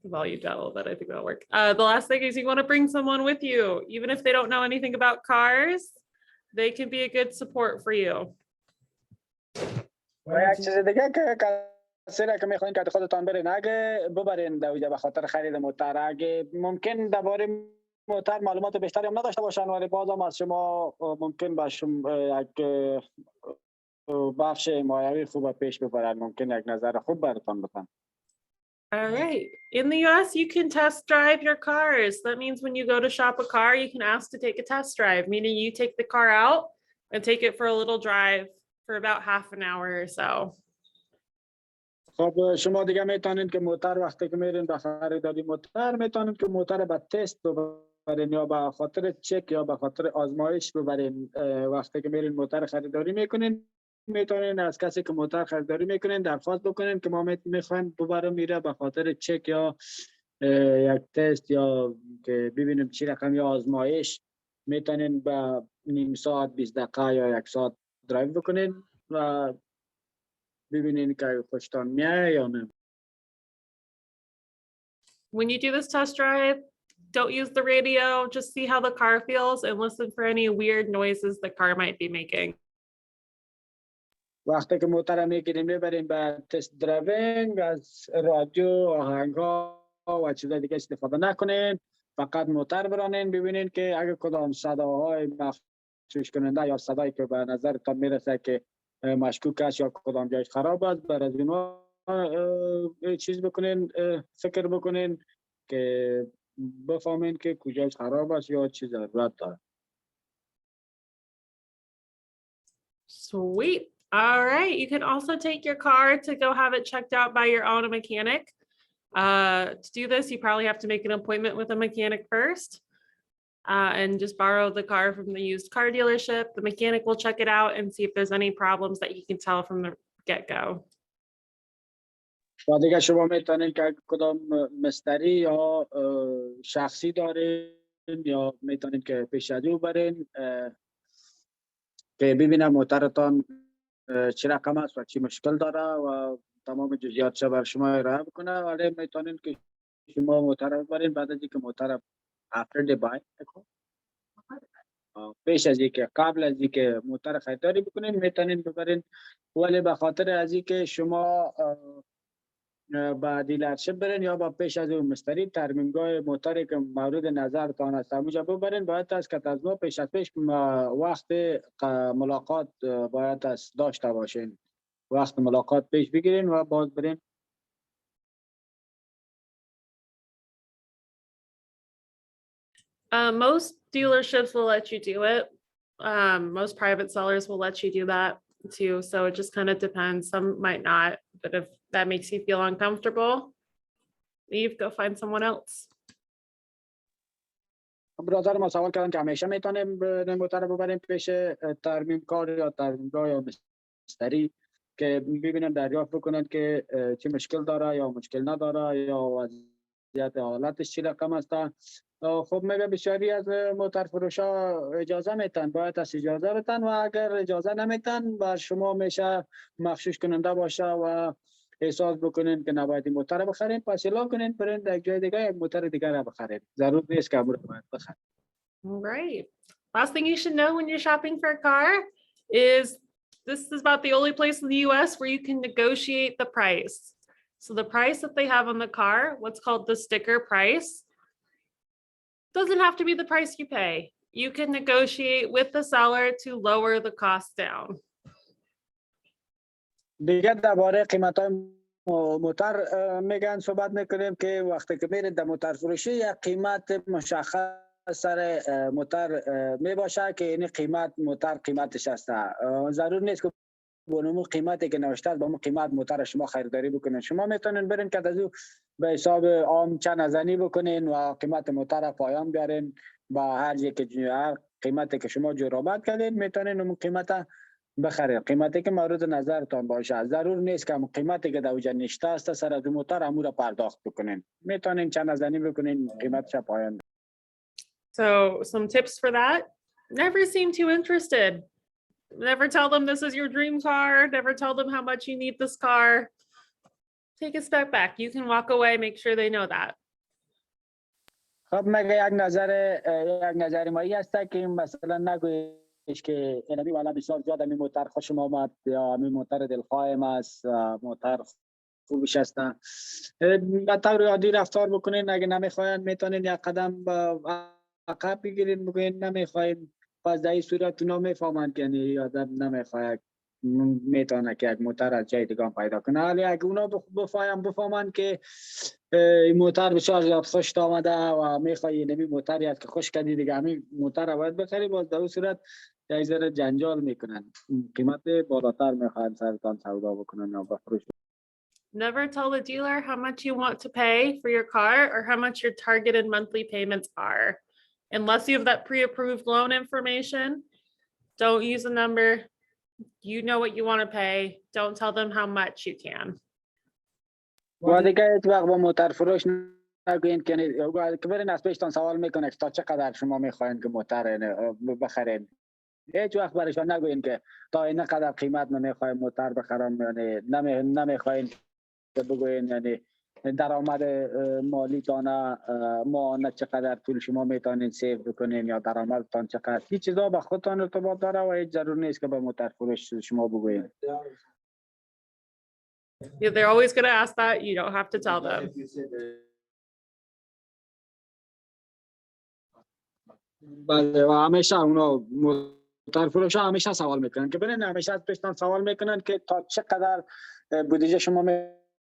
the volume down a little bit. I think that'll work. The last thing is you want to bring someone with you, even if they don't know anything about cars. They can be a good support for you. و یک چیز دیگه که کسی را که میخواین که خودتان برین اگه ببرین در به خاطر خرید موتور، اگه ممکن درباره موتور معلومات بیشتری هم نداشته باشن ولی بازم از شما ممکن باشه یک بخش مایوی خوب پیش ببرن، ممکن یک نظر خوب براتون بدن. All right. In the US, you can test drive your cars. That means when you go to shop a car, you can ask to take a test drive, meaning you take the car out and take it for a little drive for about half an hour or so. خب شما دیگه میتونین که موتور وقتی که میرین به خریداری موتور میتونین که موتور به تست ببرین یا به خاطر چک یا به خاطر آزمایش ببرین. وقتی که میرین موتور خریداری میکنین میتونین از کسی که موتور خریداری میکنین درخواست بکنین که ما میخوایم ببرم میره به خاطر چک یا یک تست یا که ببینیم چی رقم یا آزمایش. میتونین به نیم ساعت 20 دقیقه یا 1 ساعت درایو بکنین و ببینین که خوشتان میاد یا نه. When you do this test drive, don't use the radio. Just see how the car feels and listen for any weird noises the car might be making. وقتی که موتور میگیریم میبریم به تست درایوینگ از رادیو، آهنگ‌ها و چیزای دیگه استفاده نکنین. فقط موتور برانین ببینین که اگه کدام صداهای مخشوش کننده یا صدایی که به نظرتان میرسه که مشکوک است یا کدام جایش خراب است، بر از اینا چیز بکنین، فکر بکنین که بفهمین که کجایش خراب است یا چیز ضرورت داره. Sweet. All right. You can also take your car to go have it checked out by your auto mechanic. To do this, you probably have to make an appointment with a mechanic first and just borrow the car from the used car dealership. The mechanic will check it out and see if there's any problems that he can tell from the get-go. و دیگه شما میتونین که کدام مستری یا شخصی دارین یا میتونین که پیش از او برین که ببینم موترتان چه رقم است و چی مشکل داره و تمام جزئیاتش بر شما ارائه بکنه. ولی میتونین که شما موتر برین بعد از اینکه موتر after the buy پیش از اینکه قبل از اینکه موتر خریداری بکنین میتونین ببرین، ولی به خاطر از اینکه شما با دیلرشپ برین یا با پیش از اون مستری ترمیمگاه موتری که مورد نظرتان است اونجا ببرین، باید است که از ما پیش از پیش وقت ملاقات باید است داشته باشین، وقت ملاقات پیش بگیرین و باز برین. Most dealerships will let you do it. Most private sellers will let you do that too. So it just kind of depends. Some might not, but if that makes you feel uncomfortable, leave, go find someone else. برادر ما سوال کردن که همیشه میتونیم موتر ببریم پیش ترمیم کار یا ترمیمگاه یا مستری که ببینن دریافت بکنن که چه مشکل داره یا مشکل نداره یا وضعیت حالتش چی رقم است. خب میگه بسیاری از موتر فروشا اجازه میتن، باید از اجازه بتن و اگر اجازه نمیتن بر شما میشه مخشوش کننده باشه و احساس بکنین که نباید این موتر بخرین، پس اعلام کنین برین در جای دیگه یک موتر دیگر رو بخرین، ضرور نیست که امور باید بخرین. Right. Last thing you should know when you're shopping for a car is this is about the only place in the US where you can negotiate the price. So the price that they have on the car, what's called the sticker price, doesn't have to be the price you pay. You can negotiate with the seller to lower the cost down. دیگه درباره قیمت‌های موتر میگن صحبت میکنیم که وقتی که میرید در موتر فروشی یک قیمت مشخص سر موتر میباشه که این قیمت موتر قیمتش هست. ضرور نیست که با قیمتی که نوشته است با اون قیمت موتر شما خریداری بکنین. شما میتونین برین که از او به حساب عام چند نزنی بکنین و قیمت موتر پایان بیارین با هر هر قیمتی که شما جرابت کردین میتونین اون قیمت بخرید، قیمتی که مورد نظرتان باشه. ضرور نیست که قیمتی که در اوجا نشسته است سر از موتر امور پرداخت بکنین، میتونین چند نزنی بکنین قیمتش پایان. So some tips for that: never seem too interested. Never tell them this is your dream car. Never tell them how much you need this car. Take a step back. You can walk away. Make sure they know that. خب مگه یک نظر مایی هست که مثلا نگویش که اینمی والا بسیار زیاد همی موتر خوشم آمد یا همی موتر دلخواهم است، موتر خوبش است. به طور عادی رفتار بکنین، اگه نمیخواین میتونین یک قدم عقب بگیرین بگوین نمیخواین، پس در این صورت اونا میفهمند که یعنی آدم نمیخواد میتونه که یک موتر از جای دیگه پیدا کنه. ولی اگه اونا بفهمند که این موتر بسیار زیاد خوش آمده و میخوای نمی موتری است که خوش کردی دیگه همین موتر رو باید بخری، باز در اون صورت یک ذره جنجال میکنن، قیمت بالاتر میخوان سرتان سودا بکنن یا بفروشن. Never tell the dealer how much you want to pay for your car or how much your targeted monthly payments are. Unless you have that pre-approved loan information, don't use a number. You know what you want to pay. Don't tell them how much you can. و دیگه هیچ وقت با موتر فروش نگوین که برین از پیشتان سوال میکنه تا چقدر شما میخواین که موتر بخرین. هیچ وقت برایشان نگوین که تا این قدر قیمت نمیخواین موتر بخرم، یعنی نمیخواین که بگوین یعنی درآمد مالی تانه ماهانه چقدر پول شما میتونین سیو بکنین یا درآمدتان چقدر. هیچ چیزا به خودتان ارتباط داره و هیچ ضرور نیست که به موتر فروش شما بگوین. Yeah, they're always going to ask that. You don't have to tell them. بله و همیشه اونا موتر فروش ها همیشه سوال میکنن که ببینید همیشه از پیشتان سوال میکنن که تا چقدر بودجه شما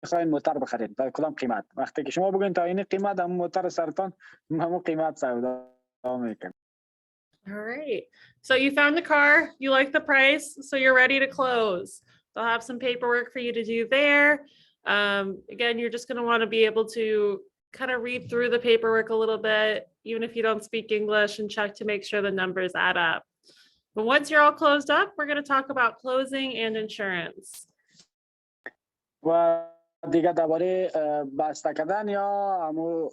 میخواین موتر بخرید در کدام قیمت. وقتی که شما بگین تا این قیمت هم موتر سرطان همون قیمت سودا میکنه. All right. So you found the car, you like the price, so you're ready to close. They'll have some paperwork for you to do there. Again, you're just going to want to be able to kind of read through the paperwork a little bit, even if you don't speak English, and check to make sure the numbers add up. But once you're all closed up, we're going to talk about closing and insurance. و دیگه درباره بسته کردن یا همون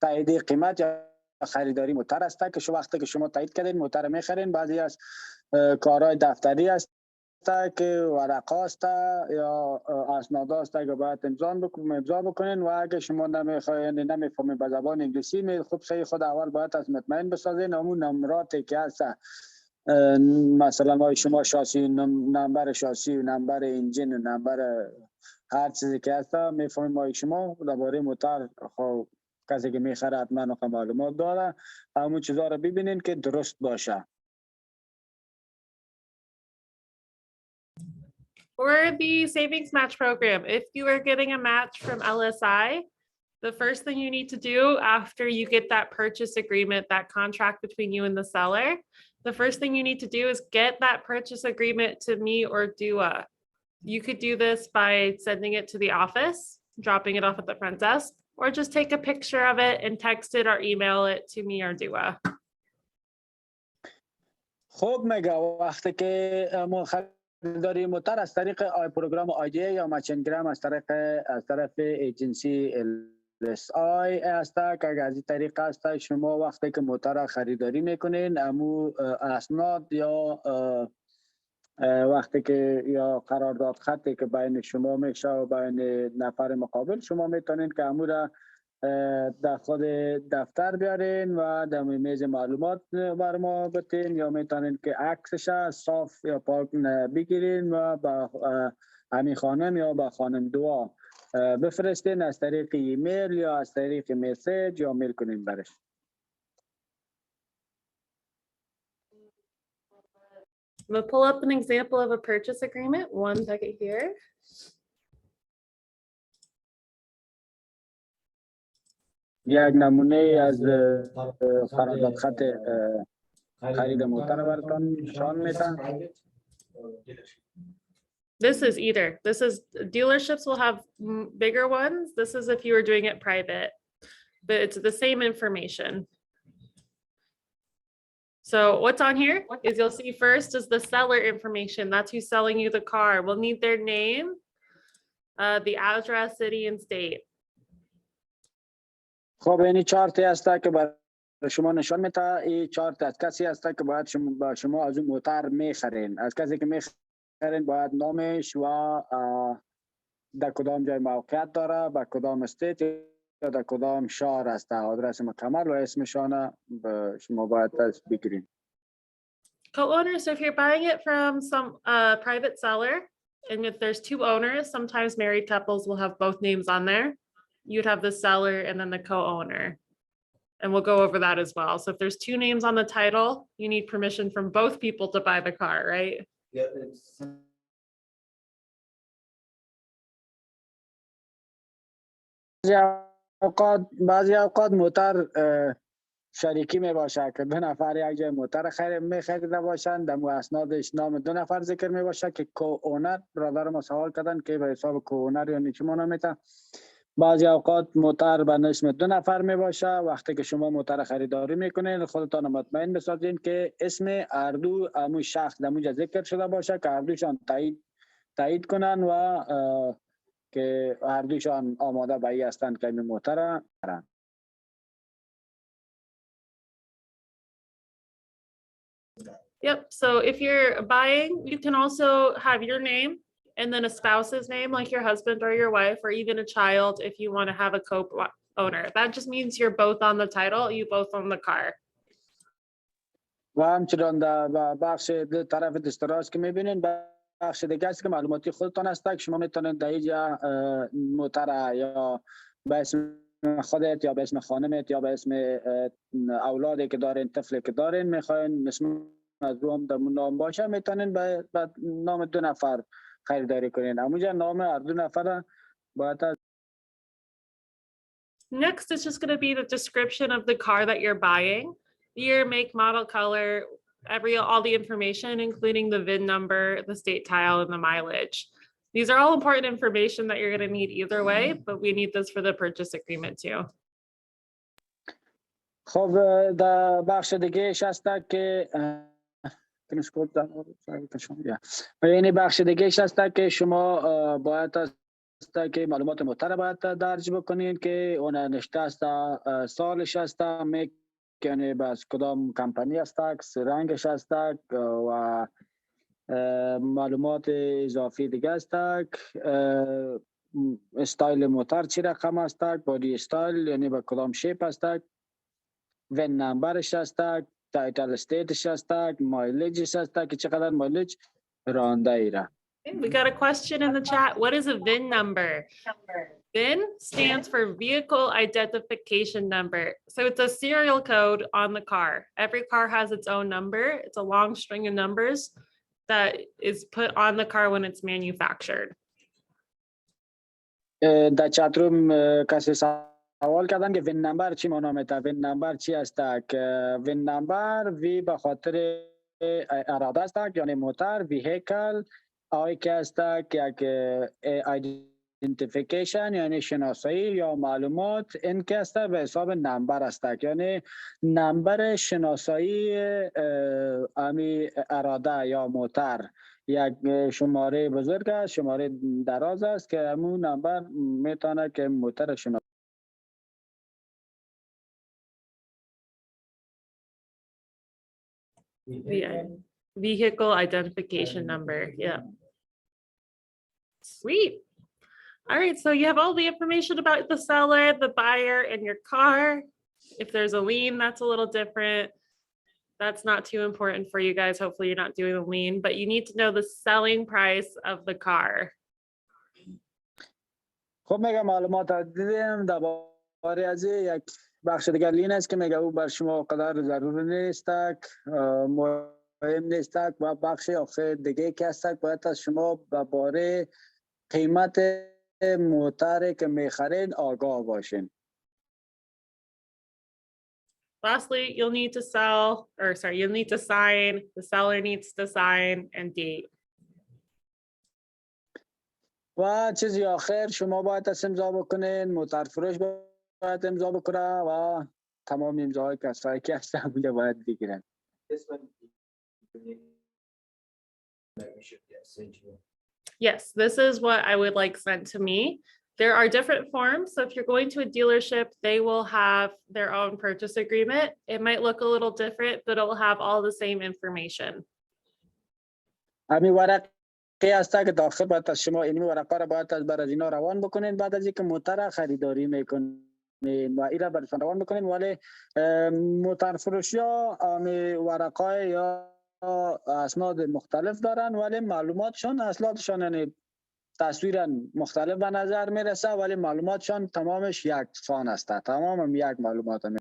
تایید قیمت یا خریداری موتر است که شما وقتی که شما تایید کردین موتر میخرین، بعضی از کارهای دفتری است که ورقه است یا اسناد است که باید امضا بکنین و اگه شما نمیفهمید به زبان انگلیسی خب صحیح خود اول باید از مطمئن بسازین همون نمراتی که هست، مثلا شما شاسی نمبر شاسی و نمبر انجین و نمبر هر چیزی که هست میفهمید شما درباره موتر. خب کسی که میخره حتما معلومات داره، همون چیزا رو ببینین که درست باشه. For the savings match program, if you are getting a match from LSI, the first thing you need to do after you get that purchase agreement, that contract between you and the seller, the first thing you need to do is get that purchase agreement to me or Dua. You could do this by sending it to the office, dropping it off at the front desk, or just take a picture of it and text it or email it to me or Dua. خب میگه وقتی که ما خریداری موتر از طریق پروگرام آیدی یا مچنگرام از طرف ایجنسی LSI است که از این طریق است شما وقتی که موتر خریداری میکنین امو اسناد یا وقتی که یا قرارداد خطی که بین شما میشه و بین نفر مقابل شما میتونین که امو را در خود دفتر بیارین و در میز معلومات بر ما بتین یا میتونین که عکسش صاف یا پاک بگیرین و با همین خانم یا با خانم دعا بفرستین از طریق ایمیل یا از طریق مسیج یا میل کنین برش. I'm going to pull up an example of a purchase agreement. One second here. یک نمونه از قرارداد خط خرید موتر براتون نشان میدم. This is either. This is dealerships will have bigger ones. This is if you were doing it private, but it's the same information. So what's on here is you'll see first is the seller information. That's who's selling you the car. We'll need their name, the address, city, and state. خب این چارتی هست که برای شما نشان میده. این چارت از کسی هست که باید شما از اون موتر میخرین. از کسی که میخرین باید نامش و در کدام جای موقعیت داره، با کدام استیت یا در کدام شهر است، آدرس مکمل و اسمشانه شما باید بگیرین. Co-owner, so if you're buying it from some private seller, and if there's two owners, sometimes married couples will have both names on there. You'd have the seller and then the co-owner. And we'll go over that as well. So if there's two names on the title, you need permission from both people to buy the car, right? Yeah, بعضی اوقات موتر شریکی می باشه که دو نفر یک جای موتر میخریده باشند، در اسنادش نام دو نفر ذکر می باشه که کو اونر. برادر ما سوال کردن که به حساب کو اونر یعنی چی معنی میده. بعضی اوقات موتر به اسم دو نفر می باشه. وقتی که شما موتر خریداری میکنین خودتان مطمئن بسازین که اسم هر دو همون شخص در اونجا ذکر شده باشه که هر دوشان تایید کنن و که هر دوشان آماده به این هستند که این موتر برن. Yep. So if you're buying, you can also have your name and then a spouse's name, like your husband or your wife, or even a child if you want to have a co-owner. That just means you're both on the title, you both own the car. و همچنان در بخش طرف دستراز که میبینین بخش دیگه است که معلوماتی خودتان است که شما میتونید در اینجا موتر یا به اسم خودت یا به اسم خانمت یا به اسم اولادی که دارین، طفلی که دارین میخواین اسم از او هم دمون نام باشه میتونین به نام 2 نفر خریداری کنین. همونجا نام هر 2 نفر باید از Next, it's just going to be the description of the car that you're buying, year, make, model, color, all the information, including the VIN number, the state tile, and the mileage. These are all important information that you're going to need either way, but we need this for the purchase agreement too. خب در بخش دیگه هست که یعنی بخش دیگه هست که شما باید است که معلومات محترم باید درج بکنین که اون نشته است سالش است یعنی باز کدام کمپانی است رنگش است و معلومات اضافی دیگه است استایل موتور چی رقم است بادی استایل یعنی به کدام شیپ است وین نمبرش است تایتل استیتش است مایلیجش است که چقدر مایلیج رانده ایره. We got a question in the chat. What is a VIN number? VIN stands for Vehicle Identification Number. So it's a serial code on the car. Every car has its own number. It's a long string of numbers that is put on the car when it's manufactured. در چتروم کسی سوال کردن که وین نمبر چی معنا میده؟ وین نمبر چی است؟ که وین نمبر وی به خاطر اراده است یعنی موتور ویهیکل آی که است که ایدنتیفیکیشن یعنی شناسایی یا معلومات این که است به حساب نمبر است یعنی نمبر شناسایی امی اراده یا موتور یک شماره بزرگ است شماره دراز است که همون نمبر میتونه که موتور شناسایی Vehicle identification number. Yeah. Sweet. All right. So you have all the information about the seller, the buyer, and your car. If there's a lien, that's a little different. That's not too important for you guys. Hopefully you're not doing a lien, but you need to know the selling price of the car. خب میگم معلومات دیدیم درباره از یک بخش دیگر لین است که میگه او بر شما قدر ضروری نیست مهم نیست و بخش آخر دیگه که هست باید از شما درباره قیمت موتر که میخرین آگاه باشین. Lastly, you'll need to you'll need to sign, the seller needs to sign and date. و چیزی آخر شما باید امضا بکنین موتر فروش باید امضا بکنه و تمام امضاهای کسایی که هستن بوده باید بگیرن. Yes, this is what I would like sent to me. There are different forms. So if you're going to a dealership, they will have their own purchase agreement. It might look a little different, but it will have all the same information. همین ورقی هست که داخل باید از شما این ورقا را باید از برای اینا روان بکنین بعد از اینکه موتر خریداری میکنین و این را برایشان روان بکنین ولی موتر فروشی ها ورقای یا اسناد مختلف دارن ولی معلوماتشان اسنادشان یعنی تصویرا مختلف به نظر میرسه ولی معلوماتشان تمامش یکسان است تمام یک معلومات هم.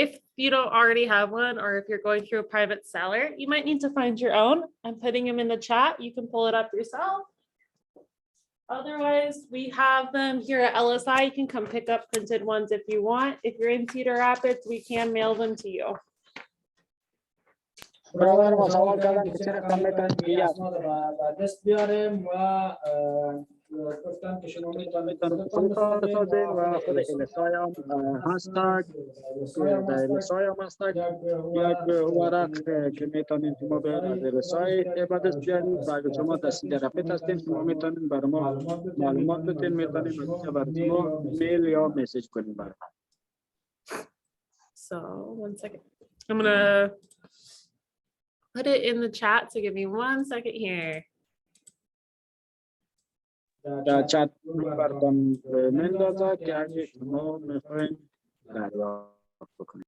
If you don't already have one or if you're going through a private seller, you might need to find your own. I'm putting them in the chat. You can pull it up yourself. Otherwise, we have them here at LSI. You can come pick up printed ones if you want. If you're in Cedar Rapids, we can mail them to you. برادر ما سوال کردن که چرا کم میتونید دست بیاریم و گفتن که شما میتونید خود کار بسازید و خود السای هم هست در السای هم هست یک ورق که میتونید شما بیارید از السای به دست بیارید و اگر شما دستی در رفت هستید شما میتونید برای ما معلومات بدین میتونید برای شما میل یا مسیج کنید برای ما. So 1 second. I'm gonna put it in the chat. So give me 1 second here. در چت براتون میندازه که اگه شما میخواین دریافت بکنید.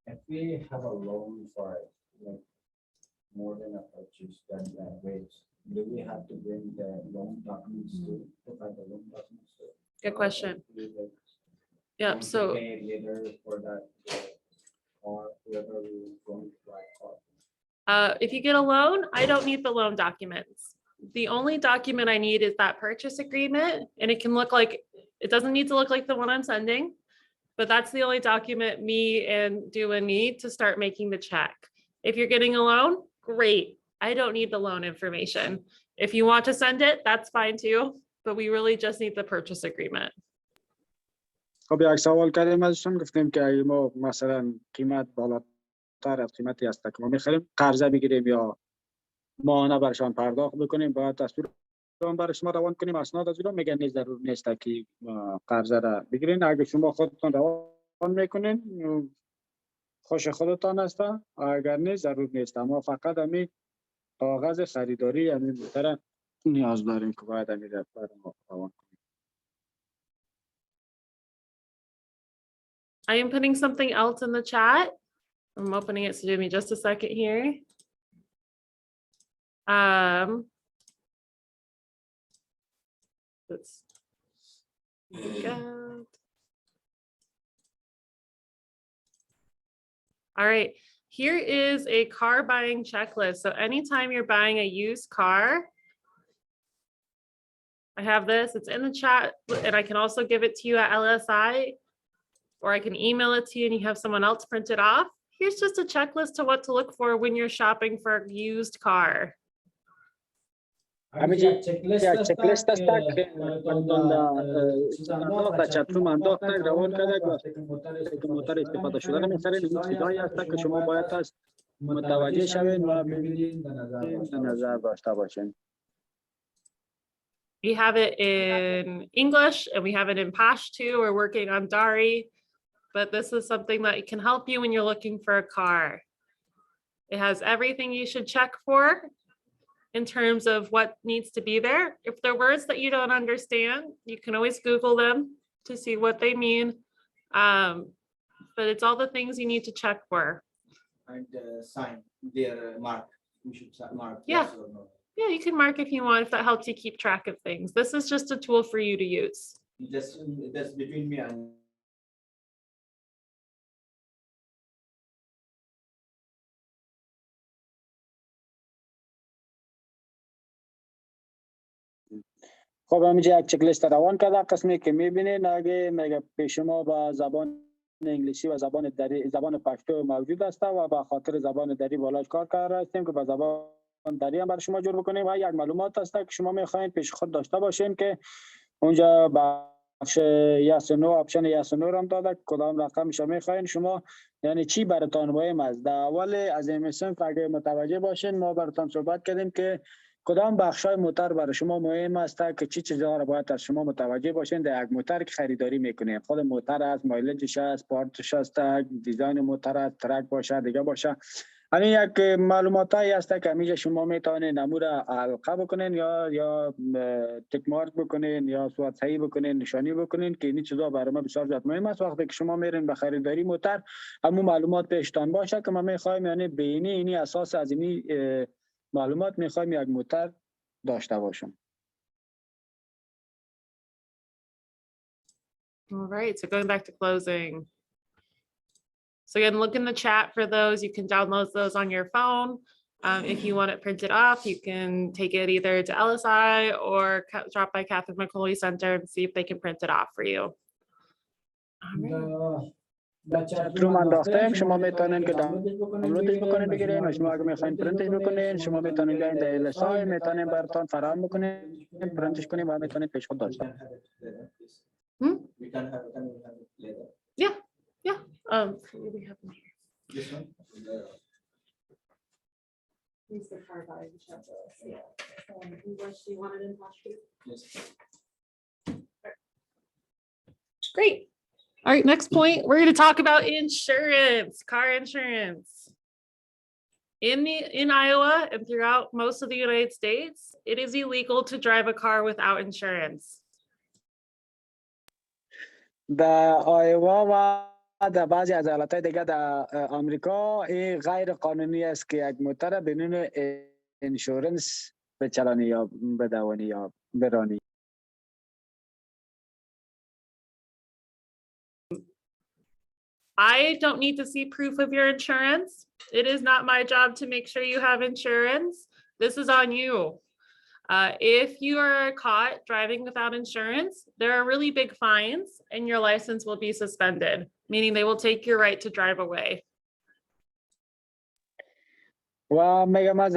If we have a loan for like more than a purchase than that rate, do we have to bring the loan documents to provide the loan documents to? Good question. We, like, Yep, going to so pay later for that, or whoever we going to apply for. if you get a loan, I don't need the loan documents. The only document I need is that purchase agreement, and it can look like, it doesn't need to look like the one I'm sending, but that's the only document me and Dua need to start making the check. If you're getting a loan, great. I don't need the loan information. If you want to send it, that's fine too, but we really just need the purchase agreement. خب یک سوال کردیم ازشون، گفتیم که اگه ما مثلا قیمت بالاتر از قیمتی است که ما میخریم قرضه بگیریم یا ماهانه برشان پرداخت بکنیم، باید تصویر برای شما روان کنیم. اسناد از اینا میگن ضرور نیست که قرضه را بگیرین. اگه شما خودتون روان میکنین خوش خودتان است، اگر نیست ضرور نیست. ما فقط همین کاغذ خریداری همین موتر نیاز داریم که باید همین را برای ما روان کنیم. I am putting something else in the chat. I'm opening it, so give me just a second here. Let's go. All right, here is a car buying checklist. So anytime you're buying a used car, I have this, it's in the chat, and I can also give it to you at LSI, or I can email it to you and you have someone else print it off. Here's just a checklist to what to look for when you're shopping for a used car. همین یک چکلیست است که انداخت چتروم انداخت روان کرده که موتر استفاده شده رو می‌خرید. این چیزایی است که شما باید است متوجه شوین و ببینید در نظر داشته باشین. We have it in English and we have it in Pashto. We're working on Dari, but this is something that can help you when you're looking for a car. It has everything you should check for in terms of what needs to be there. If there are words that you don't understand, you can always Google them to see what they mean. But it's all the things you need to check for. And sign their mark. We should mark. Yeah. Yes or no. Yeah, you can mark if you want, if that helps you keep track of things. This is just a tool for you to use. That's between me and. خب همینجا یک چکلیست روان کرده. قسمی که میبینید اگه میگه پیش شما با زبان انگلیسی و زبان دری، زبان پشتو موجود است و به خاطر زبان دری بالاش کار کرده هستیم که با زبان دری هم برای شما جور بکنیم. و یک معلومات است که شما میخواین پیش خود داشته باشین که اونجا بخش یس و نو، آپشن یس و نو هم داده کدام رقم شما میخواین شما، یعنی چی براتون مهم است. در اول از این صنف اگه متوجه باشین ما براتون صحبت کردیم که کدام بخشای موتر برای شما مهم است که چی چیزها را باید از شما متوجه باشین در یک موتر که خریداری میکنین. خود موتر است، مایلجش است، پارتش است، دیزاین موتر است، ترک باشه، دیگه باشه. همین یک معلوماتی است که همیشه شما میتونین امور حلقه بکنین یا تک مارک بکنین یا صورت صحیح بکنین، نشانی بکنین که این چیزا برای ما بسیار زیاد مهم است. وقتی که شما میرین به خریداری موتر همون معلومات پیشتان باشه که ما میخوایم، یعنی بینی اینی اساس از اینی معلومات میخوایم یک موتر داشته باشم. All right, so going back to closing. So again, look in the chat for those. You can download those on your phone. If you want it printed off, you can take it either to LSI or drop by Catherine McCauley Center and see if they can print it off for you. چتروم انداختیم، شما میتونین که دانلودش بکنین بگیرین و شما اگه میخواین پرینتش بکنین شما میتونین بیاین در LSI میتونین براتون فراهم بکنین، پرینتش کنین و میتونین پیش خود داشته. Yeah, yeah. We have them here. This one? These are car buying checklist. Yeah. English, do you want it in Pashto? Yes. Great. All right, next point, we're going to talk about insurance, car insurance. In Iowa and throughout most of the United States, it is illegal to drive a car without insurance. در آیوا و در بعضی از ایالت‌های دیگه در آمریکا این غیر قانونی است که یک موتر بدون انشورنس بچلانی یا بدوانی یا برانی. I don't need to see proof of your insurance. It is not my job to make sure you have insurance. This is on you. If you are caught driving without insurance, there are really big fines and your license will be suspended, meaning they will take your right to drive away. و میگم از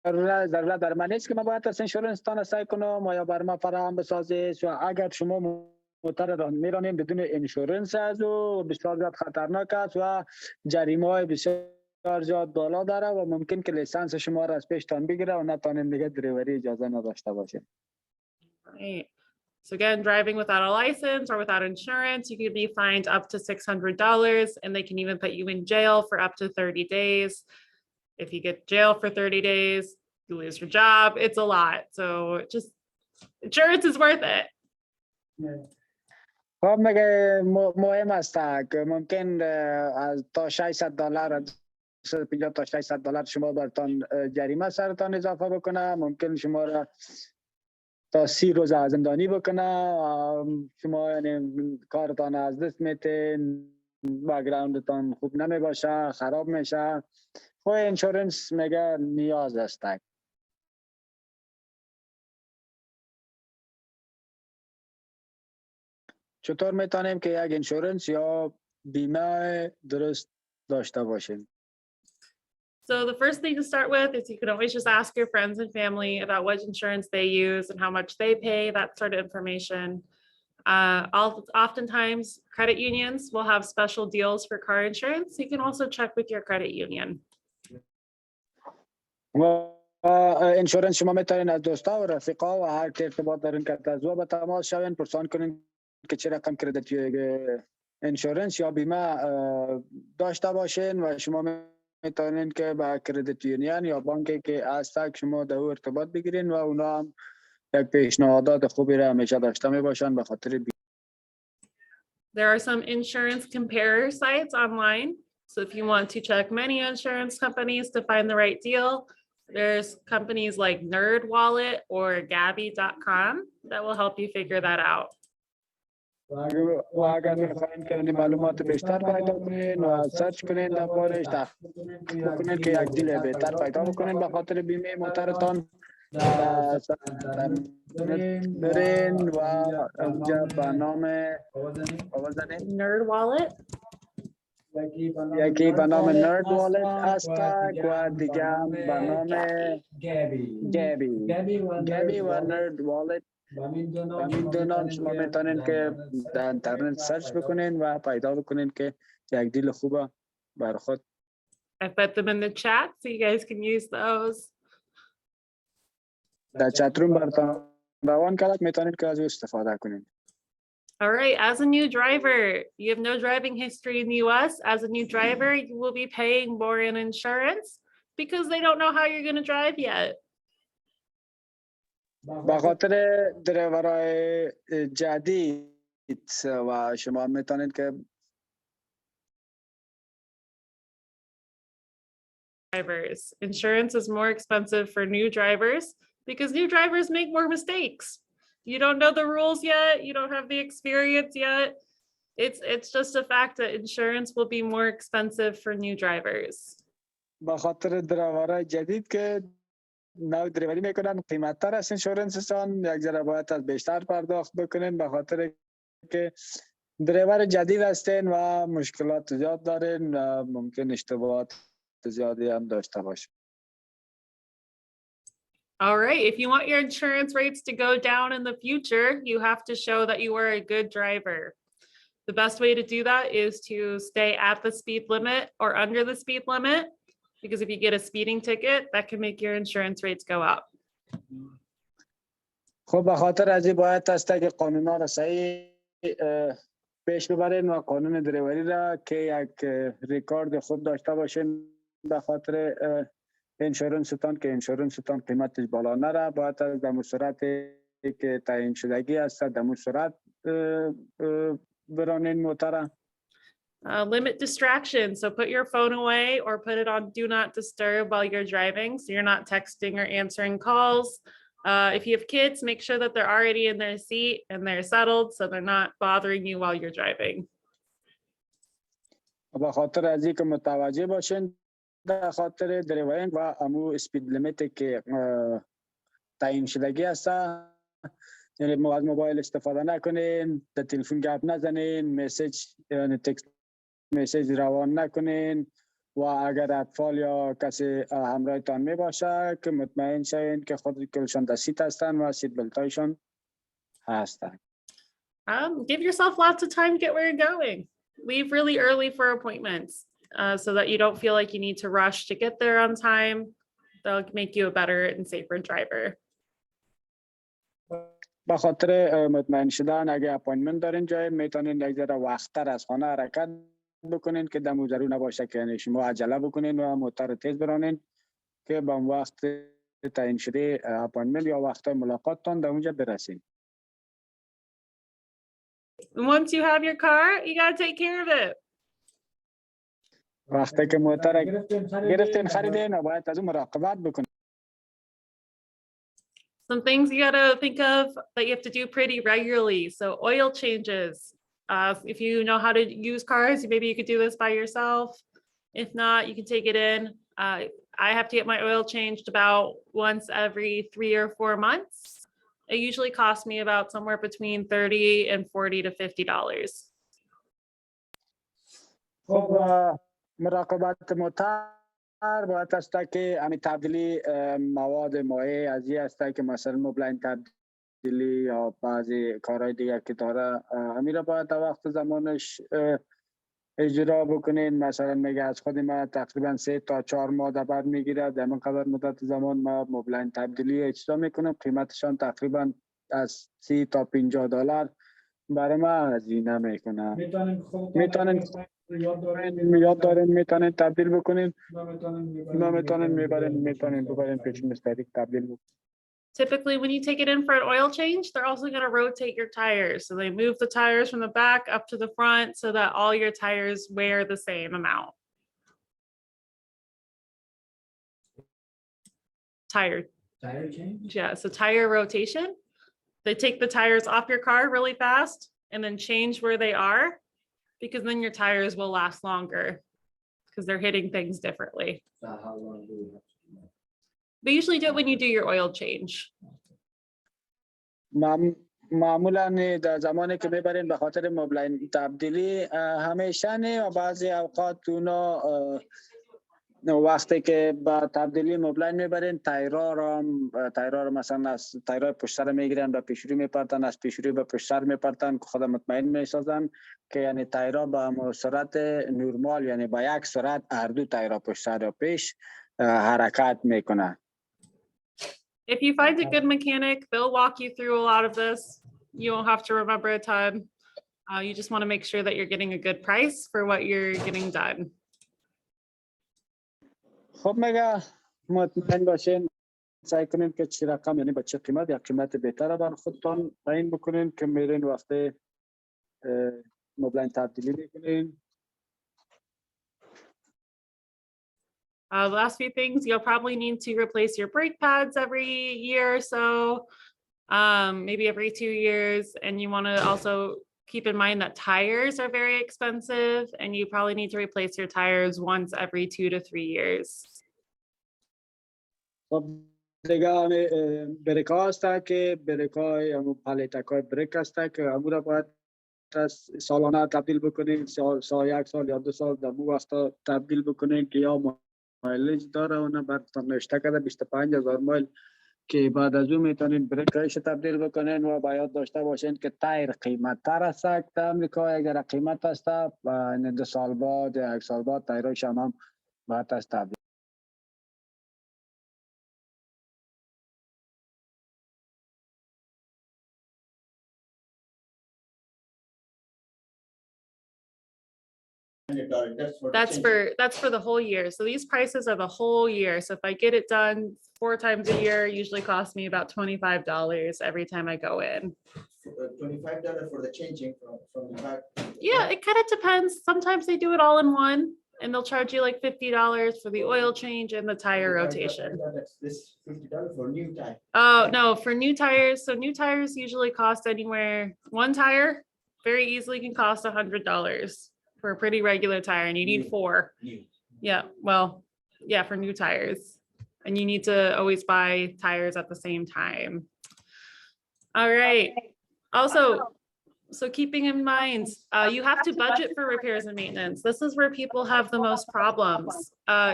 ضرورت بر من نیست که من باید از انشورنس تان سعی کنم یا بر من فراهم بسازید. و اگر شما موتر را میرانیم بدون انشورنس از و بسیار زیاد خطرناک است و جریمه های بسیار زیاد بالا داره و ممکن که لیسانس شما را از پیشتان بگیره و نتانیم دیگه دریوری اجازه نداشته باشیم. Right. So again, driving without a license or without insurance, you could be fined up to $600 and they can even put you in jail for up to 30 days. If you get jail for 30 days, you lose your job. It's a lot. So just insurance is worth it. خب مگه مهم است که ممکن از تا $600 $150 تا $600 شما برتان جریمه سرتان اضافه بکنه، ممکن شما را تا 30 روز زندانی بکنه، شما یعنی کارتان از دست میتین، بک‌گراندتان خوب نمی باشه، خراب میشه. خب انشورنس میگه نیاز است. چطور میتونیم که یک انشورنس یا بیمه درست داشته باشیم؟ So the first thing to start with is you can always just ask your friends and family about what insurance they use and how much they pay, that sort of information. Oftentimes, credit unions will have special deals for car insurance. You can also check with your credit union. انشورنس شما میتونین از دوستا و رفیقا و هر که ارتباط دارین که تزوه به تماس شوین، پرسان کنین که چه رقم کردیت انشورنس یا بیمه داشته باشین و شما میتونین که با کردیت یونین یا بانکی که هست شما در او ارتباط بگیرین و اونا هم یک پیشنهادات خوبی را همیشه داشته می باشن به خاطر There are some insurance comparer sites online. So if you want to check many insurance companies to find the right deal, there's companies like NerdWallet or Gabi.com that will help you figure that out. و اگر میخواین که معلومات بیشتر پیدا کنین و سرچ کنین در بارش تحقیق بکنین که یک دیل بهتر پیدا بکنین به خاطر بیمه موترتان برین و اینجا به نام NerdWallet. یکی به نام NerdWallet هست و دیگه به نام گابی و NerdWallet. همین دو نام شما میتونین که در اینترنت سرچ بکنین و پیدا بکنین که یک دیل خوبه بر خود. I put them in the chat so you guys can use those. در چت روم براتون روان کردم، میتونین که از او استفاده کنین. All right, as a new driver, you have no driving history in the US. As a new driver, you will be paying more in insurance because they don't know how you're going to drive yet. به خاطر دریورای جدید و شما میتونید که drivers. Insurance is more expensive for new drivers because new drivers make more mistakes. You don't know the rules yet. You don't have the experience yet. It's just a fact that insurance will be more expensive for new drivers. به خاطر دریورای جدید که نو دریوری میکنن قیمت تر از انشورنسشان، یک ذره باید از بیشتر پرداخت بکنین به خاطر که دریور جدید هستین و مشکلات زیاد دارین و ممکن اشتباهات زیادی هم داشته باشین. All right, if you want your insurance rates to go down in the future, you have to show that you are a good driver. The best way to do that is to stay at the speed limit or under the speed limit, because if you get a speeding ticket, that can make your insurance rates go up. خب به خاطر از این باید است که قانونا را صحیح پیش ببرین و قانون دریوری را که یک ریکارد خوب داشته باشین به خاطر انشورنستان که انشورنستان قیمتش بالا نره، باید از در صورت که تعیین شدگی است در سرعت برانین موتر. Limit distractions. So put your phone away or put it on do not disturb while you're driving. So you're not texting or answering calls. If you have kids, make sure that they're already in their seat and they're settled so they're not bothering you while you're driving. به خاطر از اینکه متوجه باشین در خاطر دریورینگ و امو اسپید لیمیت که تعیین شدگی هست، یعنی از موبایل استفاده نکنین، در تلفن گپ نزنین، مسیج یعنی تکست مسیج روان نکنین و اگر اطفال یا کسی همراهتان می باشه که مطمئن شوین که خود کلشان در سیت هستن و سیت بلت هایشان هستن. Give yourself lots of time to get where you're going. Leave really early for appointments so that you don't feel like you need to rush to get there on time. They'll make you a better and safer driver. به خاطر مطمئن شدن اگه اپاینتمنت دارین جای میتونین یک ذره وقتتر از خانه حرکت بکنین که دم ضرور نباشه که یعنی شما عجله بکنین و موتور تیز برانین که به وقت تعیین شده اپاینتمنت یا وقت ملاقاتتان در اونجا برسین. Once you have your car, you got to take care of it. وقتی که موتور گرفتین خریدین و باید از اون مراقبت بکنین. Some things you got to think of that you have to do pretty regularly. So oil changes. If you know how to use cars, maybe you could do this by yourself. If not, you can take it in. I have to get my oil changed about once every 3 or 4 months. It usually costs me about somewhere between $30 and $40 to $50. خب مراقبت موتور باید است که همین تبدیلی مواد مایع از این است که مثلا مبلین تبدیلی یا بعضی کارهای دیگر که داره همین را باید در وقت زمانش اجرا بکنین. مثلا میگه از خود ما تقریبا 3 تا 4 ماه بعد میگیره، در من قدر مدت زمان ما مبلین تبدیلی اجرا میکنم، قیمتشان تقریبا از 30 تا $50 برای ما هزینه میکنه. میتونین یاد دارین میتونین تبدیل بکنین، میتونین میبرین ببرین پیش مستریک تبدیل بکنین. Typically, when you take it in for an oil change, they're also going to rotate your tires. So they move the tires from the back up to the front so that all your tires wear the same amount. Tire change? Yeah, so tire rotation. They take the tires off your car really fast and then change where they are, because then your tires will last longer because they're hitting things differently. So how long do we have to do that? They usually do it when you do your oil change. معمولا در زمانی که میبرین به خاطر مبلین تبدیلی همیشه نه و بعضی اوقات اونا وقتی که با تبدیلی مبلین میبرین تایرها رو مثلا از تایرهای پشت سر میگیرن و پیشروی میپرتن، از پیشروی به پشت سر میپرتن که خود مطمئن میسازن که یعنی تایرها با سرعت نورمال یعنی با یک سرعت هر دو تایرها پشت سر و پیش حرکت میکنن. If you find a good mechanic, they'll walk you through a lot of this. You won't have to remember a ton. You just want to make sure that you're getting a good price for what you're getting done. خب میگه مطمئن باشین، سعی کنین که چه رقم یعنی با چه قیمت یا قیمت بهتره بر خودتان تعیین بکنین که میرین وقتی مبلین تبدیلی میکنین. The last few things, you'll probably need to replace your brake pads every year or so, maybe every 2 years. And you want to also keep in mind that tires are very expensive and you probably need to replace your tires once every 2 to 3 years. خب دیگه بریک ها هسته که بریک های همون پلیتک های بریک هسته که همون را باید سالانه تبدیل بکنین، سال 1 سال یا 2 سال در مو وقتا تبدیل بکنین که یا مایلیج داره و نه براتون نوشته کرده 25,000 مایل که بعد از اون میتونین بریک هایش تبدیل بکنین و باید داشته باشین که تایر قیمت تر است در امریکا. اگر قیمت است و 2 سال بعد 1 سال بعد تایرش هم باید است تبدیل. $100. That's for That's for the whole year. So these prices are the whole year. So if I get it done 4 times a year, it usually costs me about $25 every time I go in. $25 for the changing from the back. Yeah, it kind of depends. Sometimes they do it all in one and they'll charge you like $50 for the oil change and the tire rotation. That's this $50 for new tire. Oh, no, for new tires. So new tires usually cost anywhere, one tire very easily can cost $100 for a pretty regular tire and you need 4. New. Yeah, well, yeah, for new tires. And you need to always buy tires at the same time. All right. Also, so keeping in mind, you have to budget for repairs and maintenance. This is where people have the most problems.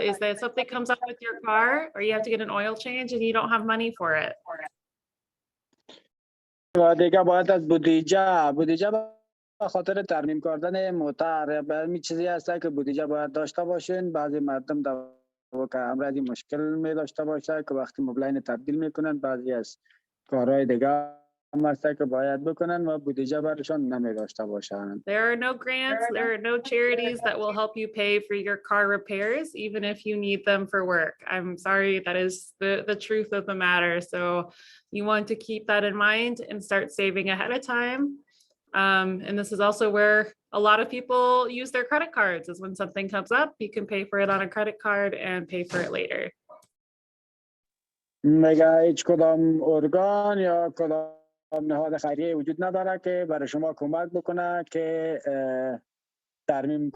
Is that something comes up with your car or you have to get an oil change and you don't have money for it. و دیگه باید از بودجه به خاطر ترمیم کردن موتور به چیزی هست که بودجه باید داشته باشین. بعضی مردم که امراضی مشکل می داشته باشه که وقتی مبلین تبدیل میکنن بعضی از کارهای دیگه هم هست که باید بکنن و بودجه برشان نمی داشته باشن. There are no grants, there are no charities that will help you pay for your car repairs, even if you need them for work. I'm sorry, that is the truth of the matter. So you want to keep that in mind and start saving ahead of time. And this is also where a lot of people use their credit cards, is when something comes up, you can pay for it on a credit card and pay for it later. مگه هیچ کدام ارگان یا کدام نهاد خیریه وجود نداره که برای شما کمک بکنه که ترمیم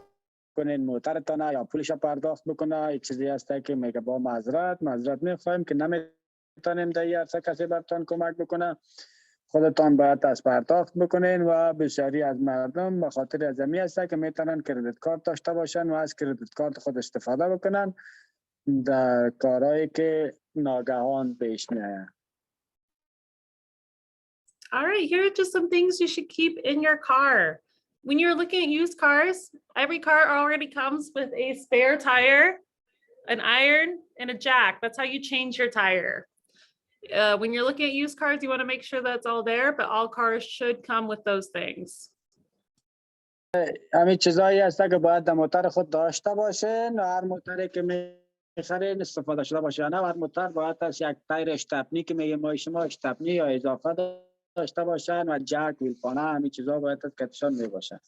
کنین موترتان یا پولش پرداخت بکنه؟ یک چیزی هست که میگه با معذرت میخوایم که نمیتونیم در این عرصه کسی برتان کمک بکنه، خودتان باید از پرداخت بکنین و بسیاری از مردم به خاطر از این هست که میتونن کردیت کارت داشته باشن و از کردیت کارت خود استفاده بکنن در کارهایی که ناگهان پیش میاد. All right, here are just some things you should keep in your car. When you're looking at used cars, every car already comes with a spare tire, an iron, and a jack. That's how you change your tire. When you're looking at used cars, you want to make sure that's all there, but all cars should come with those things. همین چیزایی هست که باید در موتر خود داشته باشین و هر موتری که میخرین استفاده شده باشه. نه هر موتر باید از یک تایر اشتپنی که میگه ما شما اشتپنی یا اضافه داشته باشن و جک ویلپانه همین چیزا باید از کتشان میباشن.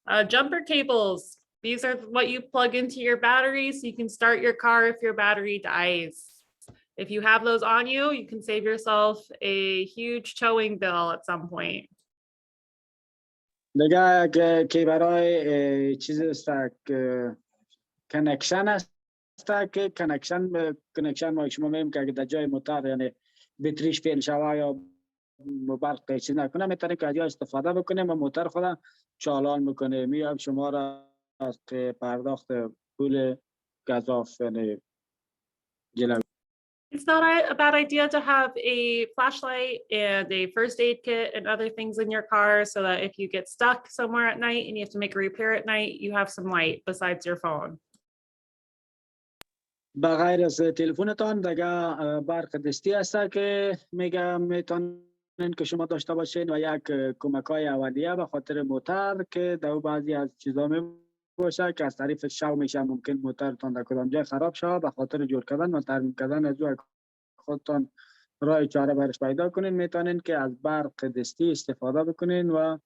Jumper cables. These are what you plug into your battery so you can start your car if your battery dies. If you have those on you, you can save yourself a huge towing bill at some point. دیگه که برای چیز است که کنکشن است که کنکشن ما شما میگیم که در جای موتور یعنی بطریش فیل شوه یا برق چیز نکنه میتونیم که از استفاده بکنیم و موتر خود چالان میکنه میام شما را از پرداخت پول گزاف یعنی جلوی. It's not a bad idea to have a flashlight and a first aid kit and other things in your car so that if you get stuck somewhere at night and you have to make a repair at night, you have some light besides your phone. بغیر از تلفنتان دیگه برق دستی هست که میگم میتونین که شما داشته باشین و یک کمک‌های اولیه به خاطر موتر که در بعضی از چیزا باشه که از طریق شو میشه ممکن موترتان در کدام جای خراب شود به خاطر جور کردن و ترمیم کردن از خودتان راه چاره برش پیدا کنین میتونین که از برق دستی استفاده بکنین و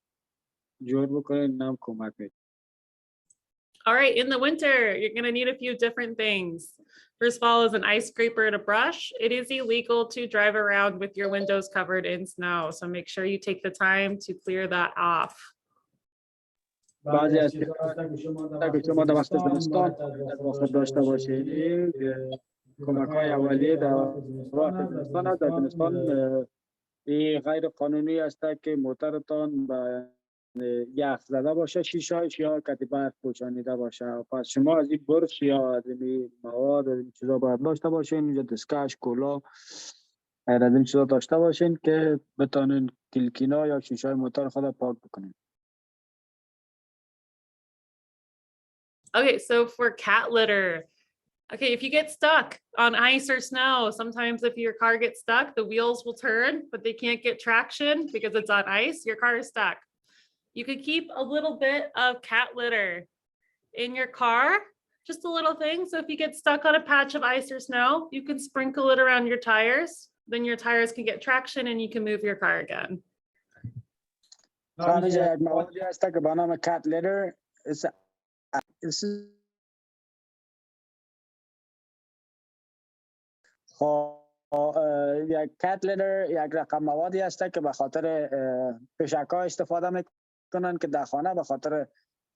جور بکنین نام کمک میکنه. All right, in the winter, you're going to need a few different things. First of all is an ice scraper and a brush. It is illegal to drive around with your windows covered in snow, so make sure you take the time to clear that off. بعضی از که شما در وقت زمستان داشته باشید کمک‌های اولیه در وقت زمستان در زمستان غیر قانونی است که موترتان به یخ زده باشه شیشه‌اش یا کتیبه پوشانیده باشه. پس شما از این برش یا از این مواد از این چیزا باید داشته باشین اینجا دستکش کلا از این چیزا داشته باشین که بتونین کلکینا یا شیشه موتر خود پاک بکنین. Okay, so for cat litter, okay, if you get stuck on ice or snow, sometimes if your car gets stuck, the wheels will turn, but they can't get traction because it's on ice. Your car is stuck. You could keep a little bit of cat litter in your car, just a little thing. So if you get stuck on a patch of ice or snow, you can sprinkle it around your tires. Then your tires can get traction and you can move your car again. همینجا یک موادی هست که به نام کات لیدر. یک کات لیدر یک رقم موادی هست که به خاطر پشک‌ها استفاده میکنن که در خانه به خاطر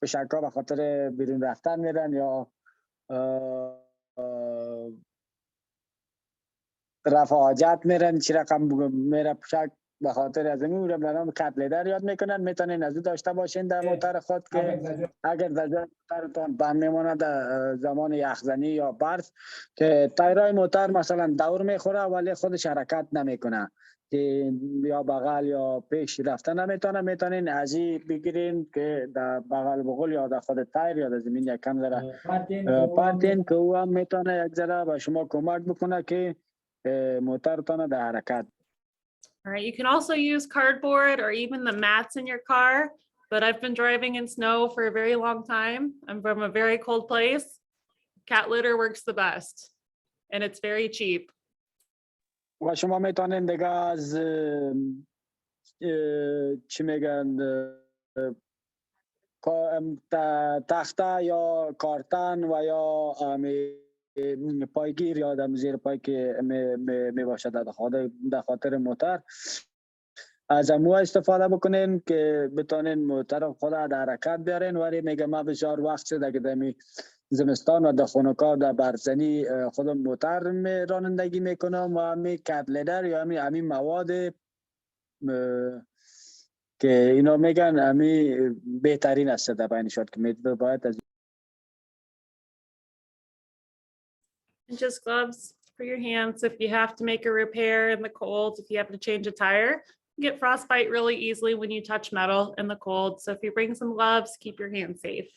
پشک‌ها به خاطر بیرون رفتن میرن یا رفع حاجت میرن چی رقم میره پشک به خاطر از این رو به نام کات لیدر یاد میکنن. میتونین از داشته باشین در موتر خود که اگر زجر موترتان بند میمونه در زمان یخزنی یا برف که تایرای موتر مثلا دور میخوره ولی خودش حرکت نمیکنه که یا بغل یا پیش رفتن نمیتونه. میتونین از این بگیرین که در بغل یا در خود تایر یا در زمین یک کم ذره پارتین که او هم میتونه یک ذره به شما کمک بکنه که موترتان در حرکت. All right, you can also use cardboard or even the mats in your car, but I've been driving in snow for a very long time. I'm from a very cold place. Cat litter works the best and it's very cheap. و شما میتونین دیگه از چی میگن تخته یا کارتن و یا پایگیر یا در زیر پای که می باشد در خاطر موتر از امو استفاده بکنین که بتونین موتر خود در حرکت بیارین. ولی میگم من بسیار وقت شده که در زمستان و در خونکا در برزنی خودم موتر رانندگی میکنم و همی کات لیدر یا همی مواد که اینا میگن همی بهترین است در بینشات که باید از And just gloves for your hands if you have to make a repair in the cold, if you have to change a tire. You get frostbite really easily when you touch metal in the cold. So if you bring some gloves, keep your hands safe.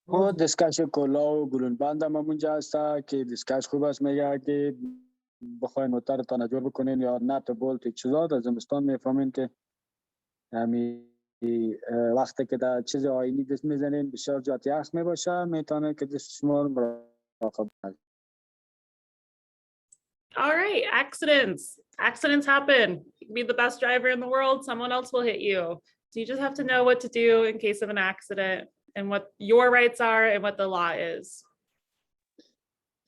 و دستکش کلا و گلون بند هم اونجا هست که دستکش خوب است. میگه که بخواین موترتان جور بکنین یا نت بولت چیزا در زمستان میفهمین که همین وقتی که در چیز آینی دست میزنین بسیار جات یخ میباشه میتونه که دست شما مراقب کنید. All right, accidents. Accidents happen. You can be the best driver in the world, someone else will hit you. So you just have to know what to do in case of an accident and what your rights are and what the law is.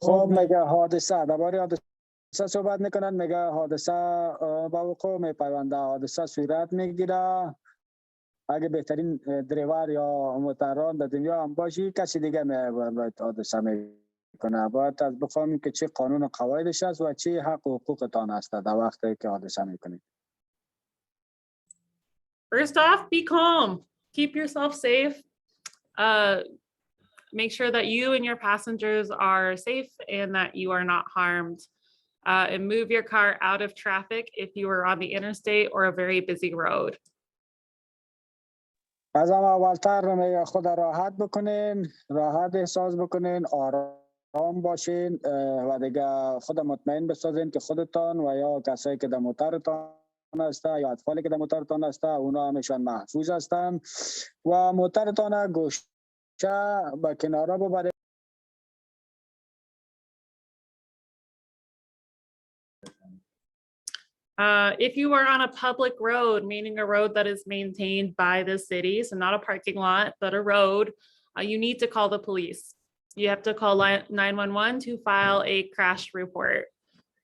خب میگه حادثه درباره حادثه صحبت میکنن. میگه حادثه با وقوع میپیونده. حادثه صورت میگیره اگه بهترین دریور یا موتران در دنیا هم باشی کسی دیگه باید حادثه میکنه. باید از بفهمیم که چه قانون و قواعدش است و چه حق و حقوقتان است در وقتی که حادثه میکنید. First off, be calm. Keep yourself safe. Make sure that you and your passengers are safe and that you are not harmed. And move your car out of traffic if you are on the interstate or a very busy road. از اولتر خود راحت بکنین، راحت احساس بکنین، آرام باشین و دیگه خود مطمئن بسازین که خودتان و یا کسایی که در موترتان هسته یا اطفالی که در موترتان هسته اونا همیشان محفوظ هستن و موترتان گوشه به کناره ببرین. If you are on a public road, meaning a road that is maintained by the city, so not a parking lot, but a road, you need to call the police. You have to call 911 to file a crash report.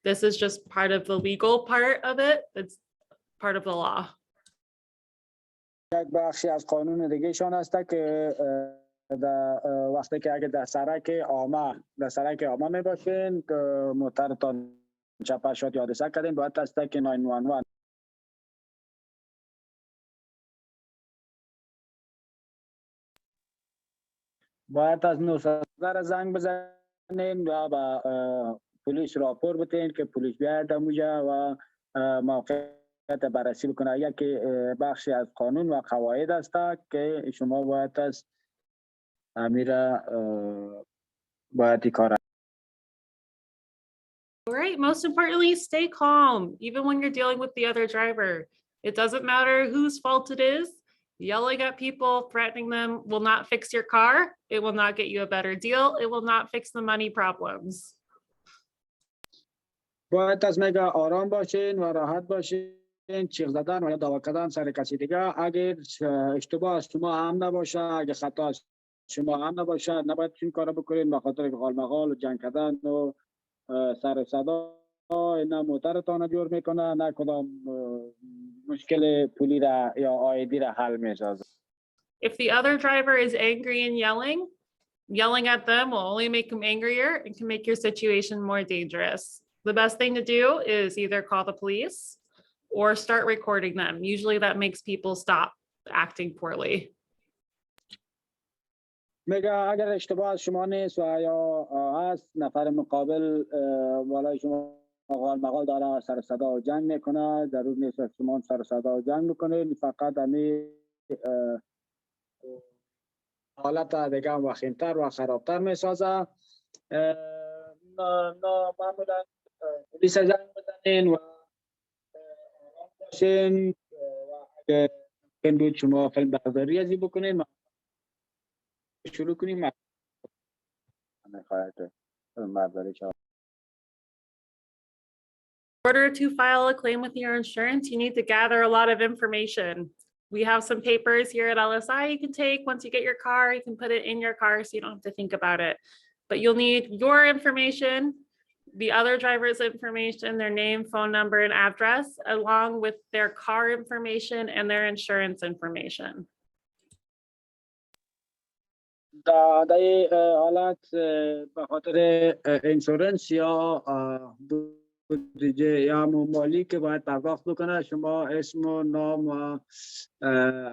This is just part of the legal part of it. It's part of the law. یک بخشی از قانون دیگه شان است که وقتی که اگه در سرک عامه می باشین که موترتان چپه شد یا حادثه کردین باید تستک 911 باید از 911 زنگ بزنین و به پلیس راپور بتین که پلیس بیاید اونجا و موقعیت بررسی بکنه. یکی بخشی از قانون و قواعد است که شما باید از امیر باید کار. All right, most importantly, stay calm, even when you're dealing with the other driver. It doesn't matter whose fault it is. Yelling at people, threatening them will not fix your car. It will not get you a better deal. It will not fix the money problems. باید از میگه آرام باشین و راحت باشین. چیغ زدن و یا دعوا کردن سر کسی دیگه اگر اشتباه از شما هم نباشه، اگر خطا از شما هم نباشه، نباید این کارو بکنین به خاطر که حال مقال و جنگ کردن و سر صدا اینا موترتان جور میکنه، نه کدام مشکل پولی را یا آیدی را حل میسازه. If the other driver is angry and yelling at them will only make them angrier and can make your situation more dangerous. The best thing to do is either call the police or start recording them. Usually that makes people stop acting poorly. میگه اگر اشتباه از شما نیست و یا هست نفر مقابل بالای شما حال مقال داره سر صدا و جنگ میکنه، ضرور نیست از شما سر صدا و جنگ بکنید، فقط همی حالت دیگه وخیمتر و خرابتر میسازه. معمولا پلیس زنگ بزنین و آرام باشین و اگه ممکن بود شما فیلم برداری ازی بکنین شروع کنیم. In order to file a claim with your insurance, you need to gather a lot of information. We have some papers here at LSI you can take. Once you get your car, you can put it in your car so you don't have to think about it. But you'll need your information, the other driver's information, their name, phone number, and address, along with their car information and their insurance information. در حالت به خاطر اینشورنس یا بودجه یا مالی که باید پرداخت بکنه، شما اسم و نام و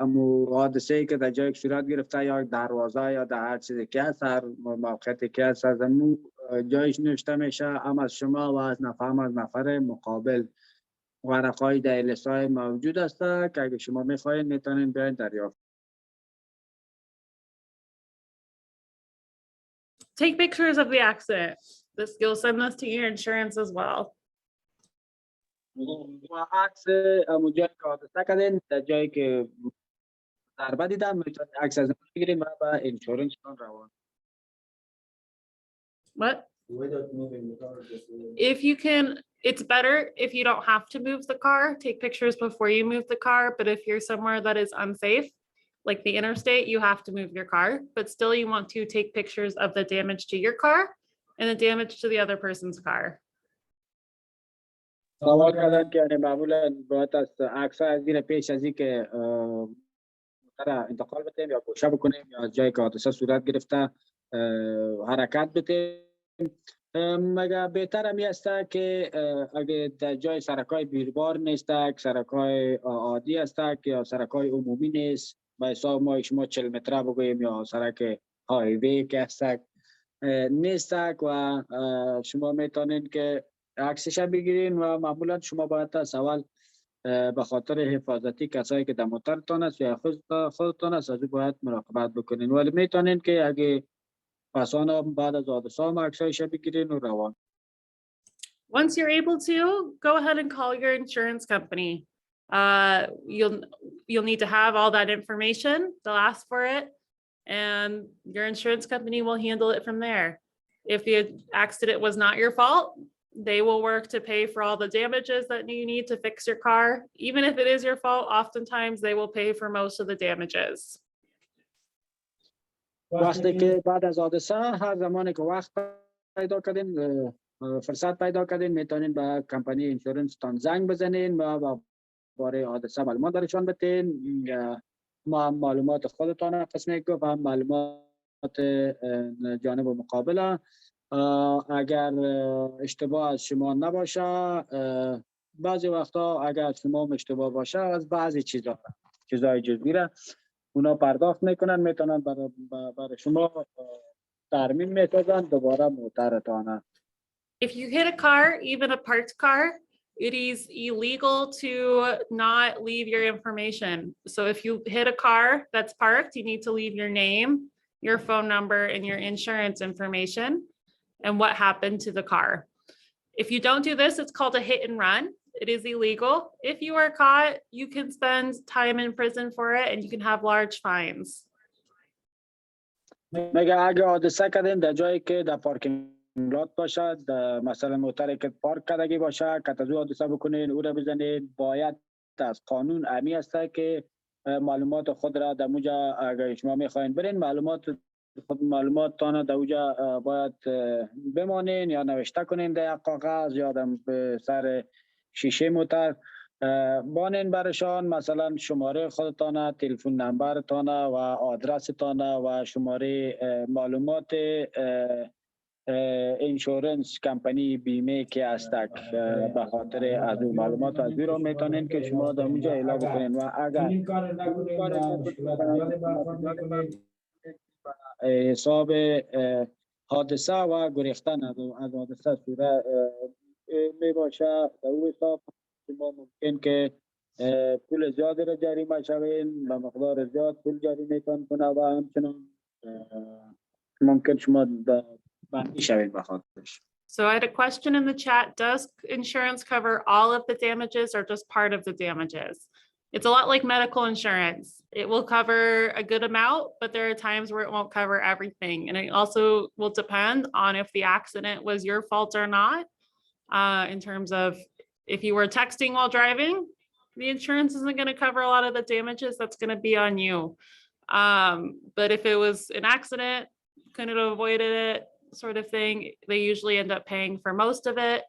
امو حادثه‌ای که در جای صورت گرفته یا دروازه یا در هر چیزی که هست، هر موقعیتی که هست از امو جایش نوشته میشه، هم از شما و از نفر مقابل ورقای در LSI موجود است که اگه شما میخواین میتونین بیاین دریافت. Take pictures of the accident. You'll send this to your insurance as well. و عکس امو جایی که حادثه کردین در جایی که ضربه دیدن میتونین عکس از اون بگیرین و به اینشورنس روان. What? Without moving the car, just If you can, it's better if you don't have to move the car, take pictures before you move the car. But if you're somewhere that is unsafe, like the interstate, you have to move your car, but still you want to take pictures of the damage to your car and the damage to the other person's car. سوال کردن که یعنی معمولا باید از عکس از دیر پیش از این که انتقال بتیم یا گوشه بکنیم یا از جایی که حادثه صورت گرفته حرکت بتیم. مگه بهتر همی است که اگه در جای سرکای بیربار نیست، سرکای عادی است یا سرکای عمومی نیست، به حساب ما شما 40 متره بگوییم یا سرک هایوی که است نیست و شما میتونین که عکسش بگیرین و معمولا شما باید از اول به خاطر حفاظتی کسایی که در موترتان است یا خودتان است از او باید مراقبت بکنین، ولی میتونین که اگه پسانا بعد از حادثه هم عکسایش بگیرین و روان. Once you're able to, go ahead and call your insurance company. You'll need to have all that information. They'll ask for it, and your insurance company will handle it from there. If the accident was not your fault, they will work to pay for all the damages that you need to fix your car. Even if it is your fault, oftentimes they will pay for most of the damages. وقتی که بعد از حادثه هر زمانی که وقت پیدا کردین فرصت پیدا کردین میتونین به کمپانی اینشورنس تان زنگ بزنین و باره حادثه معلومات درشان بتین. ما هم معلومات خودتان پس میگو و هم معلومات جانب مقابله. اگر اشتباه از شما نباشه، بعضی وقتا اگر شما اشتباه باشه از بعضی چیزای جزئی را اونا پرداخت میکنن، میتونن برای شما ترمیم میسازن دوباره موترتانه. If you hit a car, even a parked car, it is illegal to not leave your information. So if you hit a car that's parked, you need to leave your name, your phone number, and your insurance information and what happened to the car. If you don't do this, it's called a hit and run. It is illegal. If you are caught, you can spend time in prison for it and you can have large fines. مگه اگه حادثه کردین در جایی که در پارکینگ لات باشد، مثلا موتری که پارک کردگی باشه، که از او حادثه بکنین، او را بزنید، باید از قانون امی است که معلومات خود را در اونجا اگر شما میخواین برین، معلومات تان در اونجا باید بمانین یا نوشته کنین در کاغذ یا در سر شیشه موتر بانین برشان، مثلا شماره خودتان، تلفن نمبرتان و آدرستان و شماره معلومات اینشورنس کمپانی بیمه که هستک، به خاطر از اون معلومات از او را میتونین که شما در اونجا اعلام بکنین و اگر این کار نکنید مشکلات زیادی برخورد میکنید. حساب حادثه و گریختن از حادثه صورت می باشه، در او حساب شما ممکن که پول زیادی را جریمه شوین، به مقدار زیاد پول جریمه کنه و همچنان ممکن شما بندی شوین به خاطرش. So I had a question in the chat. Does insurance cover all of the damages or just part of the damages? It's a lot like medical insurance. It will cover a good amount, but there are times where it won't cover everything. And it also will depend on if the accident was your fault or not. In terms of if you were texting while driving, the insurance isn't going to cover a lot of the damages. That's going to be on you. But if it was an accident, couldn't have avoided it, sort of thing, they usually end up paying for most of it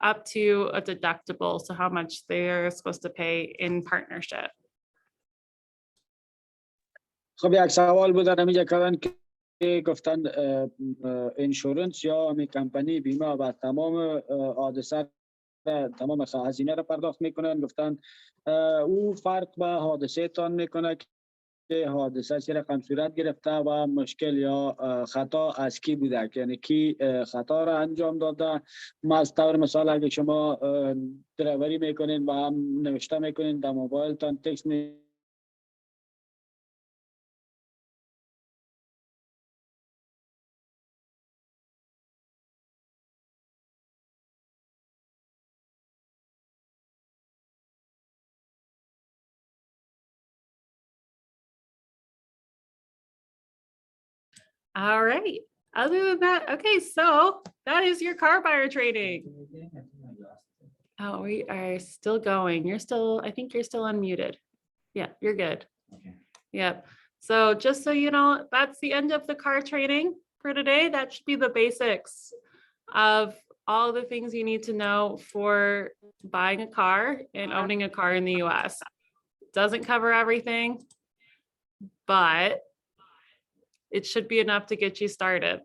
up to a deductible. So how much they're supposed to pay in partnership. خب یک سوال بود در اینجا کردن که گفتن اینشورنس یا امی کمپانی بیمه و تمام حادثه تمام هزینه را پرداخت میکنن. گفتن او فرق به حادثه تان میکنه که حادثه چه رقم صورت گرفته و مشکل یا خطا از کی بوده، یعنی کی خطا را انجام داده. از طور مثال اگه شما دریوری میکنین و هم نوشته میکنین در موبایل تان تکست All right. Other than that, okay, so that is your car buyer training. Oh, we are still going. You're still, I think you're still unmuted. Yeah, you're good. Okay. Yep. So just so you know, that's the end of the car training for today. That should be the basics of all the things you need to know for buying a car and owning a car in the US. Doesn't cover everything, but it should be enough to get you started.